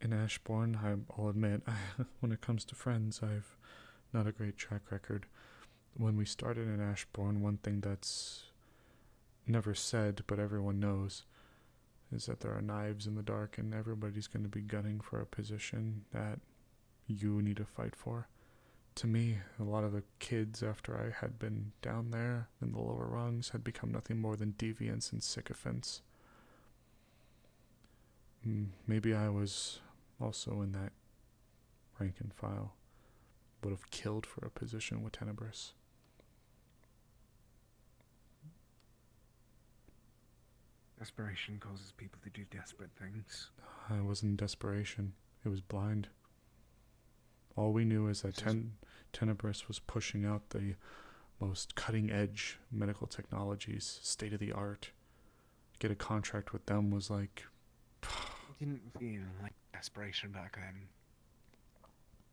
In Ashbourne, I'll admit, when it comes to friends, I've not a great track record. When we started in Ashbourne, one thing that's never said, but everyone knows, is that there are knives in the dark and everybody's going to be gunning for a position that you need to fight for. To me, a lot of the kids, after I had been down there in the lower rungs, had become nothing more than deviants and sycophants. Maybe I was also in that rank and file. Would have killed for a position with Tenebris. Desperation causes people to do desperate things. I wasn't in desperation. It was blind. All we knew is that Tenebris was pushing out the most cutting-edge medical technologies, state-of-the-art. Get a contract with them was like... It didn't feel like desperation back then.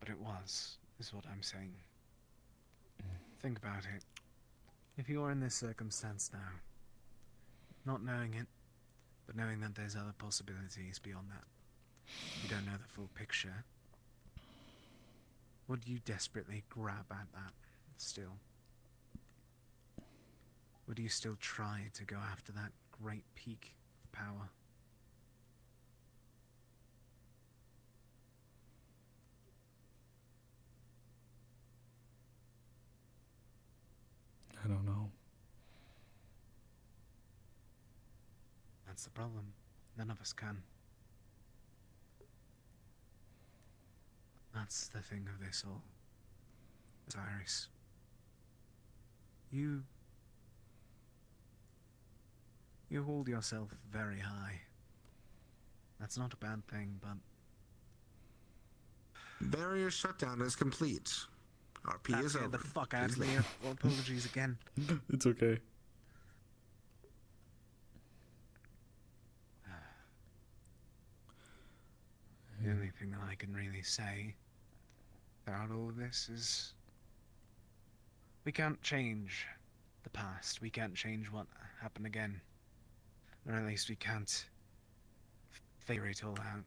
But it was, is what I'm saying. Think about it. If you're in this circumstance now, not knowing it, but knowing that there's other possibilities beyond that, you don't know the full picture, would you desperately grab at that still? Would you still try to go after that great peak of power? I don't know. That's the problem. None of us can. That's the thing of this all. Osiris. You hold yourself very high. That's not a bad thing, but... Barrier shutdown is complete. RP is over. Get the fuck out of here. Well, apologies again. It's okay. The only thing that I can really say throughout all of this is we can't change the past. We can't change what happened again. Or at least we can't figure it all out.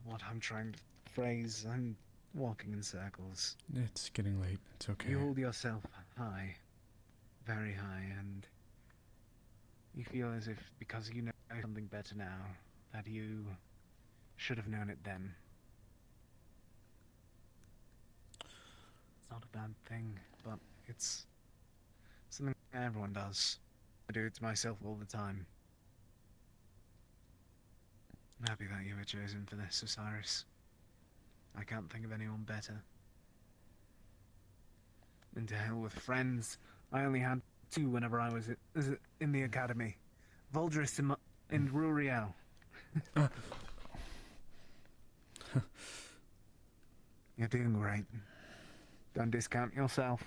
What I'm trying to phrase, I'm walking in circles. It's getting late. It's okay. You hold yourself high, very high, and you feel as if because you know something better now, that you should have known it then. It's not a bad thing, but it's something everyone does. I do it to myself all the time. I'm happy that you were chosen for this, Osiris. I can't think of anyone better. And to hell with friends. I only had two whenever I was in the academy. Voldris and Ruriel. You're doing great. Don't discount yourself.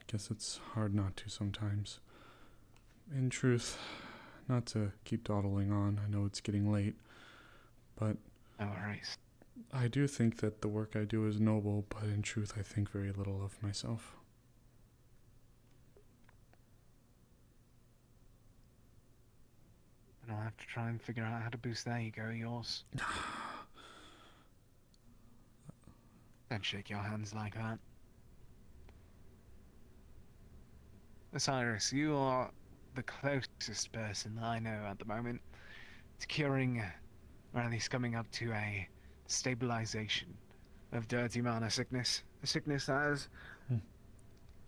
Guess it's hard not to sometimes. In truth, not to keep dawdling on, I know it's getting late, but no worries. I do think that the work I do is noble, but in truth I think very little of myself. And I'll have to try and figure out how to boost that ego of yours. Don't shake your hands like that. Osiris, you are the closest person that I know at the moment to curing, or at least coming up to a stabilization of dirty mana sickness. A sickness that has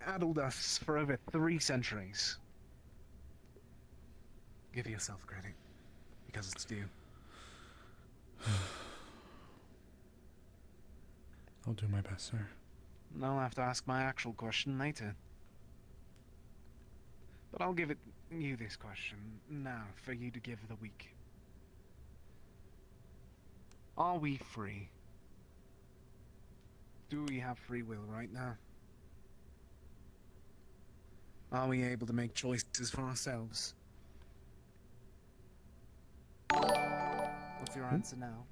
addled us for over 3 centuries. Give yourself credit, because it's due. I'll do my best, sir. I'll have to ask my actual question later. But I'll give you this question now for you to give the week. Are we free? Do we have free will right now? Are we able to make choices for ourselves? What's your answer now?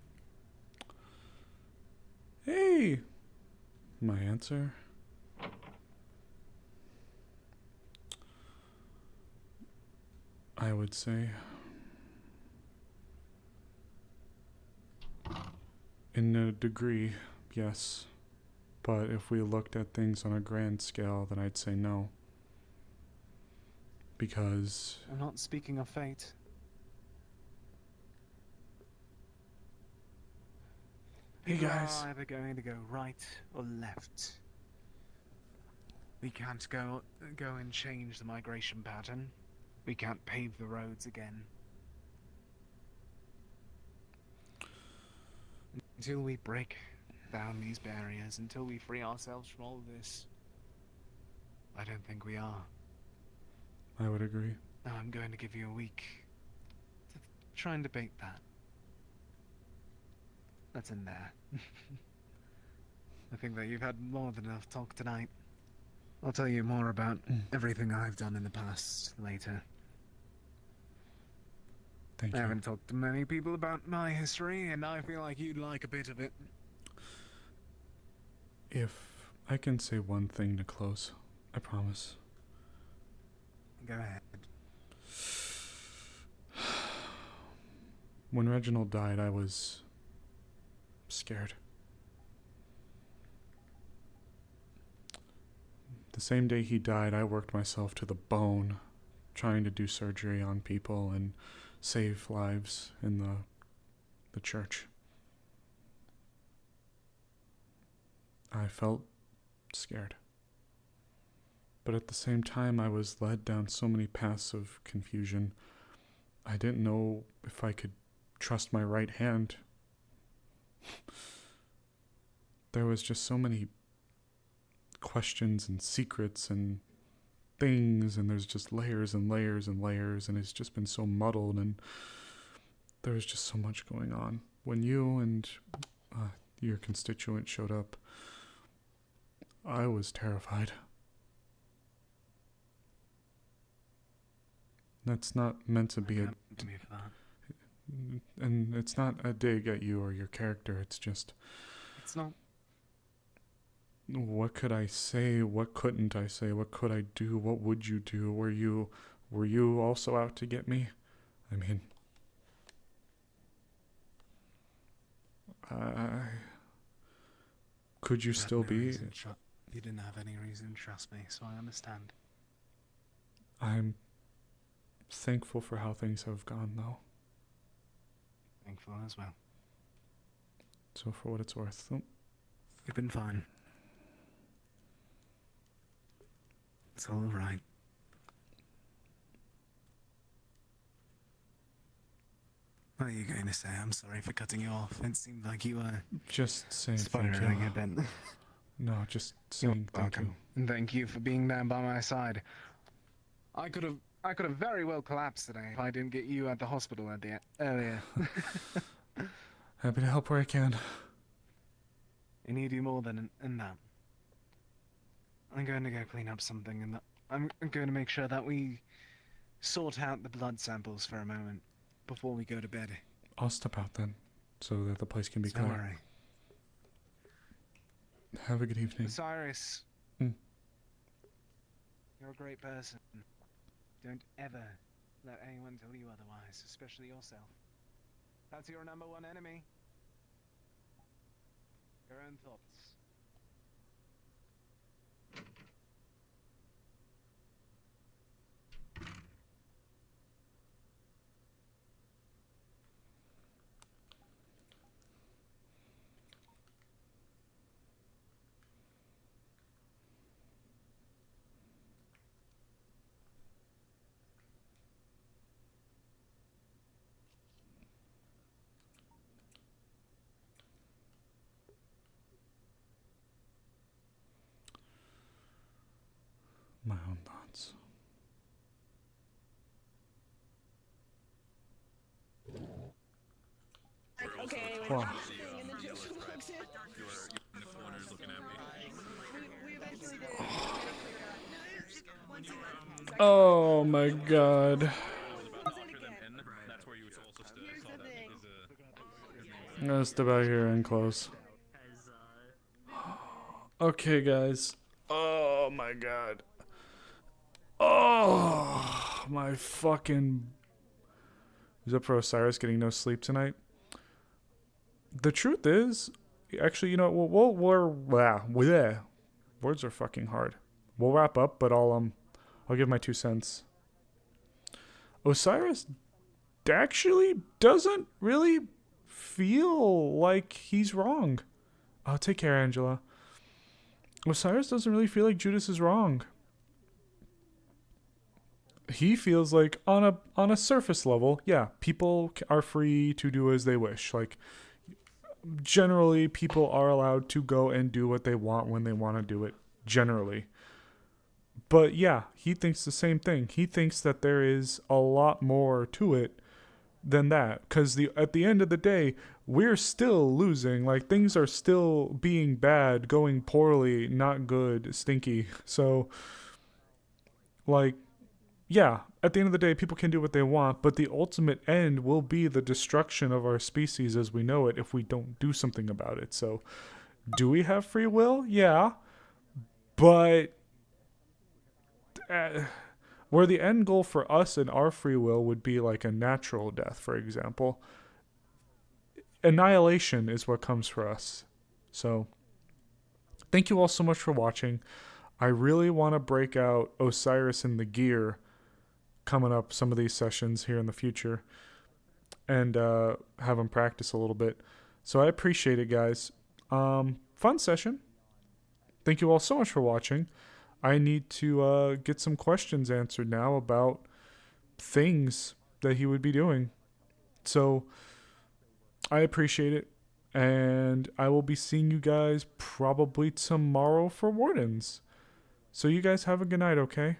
Hey! My answer? I would say in a degree, yes. But if we looked at things on a grand scale, then I'd say no. Because I'm not speaking of fate. Hey guys. Are either going to go right or left. We can't go and change the migration pattern. We can't pave the roads again. Until we break down these barriers, until we free ourselves from all of this, I don't think we are. I would agree. Now I'm going to give you a week to try and debate that. That's in there. I think that you've had more than enough talk tonight. I'll tell you more about everything I've done in the past later. Thank you. I haven't talked to many people about my history, and I feel like you'd like a bit of it. If I can say one thing to close, I promise. Go ahead. When Reginald died, I was scared. The same day he died, I worked myself to the bone, trying to do surgery on people and save lives in the church. I felt scared. But at the same time, I was led down so many paths of confusion. I didn't know if I could trust my right hand. There was just so many questions and secrets and things, and there's just layers and layers and layers, and it's just been so muddled, and there was just so much going on. When you and your constituent showed up, I was terrified. That's not meant to be and it's not a dig at you or your character, it's just... It's not... What could I say? What couldn't I say? What could I do? What would you do? Were you also out to get me? I mean... could you still be... You didn't have any reason to trust me, so I understand. I'm thankful for how things have gone, though. Thankful as well. So for what it's worth... You've been fine. It's all right. What are you going to say? I'm sorry for cutting you off. It seemed like you were... Just saying spiraling a bit. No, just saying thank you. And thank you for being there by my side. I could have I could have very well collapsed today if I didn't get you at the hospital at the earlier. Happy to help where I can. I need you more than that. I'm going to go clean up something, and I'm going to make sure that we sort out the blood samples for a moment before we go to bed. I'll step out then, so that the place can be Don't clear. worry. Have a good evening. Osiris, Mm. you're a great person. Don't ever let anyone tell you otherwise, especially yourself. That's your number one enemy. Your own thoughts. My own thoughts. Okay, anyway, Wow. and then Joseph walks in. In the corner looking at me. We eventually did. Oh my god. That's where you also saw that I'm gonna step out here and close. Okay, guys. Oh my god. Oh, my fucking... Who's up for Osiris getting no sleep tonight? The truth is, actually, you know, words are fucking hard. We'll wrap up, but I'll give my 2 cents. Osiris actually doesn't really feel like he's wrong. Oh, take care, Angela. Osiris doesn't really feel like Judas is wrong. He feels like on a surface level, yeah, people are free to do as they wish. Like, generally, people are allowed to go and do what they want when they want to do it, generally. But yeah, he thinks the same thing. He thinks that there is a lot more to it than that. Because at the end of the day, we're still losing. Like, things are still being bad, going poorly, not good, stinky. So, like, yeah, at the end of the day, people can do what they want, but the ultimate end will be the destruction of our species as we know it if we don't do something about it. So, do we have free will? Yeah. But where the end goal for us and our free will would be like a natural death, for example, annihilation is what comes for us. So, thank you all so much for watching. I really want to break out Osiris in the gear coming up some of these sessions here in the future and have him practice a little bit. So I appreciate it, guys. Fun session. Thank you all so much for watching. I need to get some questions answered now about things that he would be doing. So I appreciate it. And I will be seeing you guys probably tomorrow for Wardens. So you guys have a good night, okay?